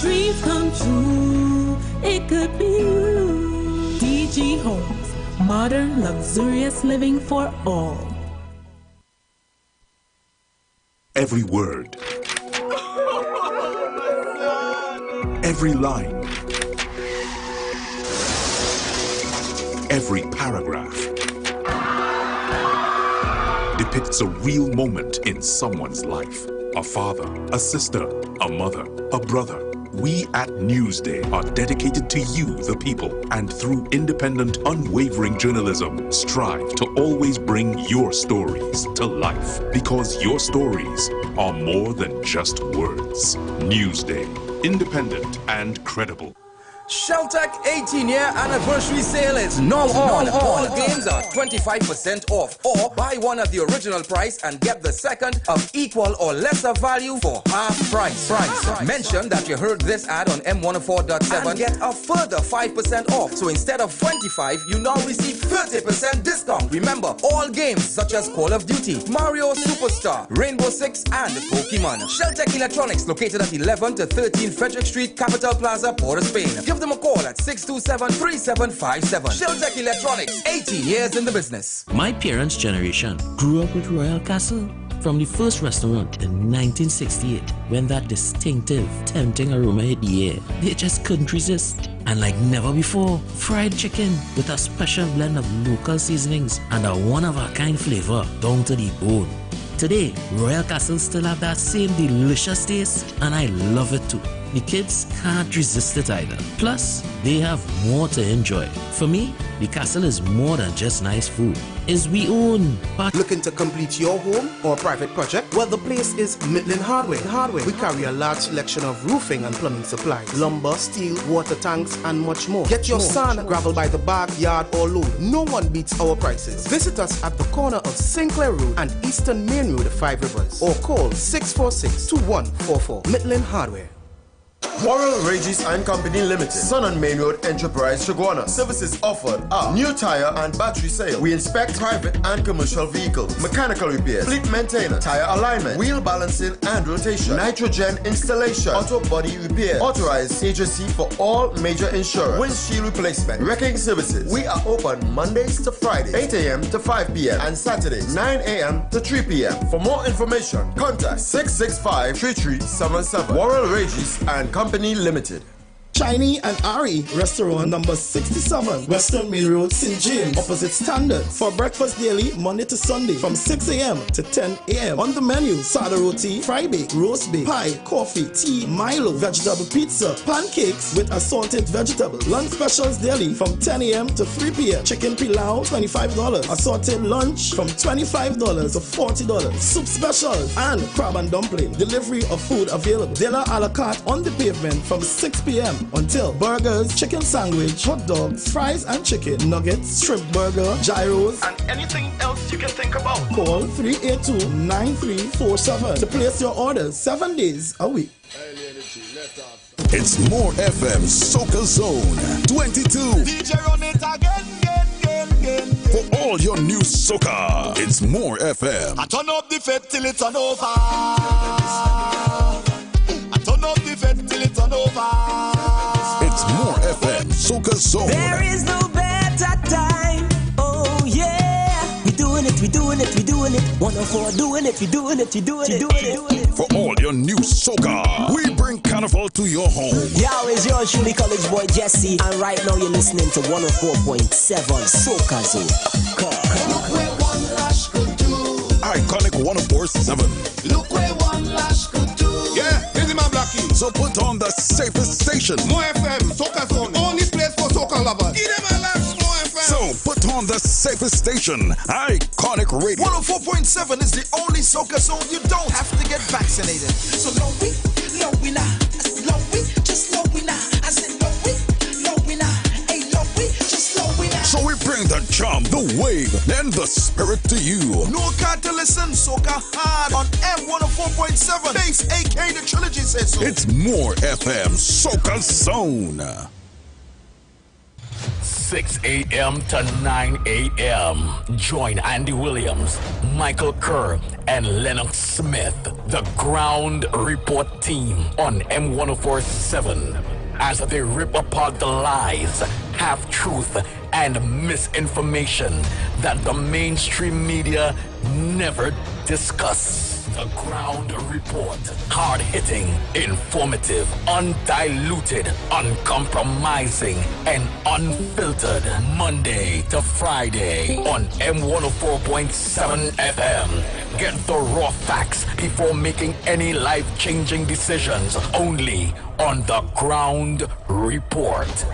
Dreams come true, it could be you. DG Homes, modern, luxurious living for all. Every word, every line, every paragraph depicts a real moment in someone's life. A father, a sister, a mother, a brother. We at Newsday are dedicated to you, the people, and through independent, unwavering journalism, strive to always bring your stories to life. Because your stories are more than just words. Newsday, independent and credible. Sheltec 18-year anniversary sale is now on. All games are 25% off, or buy one at the original price and get the second of equal or lesser value for half price. Mention that you heard this ad on M104.7 and get a further 5% off. So instead of 25, you now receive 30% discount. Remember, all games such as Call of Duty, Mario Superstar, Rainbow Six, and Pokemon. Sheltec Electronics, located at 11 to 13 Frederick Street, Capital Plaza, Port of Spain. Give them a call at 627-3757. Sheltec Electronics, 18 years in the business. My parents' generation grew up with Royal Castle. From the first restaurant in 1968, when that distinctive, tempting aroma hit the air, they just couldn't resist. And like never before, fried chicken with a special blend of local seasonings and a one-of-a-kind flavor down to the bone. Today, Royal Castle still have that same delicious taste, and I love it too. The kids can't resist it either. Plus, they have more to enjoy. For me, the castle is more than just nice food. It's we own. Looking to complete your home or private project? Well, the place is Midland Hardware. We carry a large selection of roofing and plumbing supplies, lumber, steel, water tanks, and much more. Get your sand, gravel by the bag, yard, or load. No one beats our prices. Visit us at the corner of Sinclair Road and Eastern Main Road, 5 Rivers, or call 646-2144. Midland Hardware. Warrell Regis and Company Limited, Sun and Main Road Enterprise, Shagwana. Services offered are new tire and battery sale. We inspect private and commercial vehicles, mechanical repairs, fleet maintenance, tire alignment, wheel balancing and rotation, nitrogen installation, auto body repair, authorized agency for all major insurance, windshield replacement, wrecking services. We are open Mondays to Fridays, 8 a.m. to 5 p.m. and Saturdays, 9 a.m. to 3 p.m. For more information, contact 665-3377. Warrell Regis and Company Limited. Chinese and Ari Restaurant, number 67, Western Main Road, St. James, opposite Standard. For breakfast daily, Monday to Sunday, from 6 a.m. to 10 a.m. On the menu, sada roti, fry bake, roast bake, pie, coffee, tea, Milo, vegetable pizza, pancakes with assorted vegetables. Lunch specials daily from 10 a.m. to 3 p.m. Chicken pilau, $25. Assorted lunch from $25 to $40. Soup specials and crab and dumpling. Delivery of food available. Dinner a la carte on the pavement from 6 p.m. until burgers, chicken sandwich, hot dogs, fries and chicken, nuggets, shrimp burger, gyros, and anything else you can think about. Call 382-9347 to place your orders 7 days a week. It's More FM Soca Zone 22. DJ run it again. For all your new soca, it's More FM. I turn up the fed till it's on over. I turn up the fed till it's on over. It's More FM Soca Zone. There is no better time. Oh yeah. We doing it. 104 doing it. For all your new soca, we bring carnival to your home. Yo, it's yours truly, college boy Jesse, and right now you're listening to 104.7 Soca Zone. Look where one lash could do. Iconic 104.7. Look where one lash could do. Yeah, busy man Blackie. So put on the safest station. More FM, Soca Zone, only place for soca lovers. Give them a lash, More FM. So put on the safest station, Iconic Radio. 104.7 is the only soca zone you don't have to get vaccinated. So low we nah. I said low we, just low we nah. I said low we nah. Hey low we, just low we nah. So we bring the charm, the wave, and the spirit to you. No car to listen, soca hard on M104.7. Base AK the trilogy says so. It's More FM Soca Zone. 6 a.m. to 9 a.m. Join Andy Williams, Michael Kerr, and Lennox Smith, the Ground Report team on M104.7 as they rip apart the lies, half-truth, and misinformation that the mainstream media never discuss. The Ground Report. Hard-hitting, informative, undiluted, uncompromising, and unfiltered. Monday to Friday on M104.7 FM. Get the raw facts before making any life-changing decisions. Only on The Ground Report.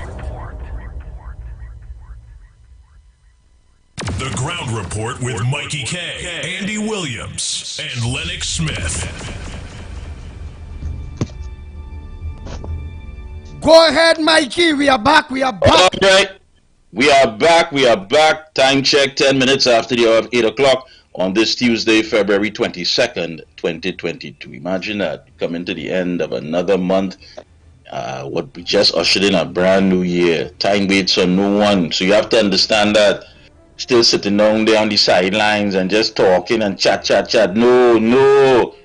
The Ground Report with Mikey K, Andy Williams, and Lennox Smith. Go ahead, Mikey. We are back. We are back. All right. We are back. We are back. Time check 10 minutes after the hour of 8 o'clock on this Tuesday, February 22nd, 2022. Imagine that. Coming to the end of another month. What we just ushered in a brand new year. Time waits on no one. So you have to understand that. Still sitting down there on the sidelines and just talking and chat. No.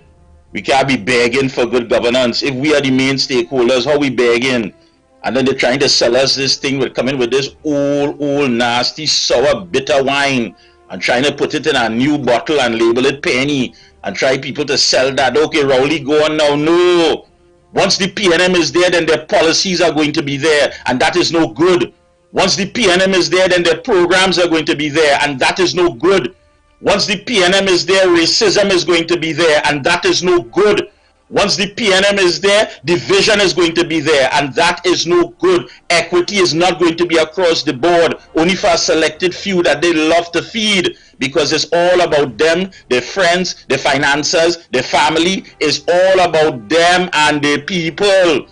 We can't be begging for good governance. If we are the main stakeholders, how we begging? And then they're trying to sell us this thing. We're coming with this old, nasty, sour, bitter wine and trying to put it in a new bottle and label it penny and try people to sell that. Okay, Rowley, go on now. No. Once the PNM is there, then their policies are going to be there, and that is no good. Once the PNM is there, then their programs are going to be there, and that is no good. Once the PNM is there, racism is going to be there, and that is no good. Once the PNM is there, division is going to be there, and that is no good. Equity is not going to be across the board, only for a selected few that they love to feed, because it's all about them, their friends, their finances, their family. It's all about them and their people.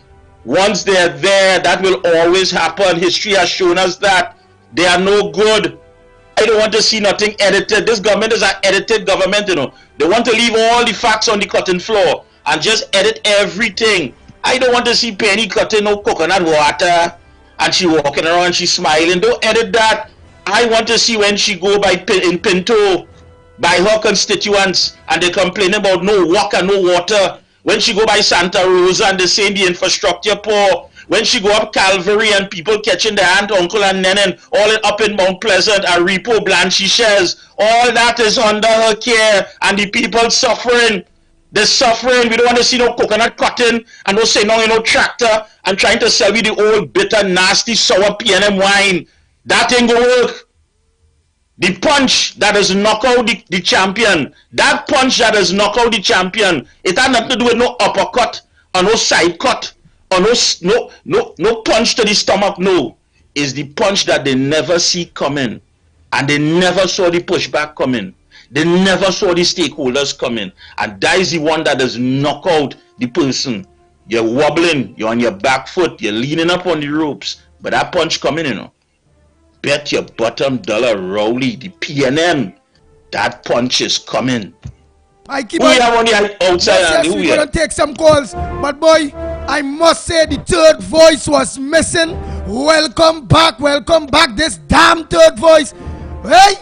Once they're there, that will always happen. History has shown us that. They are no good. I don't want to see nothing edited. This government is an edited government, you know. They want to leave all the facts on the cutting floor and just edit everything. I don't want to see Penny cutting no coconut water and she walking around, she smiling. Don't edit that. I want to see when she go in Pinto by her constituents and they complain about no water, no water. When she go by Santa Rosa and they say the infrastructure poor. When she go up Calvary and people catching their aunt, uncle and nennen, all up in Mount Pleasant and Repo Blanchishes, all that is under her care and the people suffering. They're suffering. We don't want to see no coconut cutting and no say no tractor and trying to sell you the old bitter, nasty, sour PNM wine. That ain't gonna work. The punch that has knocked out the champion, that punch that has knocked out the champion, it had nothing to do with no uppercut or no side cut. Or no punch to the stomach, no. It's the punch that they never see coming. And they never saw the pushback coming. They never saw the stakeholders coming. And that is the one that has knocked out the person. You're wobbling, you're on your back foot, you're leaning up on the ropes. But that punch coming, you know. Bet your bottom dollar, Rowley, the PNM, that punch is coming. Mikey, we are on the outside yes, and we're gonna take some calls. But boy, I must say the third voice was missing. Welcome back this damn third voice. Hey,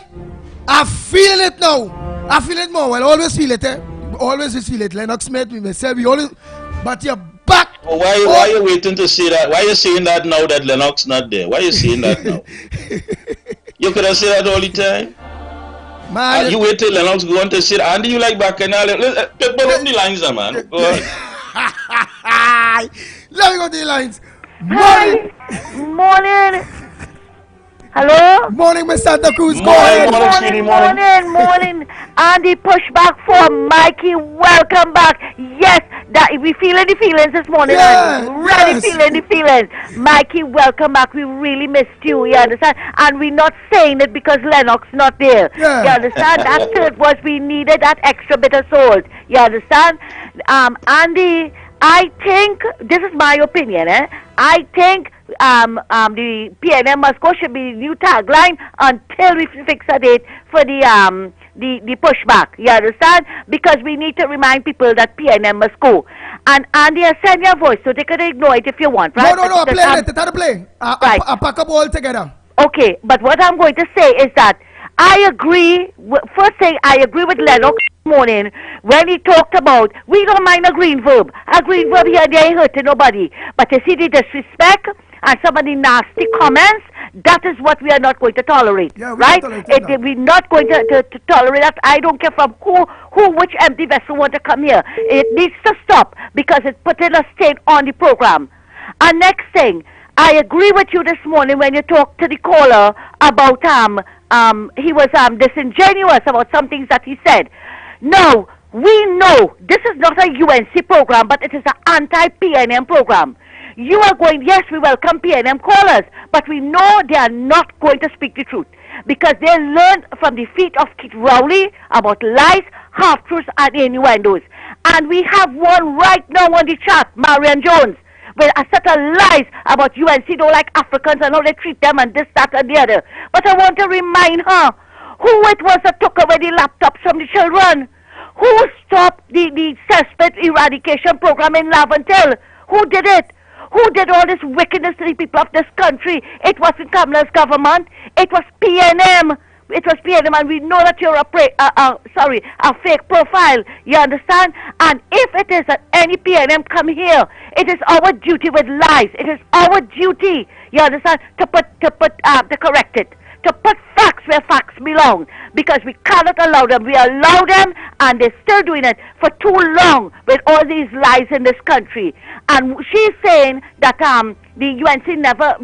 I feel it now. I feel it more. Well, always feel it, eh? Always feel it. Lennox Smith, we myself, we always. But you're back. Well, why are you waiting to say that? Why are you saying that now that Lennox not there? Why are you saying that now? You could have said that all the time. Man, you wait till Lennox go on to sit. Andy, you like Bacchanal? Put up the lines, man. Go on. Let me go to the lines. Morning. Hello? Morning, Miss Santa Cruz. Morning. Andy, push back for Mikey. Welcome back. Yes, that we feeling the feelings this morning. Really feeling the feelings. Mikey, welcome back. We really missed you. You understand? And we're not saying it because Lennox not there. Yeah. You understand? That third was we needed that extra bit of salt. You understand? Andy, I think this is my opinion. I think the PNM must go should be new tagline until we fix a date for the pushback. You understand? Because we need to remind people that PNM must go. And Andy, I send your voice, so they can ignore it if you want, right? No, play it. It's not a play. Right. I pack up all together. Okay, but what I'm going to say is that I agree. First thing, I agree with Lennox this morning when he talked about we don't mind a green verb. A green verb here, they ain't hurting nobody. But you see the disrespect and some of the nasty comments, that is what we are not going to tolerate, right? We're not going to tolerate that. I don't care from which empty vessel want to come here. It needs to stop because it's putting a stain on the program. And next thing, I agree with you this morning when you talked to the caller about he was disingenuous about some things that he said. No, we know this is not a UNC program, but it is an anti-PNM program. You are going, yes, we welcome PNM callers, but we know they are not going to speak the truth because they learned from the feet of Kit Rowley about lies, half-truths, and innuendos. And we have one right now on the chat, Marian Jones. with a set of lies about UNC don't like Africans and how they treat them and this, that, and the other. But I want to remind her who it was that took away the laptops from the children. Who stopped the cesspit eradication program in Laventille? Who did it? Who did all this wickedness to the people of this country? It wasn't Kamala's government. It was PNM. It was PNM, and we know that you're a fake profile. You understand? And if it is that any PNM come here, it is our duty with lies. It is our duty. You understand? To correct it. To put facts where facts belong, because we cannot allow them. We allow them, and they're still doing it for too long with all these lies in this country. And she's saying that the UNC never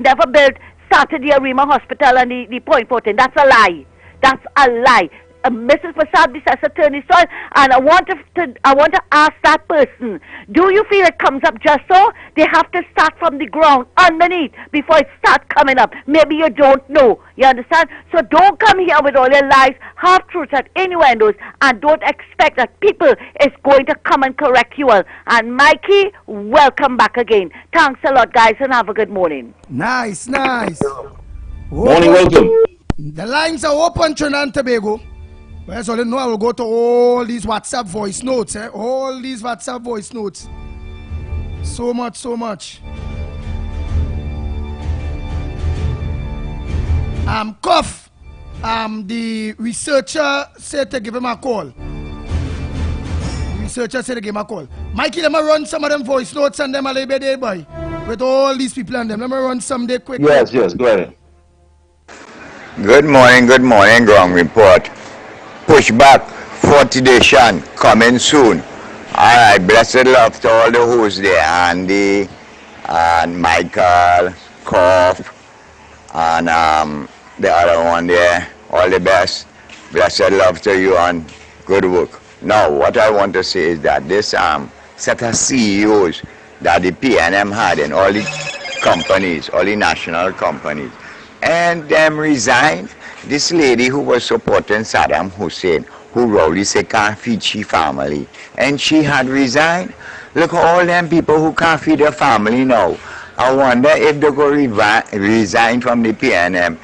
started the Arima Hospital and the Point 14. That's a lie. That's a lie. Mrs. Prasad, this is Attorney Soil, and I want to ask that person, do you feel it comes up just so? They have to start from the ground, underneath, before it starts coming up. Maybe you don't know, you understand? So don't come here with all your lies, half-truths and innuendos, and don't expect that people is going to come and correct you all. And Mikey, welcome back again. Thanks a lot, guys, and have a good morning. Nice. Morning, welcome. The lines are open, Trinidad and Tobago. Well, so I will go to all these WhatsApp voice notes, all these WhatsApp voice notes. So much. Cuff, the researcher said to give him a call. Mikey, let me run some of them voice notes and them a little bit, boy. With all these people and them. Let me run some day quick. Yes, go ahead. Good morning, ground report. Pushback 40-day shan coming soon. Alright, blessed love to all the hosts there, Andy and Michael, Koff, and the other one there. All the best. Blessed love to you and good work. Now, what I want to say is that this set of CEOs that the PNM had in all the companies, all the national companies, and them resigned. This lady who was supporting Saddam Hussein, who Rowley said can't feed she family, and she had resigned. Look at all them people who can't feed their family now. I wonder if they go resign from the PNM,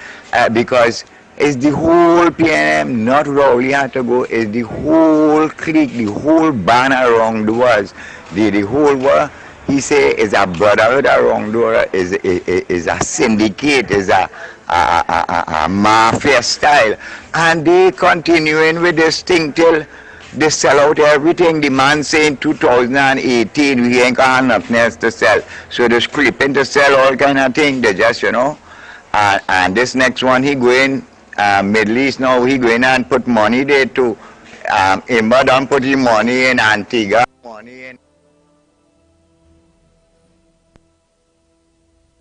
because it's the whole PNM, not Rowley had to go, it's the whole clique, the whole band around the world, the whole world. He say is a brotherhood around the world, is a syndicate, is a mafia style, and they continuing with this thing till they sell out everything. The man saying 2018 we ain't got nothing else to sell, so they're scraping to sell all kind of things. They just and this next one he going Middle East now, he going and put money there to Imba done put his money in Antigua,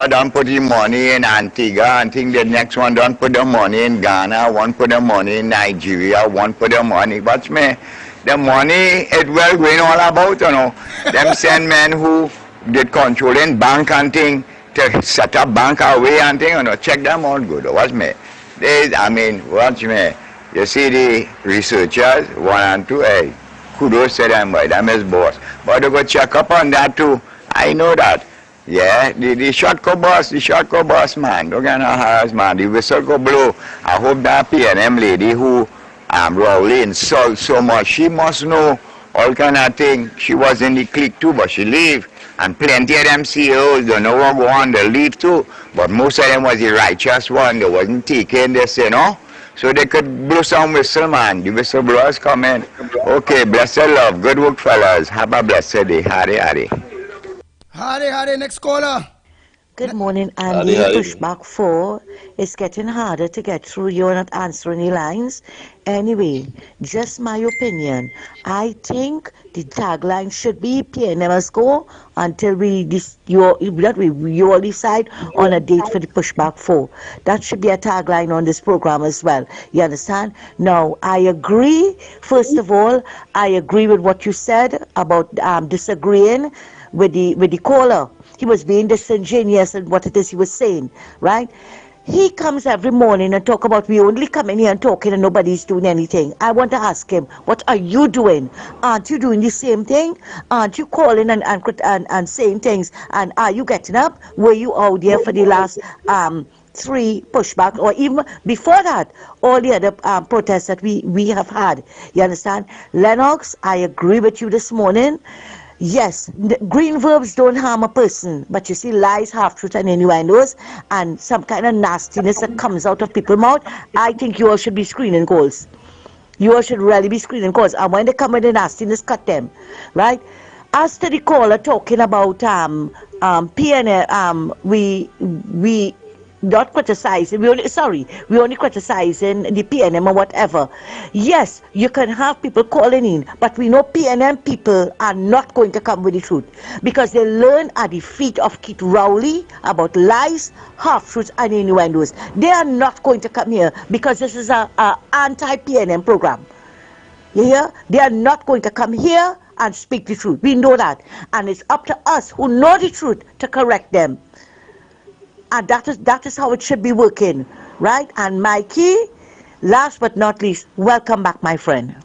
don't put the money in Antigua, and think the next one don't put the money in Ghana, one put the money in Nigeria, one put the money. But the money it well going all about, Them send men who did controlling bank and thing to set up bank away and thing, check them all good. Watch me. Watch me. You see the researchers, 1 and 2, hey, kudos to them, boy, them is boss. But they go check up on that too. I know that. Yeah, the shot go boss, man. Don't get no harass, man. The whistle go blow. I hope that PNM lady who Rowley insult so much, she must know all kind of thing. She was in the clique too, but she leave. And plenty of them CEOs don't know what go on, they leave too. But most of them was the righteous one. They wasn't taking this, So they could blow some whistle, man. The whistleblowers come in. Okay, blessed love. Good work, fellas. Have a blessed day. Hari. Howdy, next caller. Good morning, Andy. Pushback 4. It's getting harder to get through. You're not answering the lines. Anyway, just my opinion. I think the tagline should be PNM must go until you all decide on a date for the Pushback 4. That should be a tagline on this program as well. You understand? Now, I agree. First of all, I agree with what you said about disagreeing with the caller. He was being disingenuous in what it is he was saying, right? He comes every morning and talk about we only come in here and talking and nobody's doing anything. I want to ask him, what are you doing? Aren't you doing the same thing? Aren't you calling and saying things? And are you getting up? Were you out there for the last 3 pushback, or even before that, all the other protests that we have had? You understand? Lennox, I agree with you this morning. Yes, green verbs don't harm a person, but you see lies, half-truths and innuendos and some kind of nastiness that comes out of people's mouth. I think you all should be screening calls. You all should really be screening calls. And when they come with the nastiness, cut them, right? As to the caller talking about PNM, we not criticizing, we only criticizing the PNM or whatever. Yes, you can have people calling in, but we know PNM people are not going to come with the truth because they learn at the feet of Keith Rowley about lies, half-truths and innuendos. They are not going to come here because this is a anti-PNM program. You hear? They are not going to come here and speak the truth. We know that. And it's up to us who know the truth to correct them. And that is how it should be working, right? And Mikey, last but not least, welcome back, my friend.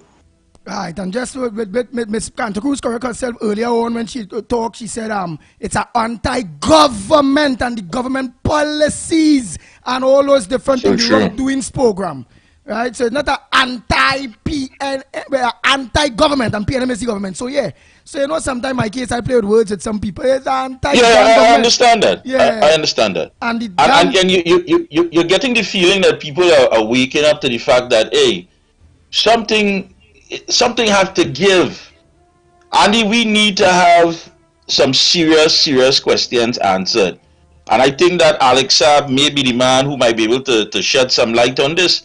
Right, and just with Ms. Cantor-Cruz correct herself earlier on when she talked, she said it's an anti-government and the government policies and all those different things the wrongdoings program. Right, so it's not an anti-government, and PNM is the government. So yeah, so you know sometimes my case I play with words with some people. It's anti-government. Yeah, I understand that. Yeah, I understand that. And you're getting the feeling that people are waking up to the fact that hey, something has to give, and we need to have some serious questions answered. And I think that Alex Saab may be the man who might be able to shed some light on this.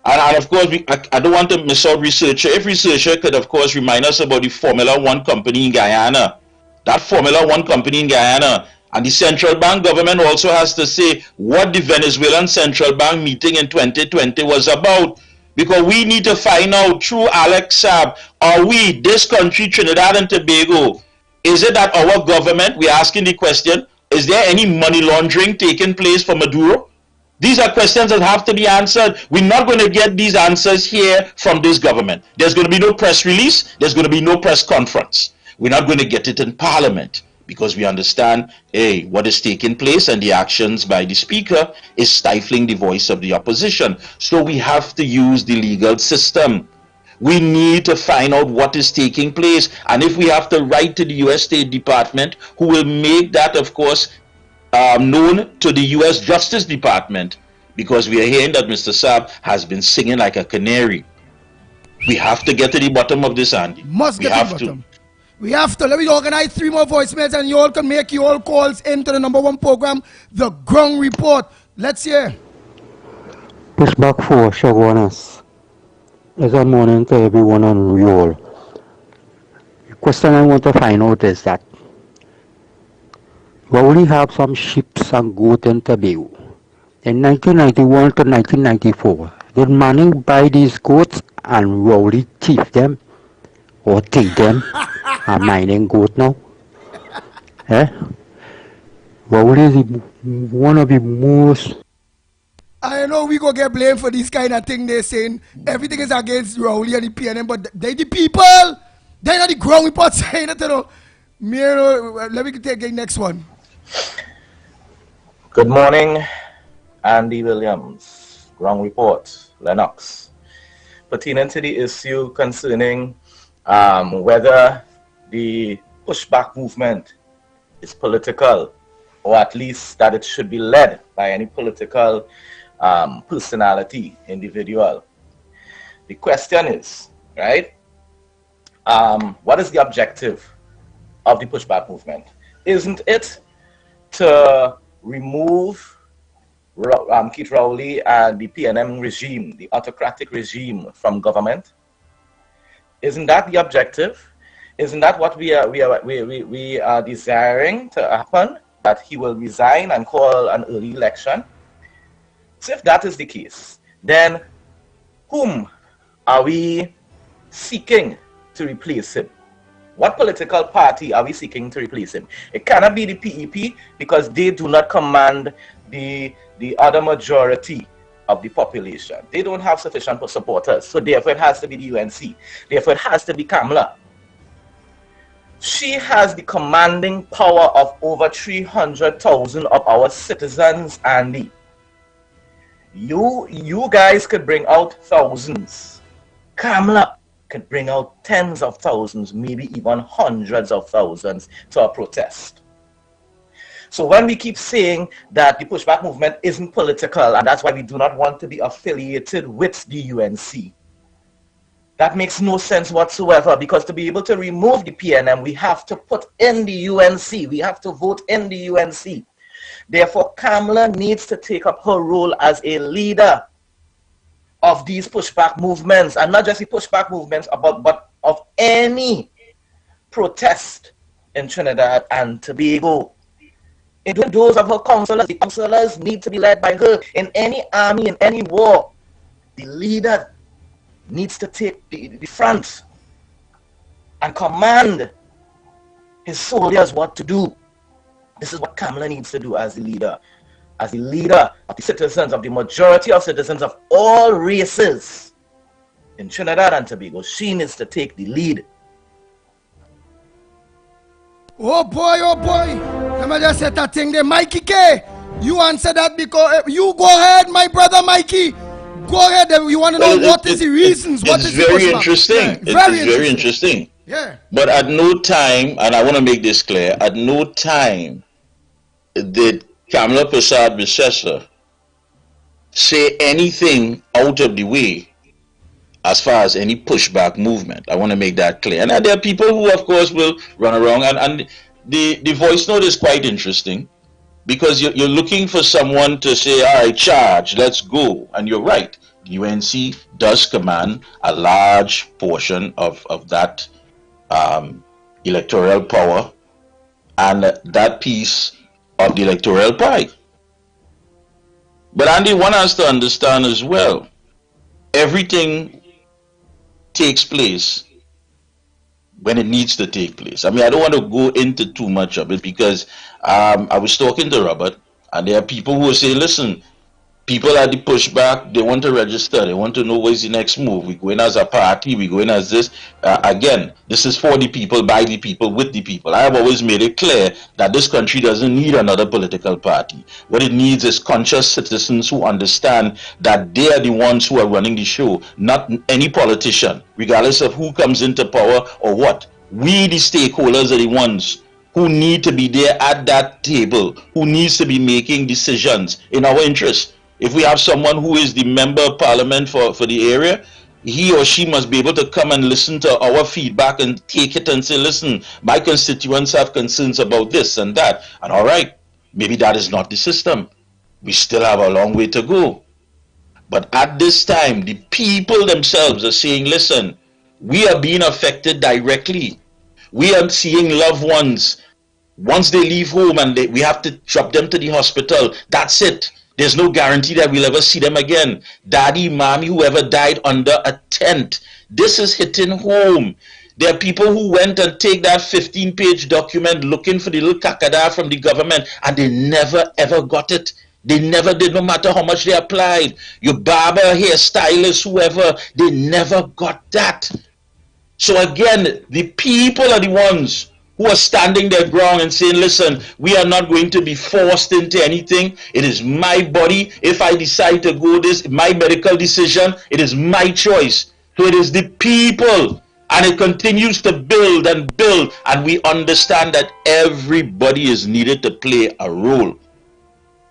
And of course, I don't want to miss out researcher. If researcher could, of course, remind us about the Formula One company in Guyana. That Formula One company in Guyana. And the central bank government also has to say what the Venezuelan central bank meeting in 2020 was about. Because we need to find out through Alex Saab, are we, this country, Trinidad and Tobago, is it that our government, we're asking the question, is there any money laundering taking place for Maduro? These are questions that have to be answered. We're not going to get these answers here from this government. There's going to be no press release. There's going to be no press conference. We're not going to get it in Parliament because we understand, hey, what is taking place and the actions by the Speaker is stifling the voice of the opposition. So we have to use the legal system. We need to find out what is taking place. And if we have to write to the U.S. State Department, who will make that, of course, known to the U.S. Justice Department, because we are hearing that Mr. Saab has been singing like a canary. We have to get to the bottom of this, Andy. Must get to the bottom. We have to. Let me organize 3 more voicemails and you all can make your all calls into the #1 program, The Ground Report. Let's hear. Pushback 4, Shagonas. Good morning to everyone on you all. The question I want to find out is that we only have some sheep and goat in Tobago. In 1991 to 1994, did Manning buy these goats and Rowley thief them or take them and mining goat now? Rowley is one of the most... I know we go get blamed for this kind of thing. They're saying everything is against Rowley and the PNM, but they the people, they're not the Ground Report saying it, you know. Let me take the next one. Good morning, Andy Williams, Ground Report, Lennox. Pertinent to the issue concerning whether the pushback movement is political, or at least that it should be led by any political personality, individual. The question is, right, what is the objective of the pushback movement? Isn't it to remove Keith Rowley and the PNM regime, the autocratic regime, from government? Isn't that the objective? Isn't that what we are desiring to happen? That he will resign and call an early election? So if that is the case, then whom are we seeking to replace him? What political party are we seeking to replace him? It cannot be the PEP because they do not command the other majority of the population. They don't have sufficient supporters. So therefore it has to be the UNC. Therefore it has to be Kamala. She has the commanding power of over 300,000 of our citizens, Andy. You guys could bring out thousands. Kamala could bring out tens of thousands, maybe even hundreds of thousands to a protest. So when we keep saying that the pushback movement isn't political, and that's why we do not want to be affiliated with the UNC, that makes no sense whatsoever, because to be able to remove the PNM, we have to put in the UNC. We have to vote in the UNC. Therefore, Kamala needs to take up her role as a leader of these pushback movements, and not just the pushback movements, but of any protest in Trinidad and Tobago. Including those of her counselors. The counselors need to be led by her. In any army, in any war, the leader needs to take the front and command his soldiers what to do. This is what Kamala needs to do as the leader of the citizens, of the majority of citizens of all races in Trinidad and Tobago. She needs to take the lead. Oh boy, let me just say that thing there. Mikey K, you answer that because you go ahead, my brother Mikey. Go ahead. You want to know what is the reasons? It's very interesting. It's very interesting. Yeah. But at no time, and I want to make this clear, at no time did Kamala Persad-Bissessar say anything out of the way as far as any pushback movement. I want to make that clear. And there are people who, of course, will run around. And the voice note is quite interesting, because you're looking for someone to say, all right, charge, let's go. And you're right. The UNC does command a large portion of that electoral power and that piece of the electoral pie. But Andy, one has to understand as well, everything takes place when it needs to take place. I mean, I don't want to go into too much of it, because I was talking to Robert, and there are people who say, listen, people at the pushback, they want to register, they want to know what is the next move. We go in as a party, we go in as this. Again, this is for the people, by the people, with the people. I have always made it clear that this country doesn't need another political party. What it needs is conscious citizens who understand that they are the ones who are running the show, not any politician, regardless of who comes into power or what. We, the stakeholders, are the ones who need to be there at that table, who needs to be making decisions in our interest. If we have someone who is the member of parliament for the area, he or she must be able to come and listen to our feedback and take it and say, listen, my constituents have concerns about this and that. And all right, maybe that is not the system. We still have a long way to go. But at this time, the people themselves are saying, listen, we are being affected directly. We are seeing loved ones. Once they leave home and we have to drop them to the hospital, that's it. There's no guarantee that we'll ever see them again. Daddy, mommy, whoever died under a tent. This is hitting home. There are people who went and take that 15-page document looking for the little kakada from the government, and they never ever got it. They never did, no matter how much they applied. Your barber, hairstylist, whoever, they never got that. So again, the people are the ones who are standing their ground and saying, listen, we are not going to be forced into anything. It is my body. If I decide to go this, my medical decision, it is my choice. So it is the people, and it continues to build and build, and we understand that everybody is needed to play a role.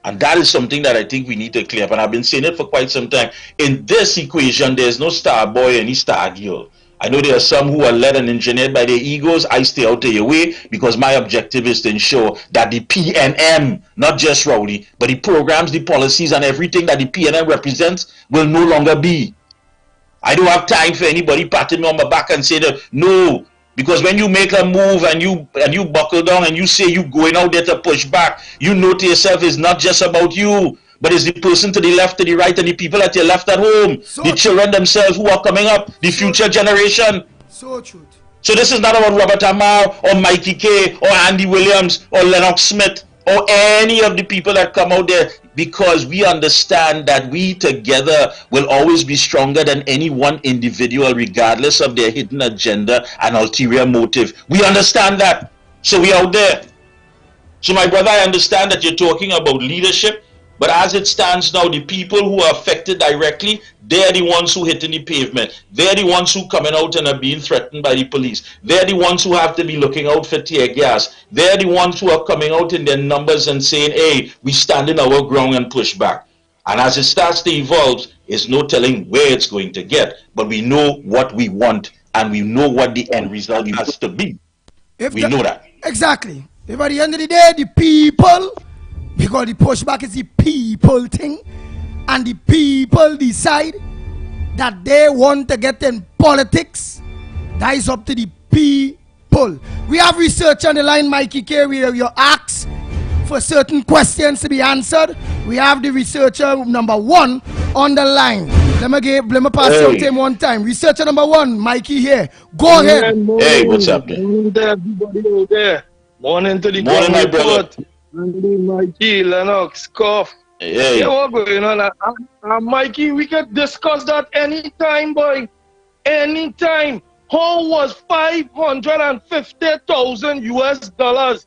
And that is something that I think we need to clear up, and I've been saying it for quite some time. In this equation, there's no star boy, any star girl. I know there are some who are led and engineered by their egos. I stay out of your way, because my objective is to ensure that the PNM, not just Rowley, but the programs, the policies, and everything that the PNM represents will no longer be. I don't have time for anybody patting me on my back and saying that, no, because when you make a move and you buckle down and you say you going out there to push back, you know to yourself it's not just about you, but it's the person to the left, to the right, and the people at your left at home, the children themselves who are coming up, the future generation. So truth. So this is not about Robert Amar or Mikey K or Andy Williams or Lennox Smith or any of the people that come out there, because we understand that we together will always be stronger than any one individual, regardless of their hidden agenda and ulterior motive. We understand that. So we out there. So my brother, I understand that you're talking about leadership, but as it stands now, the people who are affected directly, they're the ones who hitting the pavement. They're the ones who coming out and are being threatened by the police. They're the ones who have to be looking out for tear gas. They're the ones who are coming out in their numbers and saying, hey, we stand in our ground and push back. And as it starts to evolve, there's no telling where it's going to get. But we know what we want, and we know what the end result has to be. We know that. Exactly. If at the end of the day, the people, because the pushback is the people thing, and the people decide that they want to get in politics, that is up to the people. We have research on the line, Mikey K, where you ask for certain questions to be answered. We have the researcher number 1 on the line. Let me pass you to him one time. Researcher number 1, Mikey here. Go ahead. Hey, what's up, man? Morning to everybody out there. Morning to the morning, my brother. Mikey, Lennox, Cuff. Hey. Yeah, what's going on? Mikey, we can discuss that anytime, boy. Anytime. How was $550,000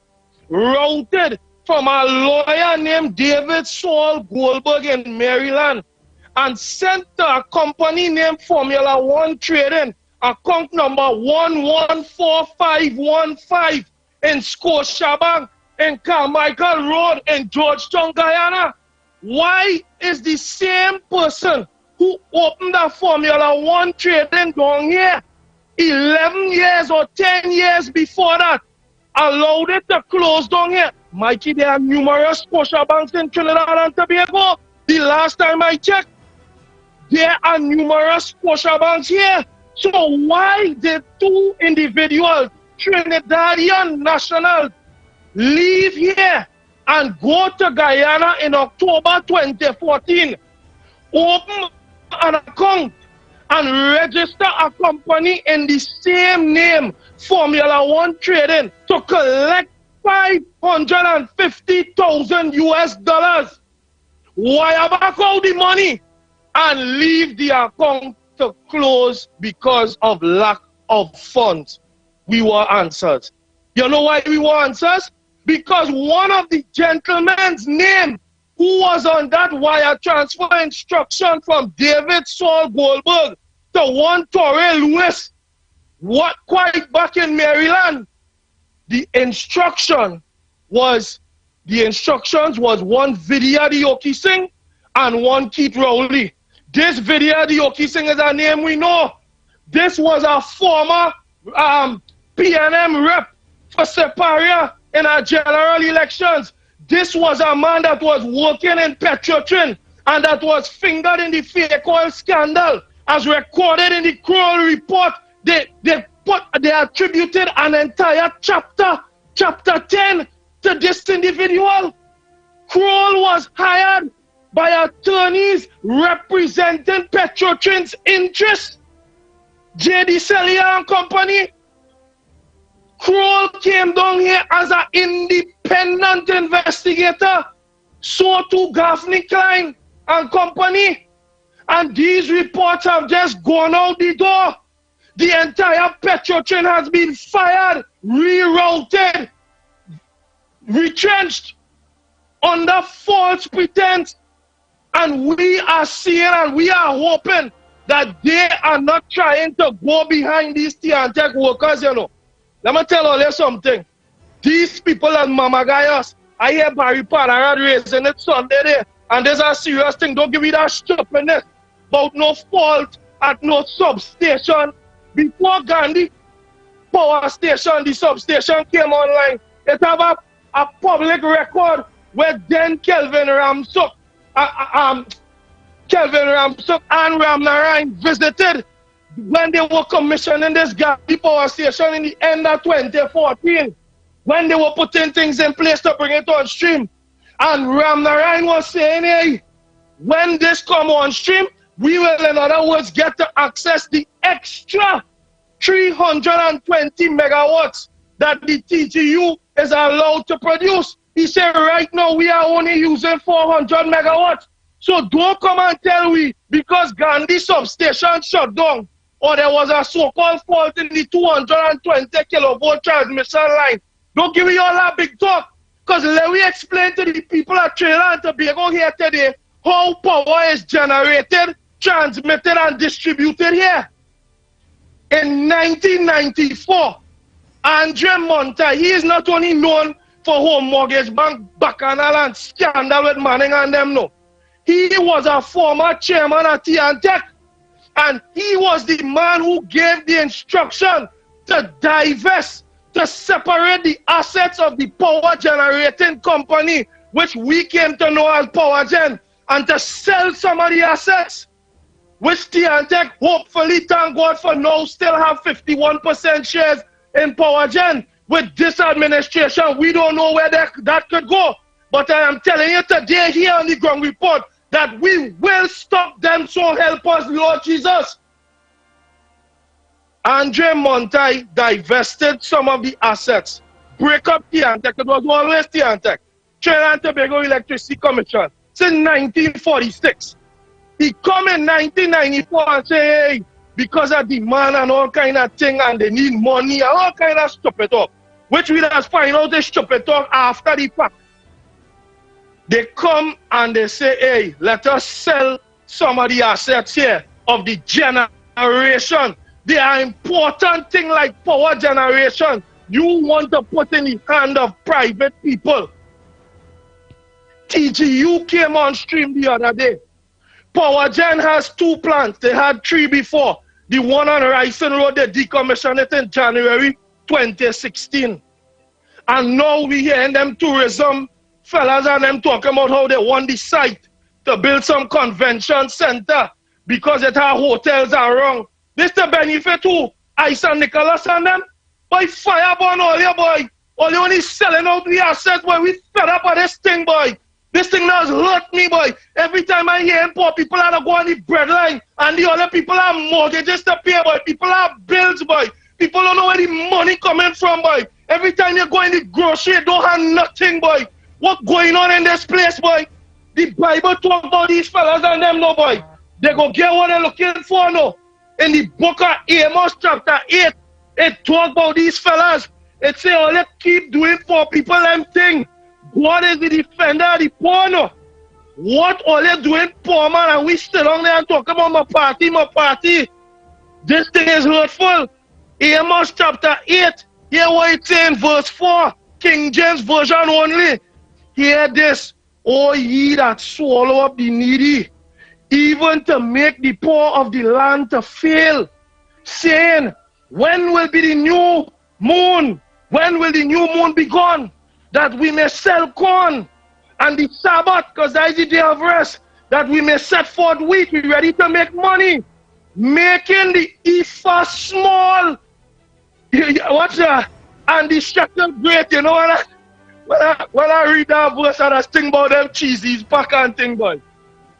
routed from a lawyer named David Saul Goldberg in Maryland and sent to a company named Formula One Trading, account number 114515 in Scotiabank in Carmichael Road in Georgetown, Guyana? Why is the same person who opened that Formula One Trading down here 11 years or 10 years before that allowed it to close down here? Mikey, there are numerous Scotiabanks in Trinidad and Tobago. The last time I checked, there are numerous Scotiabanks here. So why did 2 individuals, Trinidadian nationals, leave here and go to Guyana in October 2014, open an account and register a company in the same name, Formula One Trading, to collect $550,000? Wire back all the money and leave the account to close because of lack of funds? We want answers. You know why we want answers? Because one of the gentlemen's name who was on that wire transfer instruction from David Saul Goldberg to one Torrey Lewis, what quite back in Maryland, the instructions was one Vidya Dioki Singh and one Keith Rowley. This Vidya Dioki Singh is a name we know. This was a former PNM rep for Separia in our general elections. This was a man that was working in Petrotrin and that was fingered in the fake oil scandal, as recorded in the Kroll report. They attributed an entire chapter 10 to this individual. Kroll was hired by attorneys representing Petrotrin's interests. J.D. Celia and Company. Kroll came down here as an independent investigator. So too Gaffney Klein and Company. And these reports have just gone out the door. The entire Petrotrin has been fired, rerouted, retrenched under false pretense. And we are seeing and we are hoping that they are not trying to go behind these Tiantec workers, you know. Let me tell you something. These people at Mamagayas, I hear Barry Palarad raising it Sunday there, and there's a serious thing. Don't give me that stupidness about no fault at no substation. Before Gandhi Power Station, the substation came online, it have a public record where then Kelvin Ramsuk and Ram Narayan visited when they were commissioning this Gandhi Power Station in the end of 2014, when they were putting things in place to bring it on stream. And Ram Narayan was saying, hey, when this come on stream, we will, in other words, get to access the extra 320 megawatts that the TGU is allowed to produce. He said right now we are only using 400 megawatts. So don't come and tell me because Gandhi substation shut down or there was a so-called fault in the 220 kilovolt transmission line. Don't give me all that big talk. Because let me explain to the people at Trinidad and Tobago here today how power is generated, transmitted, and distributed here. In 1994, Andre Monta, he is not only known for Home Mortgage Bank, Bacchanal, and scandal with Manning and them, no. He was a former chairman at Tiantec, and he was the man who gave the instruction to divest, to separate the assets of the power generating company, which we came to know as PowerGen, and to sell some of the assets, which Tiantec, hopefully, thank God for now, still have 51% shares in PowerGen. With this administration, we don't know where that could go. But I am telling you today here on the ground report that we will stop them, so help us, Lord Jesus. Andre Montai divested some of the assets, break up Tiantec. It was always Tiantec, Trinidad and Tobago Electricity Commission, since 1946. He come in 1994 and say, hey, because of demand and all kind of thing, and they need money and all kind of stupid talk, which we just find out this stupid talk after the fact. They come and they say, hey, let us sell some of the assets here of the generation. They are important things like power generation. You want to put in the hand of private people. TGU came on stream the other day. PowerGen has 2 plants. They had 3 before. The one on Ryson Road, they decommissioned it in January 2016. And now we hearing them tourism fellas and them talking about how they want the site to build some convention center because it has hotels are wrong. This the benefit to Ice and Nicholas and them. Boy, fireborn all here, boy. All you only selling out the assets, boy. We fed up of this thing, boy. This thing has hurt me, boy. Every time I hear poor people are go on the breadline and the other people have mortgages to pay, boy. People have bills, boy. People don't know where the money coming from, boy. Every time you go in the grocery, you don't have nothing, boy. What going on in this place, boy? The Bible talk about these fellas and them, no, boy. They go get what they're looking for, no. In the book of Amos chapter 8, it talk about these fellas. It say, oh, let's keep doing for people them thing. God is the defender of the poor, no. What all they doing, poor man, and we still on there and talk about my party. This thing is hurtful. Amos chapter 8, hear what it say in verse 4, King James Version only. Hear this, O ye that swallow up the needy, even to make the poor of the land to fail, saying, when will be the new moon? When will the new moon be gone? That we may sell corn, and the Sabbath, because that is the day of rest, that we may set forth wheat, we ready to make money, making the ephah small. What's that? And the shekel great, you know what? When I read that verse and I think about them cheesies pack and thing, boy.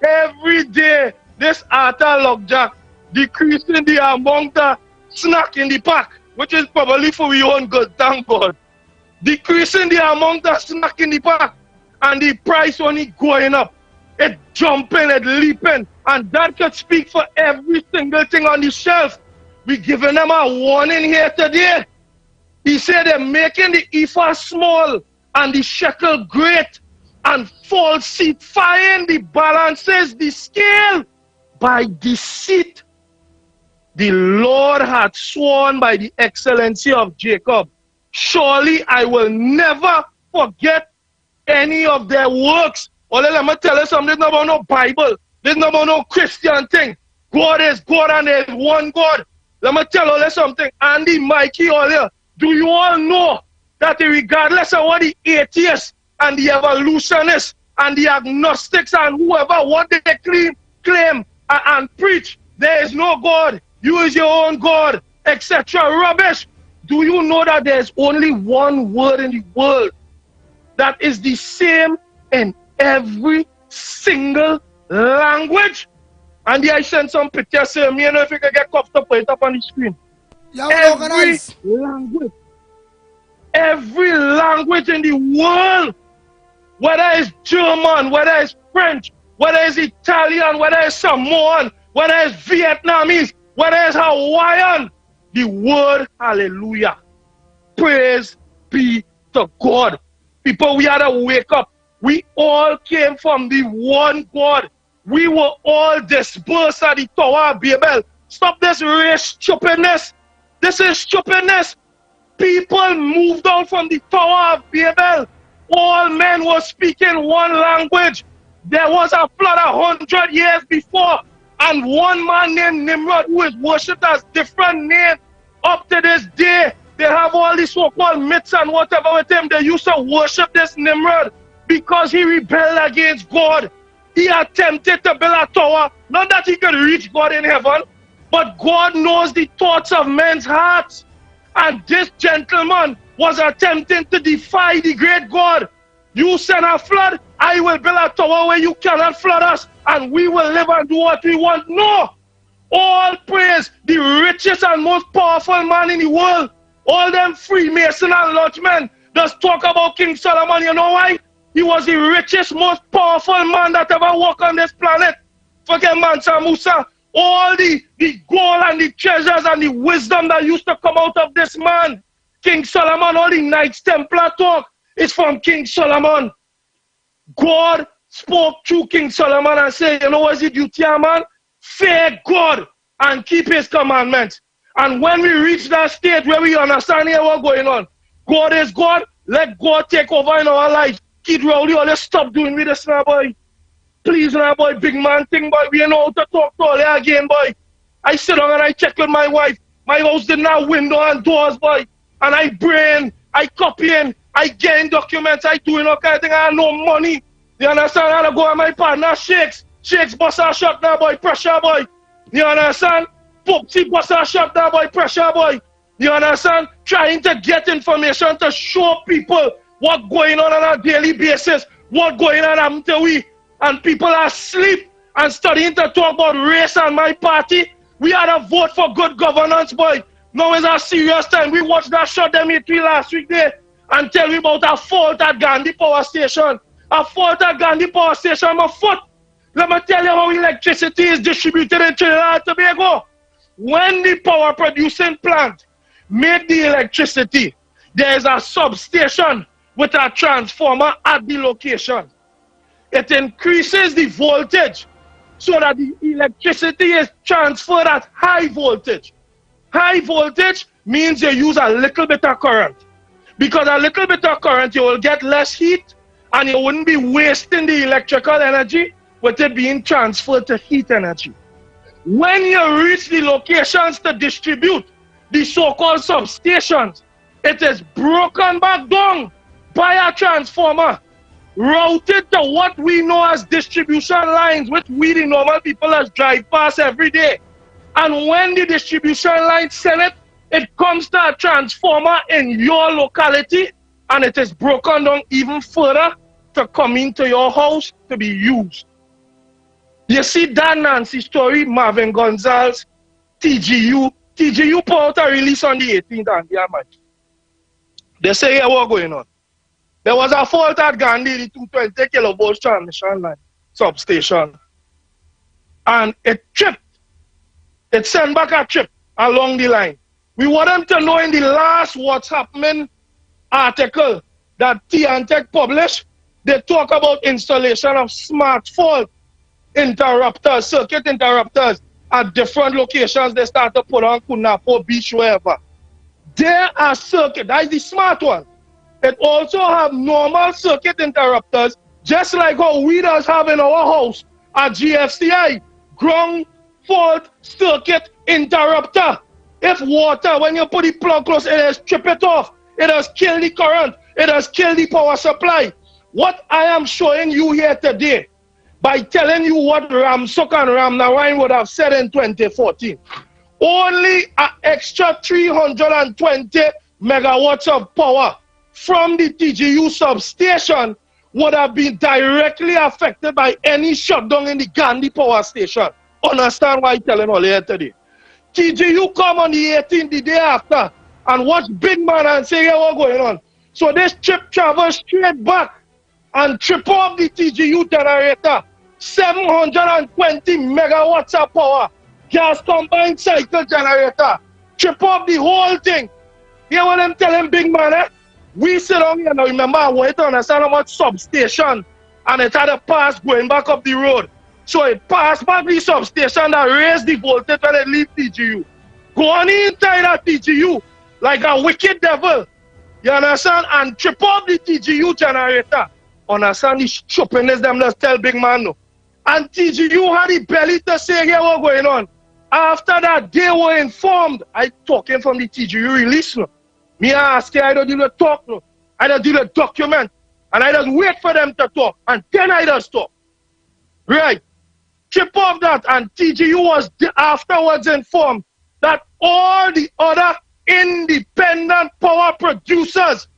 Every day, this Arthur Lockjack decreasing the amount of snack in the pack, which is probably for your own good, thank God. Decreasing the amount of snack in the pack, and the price only going up. It jumping, it leaping, and that could speak for every single thing on the shelf. We giving them a warning here today. He said they're making the ephah small and the shekel great, and falsifying the balances, the scale, by deceit. The Lord had sworn by the excellency of Jacob, surely I will never forget any of their works. Well, let me tell you something, this is not about no Bible. This is not about no Christian thing. God is God and there is one God. Let me tell you something. Andy, Mikey, all here. Do you all know that regardless of what the atheists and the evolutionists and the agnostics and whoever what they claim and preach, there is no God, you is your own God, etc. Rubbish. Do you know that there is only one word in the world that is the same in every single language? And I sent some pictures here. Me and if you can get coughed up, put it up on the screen. Every language in the world, whether it's German, whether it's French, whether it's Italian, whether it's Samoan, whether it's Vietnamese, whether it's Hawaiian, the word hallelujah. Praise be to God. People, we had to wake up. We all came from the one God. We were all dispersed at the Tower of Babel. Stop this race stupidness. This is stupidness. People moved out from the Tower of Babel. All men were speaking one language. There was a flood 100 years before, and one man named Nimrod, who is worshipped as different names up to this day. They have all these so-called myths and whatever with him. They used to worship this Nimrod because he rebelled against God. He attempted to build a tower, not that he could reach God in heaven, but God knows the thoughts of men's hearts. And this gentleman was attempting to defy the great God. You send a flood, I will build a tower where you cannot flood us, and we will live and do what we want. No! All praise the richest and most powerful man in the world. All them Freemason and lodgemen just talk about King Solomon. You know why? He was the richest, most powerful man that ever walked on this planet. Forget Mansa Musa. All the gold and the treasures and the wisdom that used to come out of this man, King Solomon, all the Knights Templar talk is from King Solomon. God spoke through King Solomon and said, you know what's the duty, man? Fear God and keep his commandments. And when we reach that state where we understand here what's going on, God is God, let God take over in our lives. Kid Rowley, let's stop doing with this now, boy. Please now, boy, big man thing, boy. We know how to talk to all that again, boy. I sit down and I check with my wife. My house didn't have window and doors, boy. And I brain, I copy in, I gain documents, I doing all kind of thing. I have no money. You understand? I go on my partner, Shakes. Shakes bust a shot now, boy. Pressure, boy. You understand? Popsy bust a shot now, boy. Pressure, boy. You understand? Trying to get information to show people what's going on a daily basis. What's going on until we. And people are asleep and studying to talk about race and my party. We had a vote for good governance, boy. Now is a serious time. We watched that shot them at last week there and tell me about a fault at Gandhi Power Station. A fault at Gandhi Power Station, my foot. Let me tell you how electricity is distributed in Trinidad and Tobago. When the power producing plant make the electricity, there is a substation with a transformer at the location. It increases the voltage so that the electricity is transferred at high voltage. High voltage means you use a little bit of current. Because a little bit of current, you will get less heat and you wouldn't be wasting the electrical energy with it being transferred to heat energy. When you reach the locations to distribute the so-called substations, it is broken back down by a transformer, routed to what we know as distribution lines, which we the normal people as drive past every day. And when the distribution line send it, it comes to a transformer in your locality and it is broken down even further to come into your house to be used. You see that Nancy story, Marvin Gonzalez, TGU put out a release on the 18th and the match. They say here what's going on. There was a fault at Gandhi, the 220 kilovolts transmission line substation. And it tripped. It sent back a trip along the line. We want them to know in the last What's Happening article that TNTech published, they talk about installation of smart fault interrupters, circuit interrupters at different locations. They start to put on Kunapo Beach, wherever. There are circuit, that is the smart one. It also have normal circuit interrupters, just like how we does have in our house at GFCI, ground fault circuit interrupter. If water, when you put the plug close, it has strip it off. It has killed the current. It has killed the power supply. What I am showing you here today, by telling you what Ramsuk and Ramnarayan would have said in 2014, only an extra 320 megawatts of power from the TGU substation would have been directly affected by any shutdown in the Gandhi power station. Understand why I'm telling all here today? TGU come on the 18th, the day after, and watch big man and say, yeah, what's going on? So this chip travels straight back and trip off the TGU generator. 720 megawatts of power. Gas combined cycle generator. Trip off the whole thing. Hear what I'm telling big man, eh? We sit down here now, remember, I want to understand about substation, and it had a pass going back up the road. So it passed back the substation that raised the voltage when it leave TGU. Go on inside that TGU like a wicked devil. You understand? And trip off the TGU generator. Understand the stupidness them just tell big man no. And TGU had the belly to say here what's going on. After that, they were informed. I talking from the TGU release no. Me ask you, I don't do the talk no. I don't do the document. And I just wait for them to talk. And then I just talk. Right. Chip off that, and TGU was afterwards informed that all the other independent power producers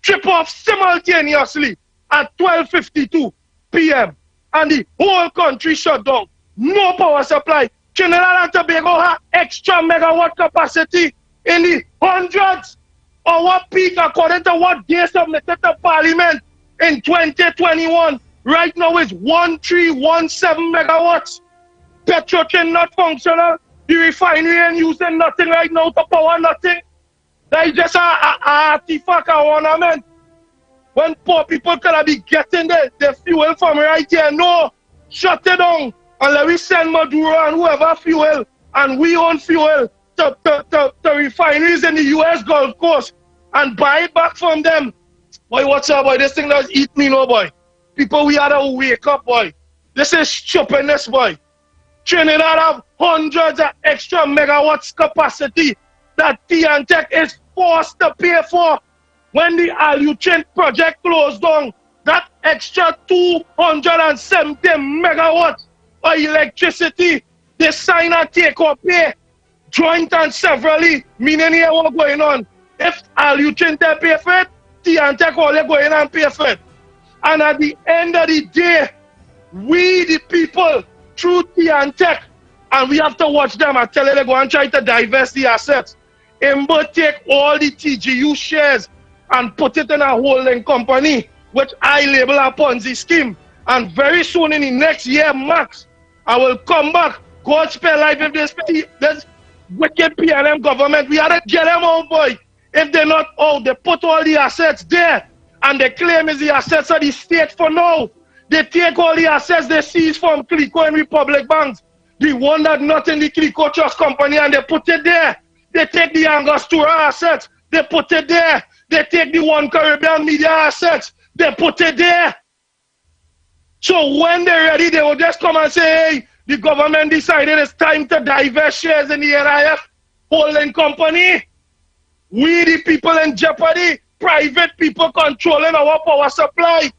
trip off simultaneously at 12:52 p.m. and the whole country shut down. No power supply. Trinidad and Tobago had extra megawatt capacity in the hundreds. Our peak, according to what they submitted to Parliament in 2021, right now is 1317 megawatts. Petrochem not functional. The refinery ain't using nothing right now to power nothing. That is just an artifact, an ornament. When poor people could be getting the fuel from right here, no, shut it down and let me send Maduro and whoever fuel, and we own fuel to refineries in the US Gulf Coast and buy it back from them. Boy, what's up, boy? This thing does eat me, no, boy. People, we had to wake up, boy. This is stupidness, boy. Trinidad have hundreds of extra megawatts capacity that TNTech is forced to pay for. When the Aluchin project closed down, that extra 270 megawatts of electricity, they sign a take or pay, joint and severally, meaning here what's going on. If Aluchin they pay for it, TNTech only go in and pay for it. And at the end of the day, we the people, through TNTech, and we have to watch them. I tell you, they go and try to divest the assets. Ember take all the TGU shares and put it in a holding company, which I label a Ponzi scheme. And very soon in the next year max, I will come back. God spare life if this wicked PNM government, we had to get them out, boy. If they're not out, they put all the assets there. And they claim is the assets of the state for now. They take all the assets they seize from Clico and Republic Banks. The one that not in the Clico Trust Company, and they put it there. They take the Angostura assets, they put it there. They take the One Caribbean Media assets, they put it there. So when they're ready, they will just come and say, hey, the government decided it's time to divest shares in the NIF holding company. We the people in jeopardy, private people controlling our power supply.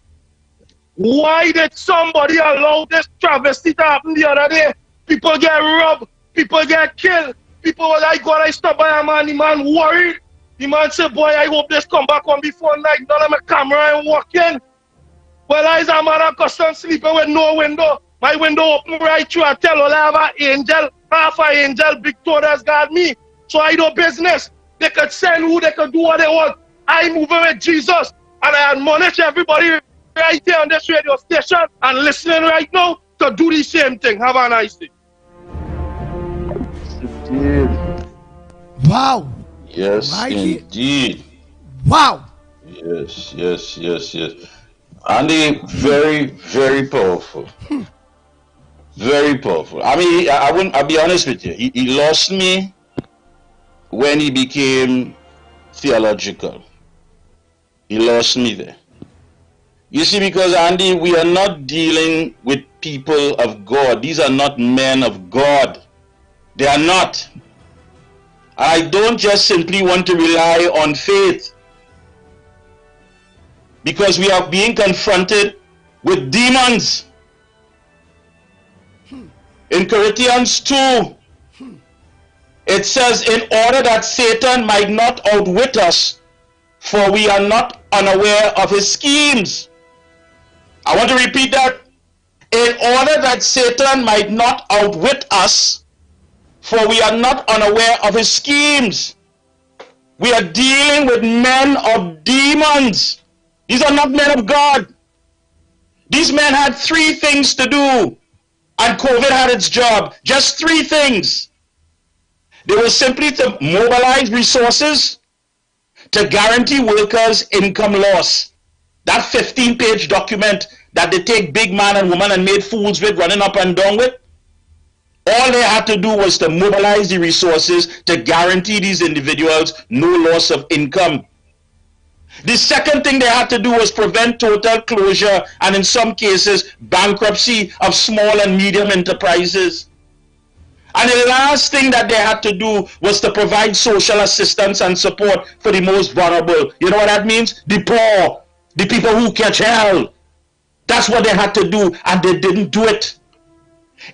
Why did somebody allow this travesty to happen the other day? People get robbed, people get killed, people were like, God, I stopped by a man, the man worried. The man said, boy, I hope this come back on before night, none of my camera ain't working. Well, I was a man accustomed sleeping with no window. My window open right through, I tell all I have an angel, half an angel, Victoria's guard me. So I do business. They could send who, they could do what they want. I moving with Jesus, and I admonish everybody right here on this radio station and listening right now to do the same thing. Have a nice day. Wow. Yes, Mikey. indeed. Wow. Yes. Andy, very, very powerful. Very powerful. I mean, I'll be honest with you. He lost me when he became theological. He lost me there. You see, because Andy, we are not dealing with people of God. These are not men of God. They are not. I don't just simply want to rely on faith, because we are being confronted with demons. In Corinthians 2, it says, in order that Satan might not outwit us, for we are not unaware of his schemes. I want to repeat that. In order that Satan might not outwit us, for we are not unaware of his schemes. We are dealing with men of demons. These are not men of God. These men had 3 things to do, and COVID had its job. Just 3 things. They were simply to mobilize resources to guarantee workers income loss. That 15-page document that they take big man and woman and made fools with, running up and down with, all they had to do was to mobilize the resources to guarantee these individuals no loss of income. The second thing they had to do was prevent total closure and in some cases bankruptcy of small and medium enterprises. And the last thing that they had to do was to provide social assistance and support for the most vulnerable. You know what that means? The poor, the people who catch hell. That's what they had to do, and they didn't do it.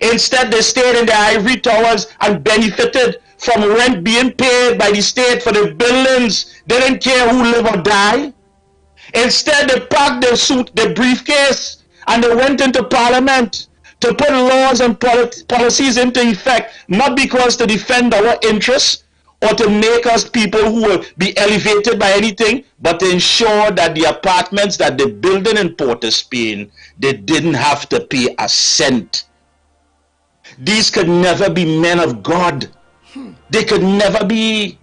Instead, they stayed in their ivory towers and benefited from rent being paid by the state for the buildings. They didn't care who live or die. Instead, they packed their suit, their briefcase, and they went into parliament to put laws and policies into effect, not because to defend our interests or to make us people who will be elevated by anything, but to ensure that the apartments that they're building in Port of Spain, they didn't have to pay a cent. These could never be men of God. They could never be.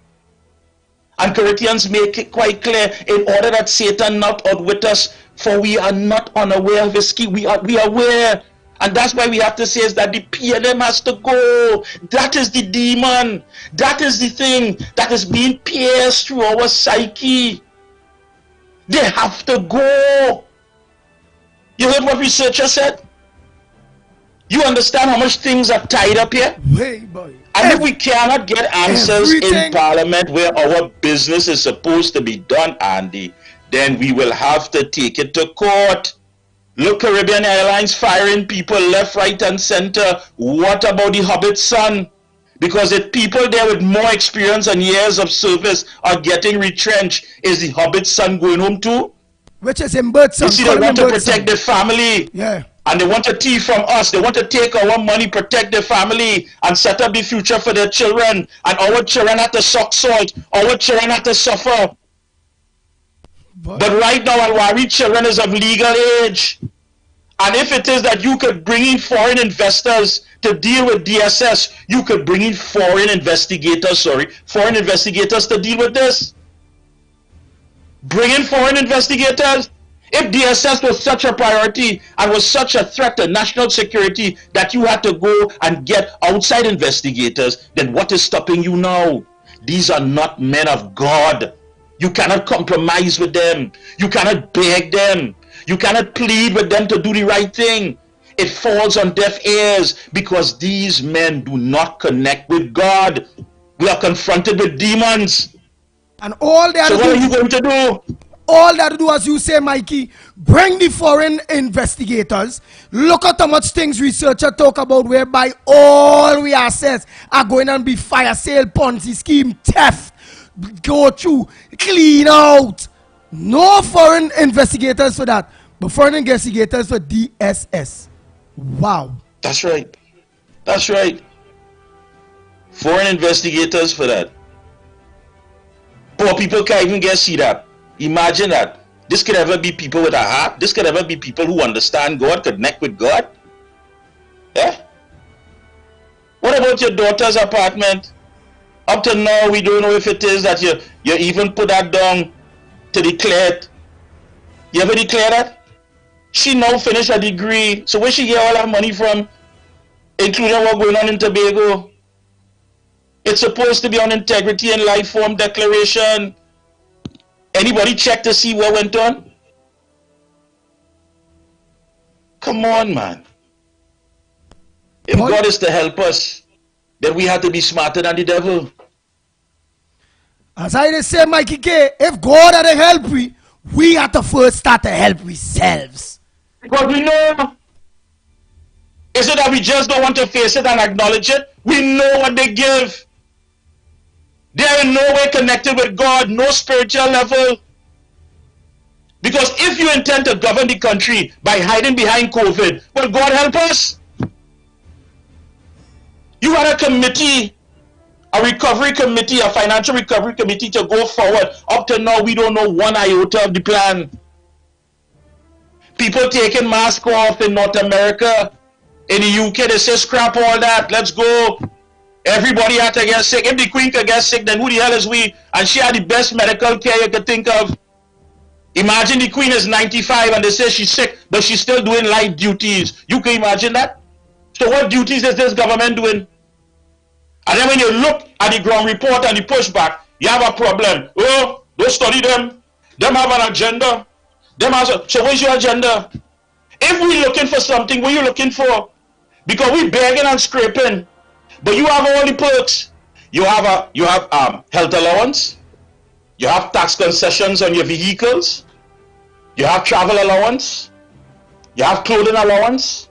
And Corinthians make it quite clear, in order that Satan not outwit us, for we are not unaware of his scheme. We are aware. And that's why we have to say is that the PLM has to go. That is the demon. That is the thing that is being pierced through our psyche. They have to go. You heard what researchers said? You understand how much things are tied up here? Hey, boy. And if we cannot get answers in Parliament where our business is supposed to be done, Andy, then we will have to take it to court. Look, Caribbean Airlines firing people left, right, and center. What about the Hobbit's son? Because if people there with more experience and years of service are getting retrenched, is the Hobbit's son going home too? Which is in Birdson. You see, they want to protect their family. Yeah. And they want to thief from us. They want to take our money, protect their family, and set up the future for their children. And our children have to suck salt. Our children have to suffer. But right now, Al-Wari children is of legal age. And if it is that you could bring in foreign investors to deal with DSS, you could bring in foreign investigators to deal with this. Bring in foreign investigators. If DSS was such a priority and was such a threat to national security that you had to go and get outside investigators, then what is stopping you now? These are not men of God. You cannot compromise with them. You cannot beg them. You cannot plead with them to do the right thing. It falls on deaf ears because these men do not connect with God. We are confronted with demons. And all they so what are you going to do? All that to do, as you say, Mikey, bring the foreign investigators. Look at how much things researchers talk about whereby all we assets are going to be fire sale, Ponzi scheme, theft, go through, clean out. No foreign investigators for that, but foreign investigators for DSS. Wow. That's right. That's right. Foreign investigators for that. Poor people can't even get see that. Imagine that. This could ever be people with a heart. This could ever be people who understand God, connect with God. Yeah? What about your daughter's apartment? Up to now, we don't know if it is that you even put that down to declare it. You ever declare that? She now finished her degree. So where she get all that money from? Including what going on in Tobago. It's supposed to be on integrity and life form declaration. Anybody check to see what went on? Come on, man. If God is to help us, then we have to be smarter than the devil. As I say, Mikey K, if God had to help we have to first start to help ourselves. Because we know. Is it that we just don't want to face it and acknowledge it? We know what they give. They are in no way connected with God, no spiritual level. Because if you intend to govern the country by hiding behind COVID, well, God help us. You had a committee a recovery committee, a financial recovery committee to go forward. Up to now, we don't know one iota of the plan. People taking masks off in North America. In the UK, they say scrap all that. Let's go. Everybody had to get sick. If the Queen could get sick, then who the hell is we? And she had the best medical care you could think of. Imagine the Queen is 95 and they say she's sick, but she's still doing light duties. You can imagine that? So what duties is this government doing? And then when you look at the ground report and the pushback, you have a problem. Oh, don't study them. Them have an agenda. So what's your agenda? If we're looking for something, what are you looking for? Because we're begging and scraping. But you have all the perks. You have health allowance. You have tax concessions on your vehicles. You have travel allowance. You have clothing allowance.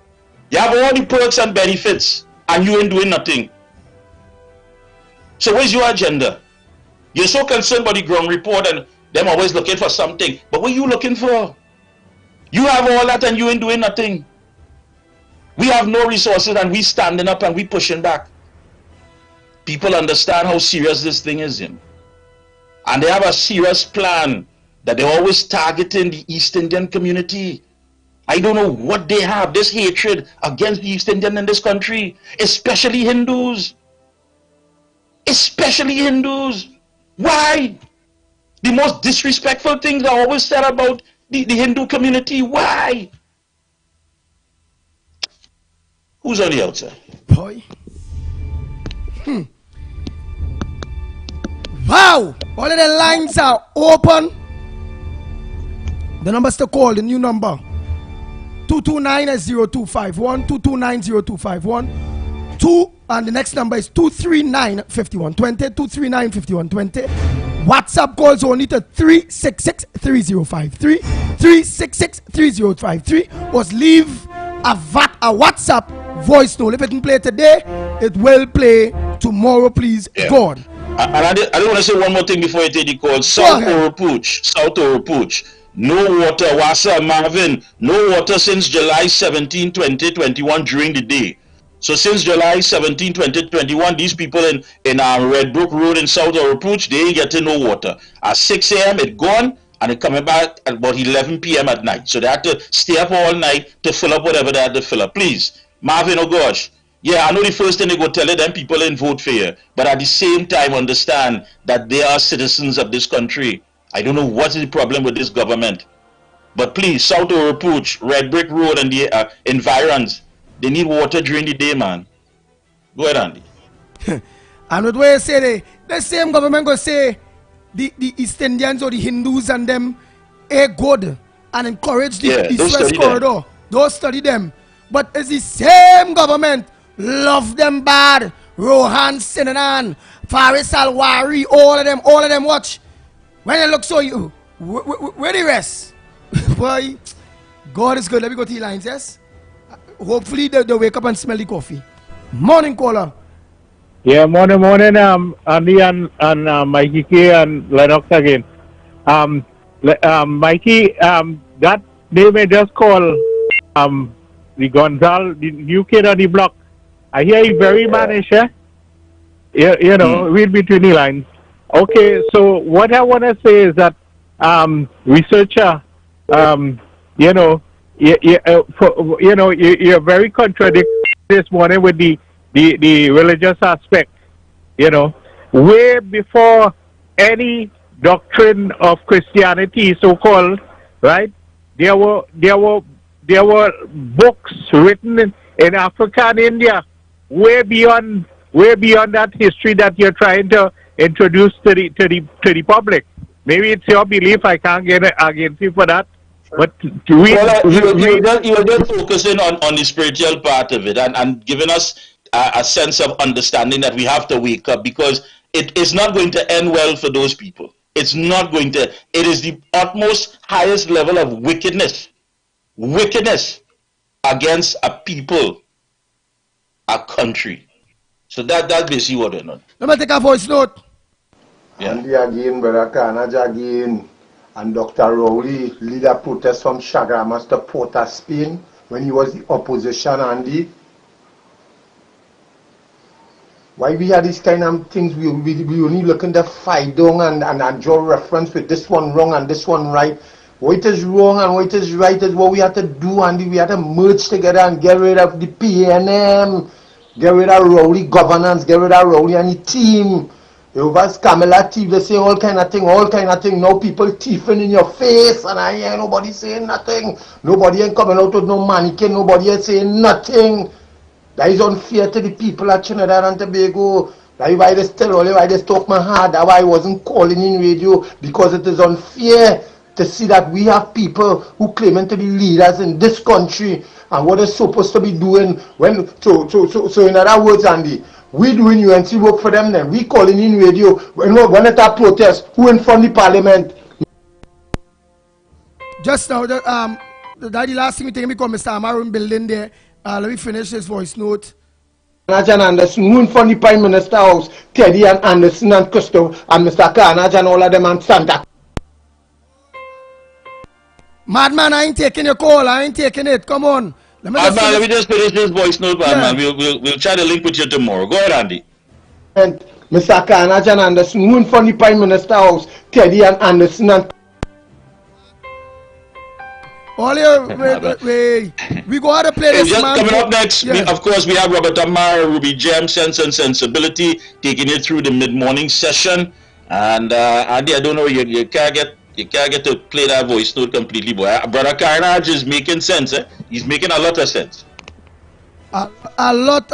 You have all the perks and benefits, and you ain't doing nothing. So where's your agenda? You're so concerned about the ground report and them always looking for something. But what are you looking for? You have all that and you ain't doing nothing. We have no resources and we standing up and we pushing back. People understand how serious this thing is in. And they have a serious plan that they're always targeting the East Indian community. I don't know what they have, this hatred against the East Indian in this country, especially Hindus. Especially Hindus. Why? The most disrespectful things are always said about the Hindu community. Why? Who's on the outside? Boy. Wow! All of the lines are open. The numbers to call, the new number. 229-0251, 229-0251, and the next number is 239-5120, 239-5120. WhatsApp calls only to 366-3053, 366-3053, or leave a WhatsApp voice note. If it didn't play today, it will play tomorrow, please, God. And I don't want to say one more thing before you take the call. South Oropouche. No water, Wassa, Marvin, no water since July 17, 2021 during the day. So since July 17, 2021, these people in Red Brook Road in South Oropouche, they ain't getting no water. At 6 a.m. it gone, and it coming back at about 11 p.m. at night. So they had to stay up all night to fill up whatever they had to fill up. Please, Marvin, oh gosh. Yeah, I know the first thing they go tell them people ain't vote for you, but at the same time understand that they are citizens of this country. I don't know what is the problem with this government. But please, South Oropouche, Red Brick Road and the environs, they need water during the day, man. Go ahead, Andy. And what you say, the same government go say the East Indians or the Hindus and them are good and encourage the East-West corridor. Don't study them. But it's the same government love them bad. Rohan Sinanan, Faris Alwari, all of them watch. When they look so you, where the rest? Boy, God is good. Let me go to the lines, yes? Hopefully they wake up and smell the coffee. Morning, caller. Yeah, morning, Andy and Mikey K and Lennox again. Mikey, that they may just call the Gonzal, the new kid on the block. I hear you very mannish, eh? You know, read between the lines. Okay, so what I want to say is that researcher, you're very contradictory this morning with the religious aspect. You know, way before any doctrine of Christianity, so-called, right? There were books written in Africa and India, way beyond that history that you're trying to introduce to the public. Maybe it's your belief. I can't get against you for that. But you're just focusing on the spiritual part of it and giving us a sense of understanding that we have to wake up, because it is not going to end well for those people. It's not going to. It is the utmost highest level of wickedness against a people, a country. So that's basically what we're on. Let me take a voice note. Yeah. Andy again, Brother Carnage again, and Dr. Rowley lead a protest from Chaguaramas to Port of Spain when he was the opposition, Andy. Why we had these kind of things, we only looking to fight down and draw reference with this one wrong and this one right. What is wrong and what is right is what we have to do, and we have to merge together and get rid of the PNM, get rid of Rowley governance, get rid of Rowley and the team. You was Camilla thief, they say all kind of thing. Now people thieving in your face, and I hear nobody saying nothing. Nobody ain't coming out with no mannequin, nobody ain't saying nothing. That is unfair to the people at Trinidad and Tobago. That's why they still why they talk my heart. That's why I wasn't calling in radio, because it is unfair to see that we have people who claiming to be leaders in this country, and what they're supposed to be doing when so in other words, Andy, we doing UNC work for them, then we calling in radio when it a protest, who in front of the parliament. Just now, the last thing we take me come Mr. Amarum building there. Let me finish this voice note. Carnage and Anderson, who in front of the Prime Minister House, Teddy and Anderson and Custo and Mr. Carnage and all of them and Santa. Madman, I ain't taking your call. I ain't taking it. Come on. Let me just finish this voice note, man. We'll try to link with you tomorrow. Go ahead, Andy. And Mr. Carnage and Anderson, who in front of the Prime Minister House, Teddy and Anderson and all we go out to play this, man. Coming up next, of course, we have Robert Amara, Ruby Gem, Sense and Sensibility, taking you through the mid-morning session. And Andy, I don't know, you can't get to play that voice note completely, boy. Brother Carnage is making sense, eh? He's making a lot of sense. A lot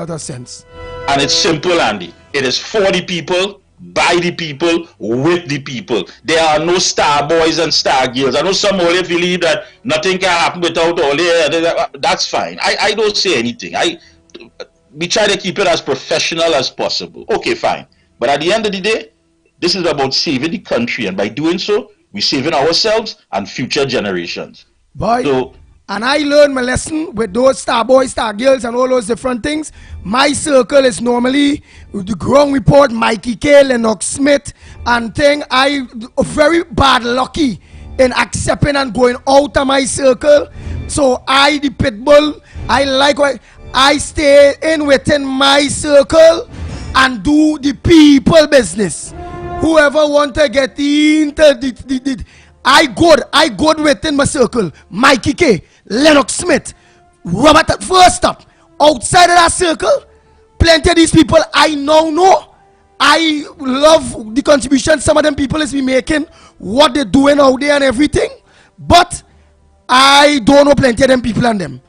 of sense. And it's simple, Andy. It is for the people, by the people, with the people. There are no star boys and star girls. I know some only believe that nothing can happen without all the. That's fine. I don't say anything. We try to keep it as professional as possible. Okay, fine. But at the end of the day, this is about saving the country, and by doing so, we're saving ourselves and future generations. Boy, and I learned my lesson with those star boys, star girls, and all those different things. My circle is normally the Ground Report, Mikey K, Lennox Smith, and thing. I very bad lucky in accepting and going out of my circle. So I, the Pitbull, I like what I stay in within my circle and do the people business. Whoever want to get into I good within my circle. Mikey K, Lennox Smith, Robert. First up, outside of that circle, plenty of these people I now know. I love the contribution some of them people is be making, what they're doing out there and everything. But I don't know plenty of them people and them.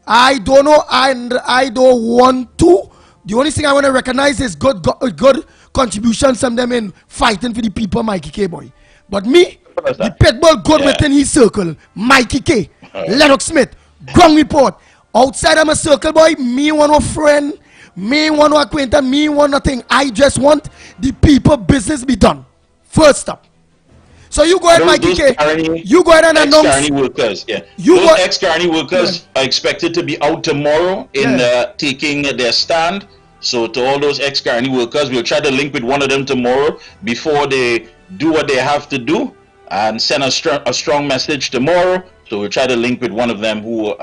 I don't know, and I don't want to. The only thing I want to recognize is good contributions from them in fighting for the people, Mikey K boy. But me, the Pitbull good within his circle, Mikey K, Lennox Smith, Ground Report. Outside of my circle, boy, me want no friend, me want no acquaintance, me want nothing. I just want the people business be done. First up. So you go ahead, Mikey K. You go ahead and announce. Ex-Carney workers, those ex-Carney workers are expected to be out tomorrow in taking their stand. So to all those ex-Carney workers, we'll try to link with one of them tomorrow before they do what they have to do and send a strong message tomorrow. So we'll try to link with one of them who,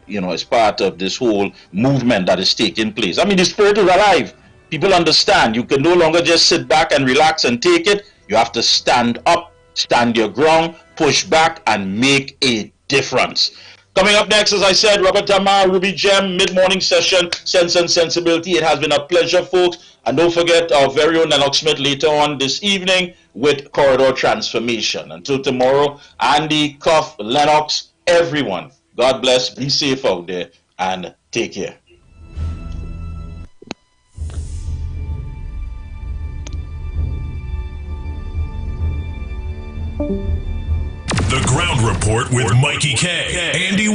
is part of this whole movement that is taking place. I mean, the spirit is alive. People understand. You can no longer just sit back and relax and take it. You have to stand up, stand your ground, push back, and make a difference. Coming up next, as I said, Robert Tamar, Ruby Gem, mid-morning session, Sense and Sensibility. It has been a pleasure, folks. And don't forget our very own Lennox Smith later on this evening with Corridor Transformation. Until tomorrow, Andy, Cuff, Lennox, everyone, God bless, be safe out there, and take care. The Ground Report with Mikey K. Andy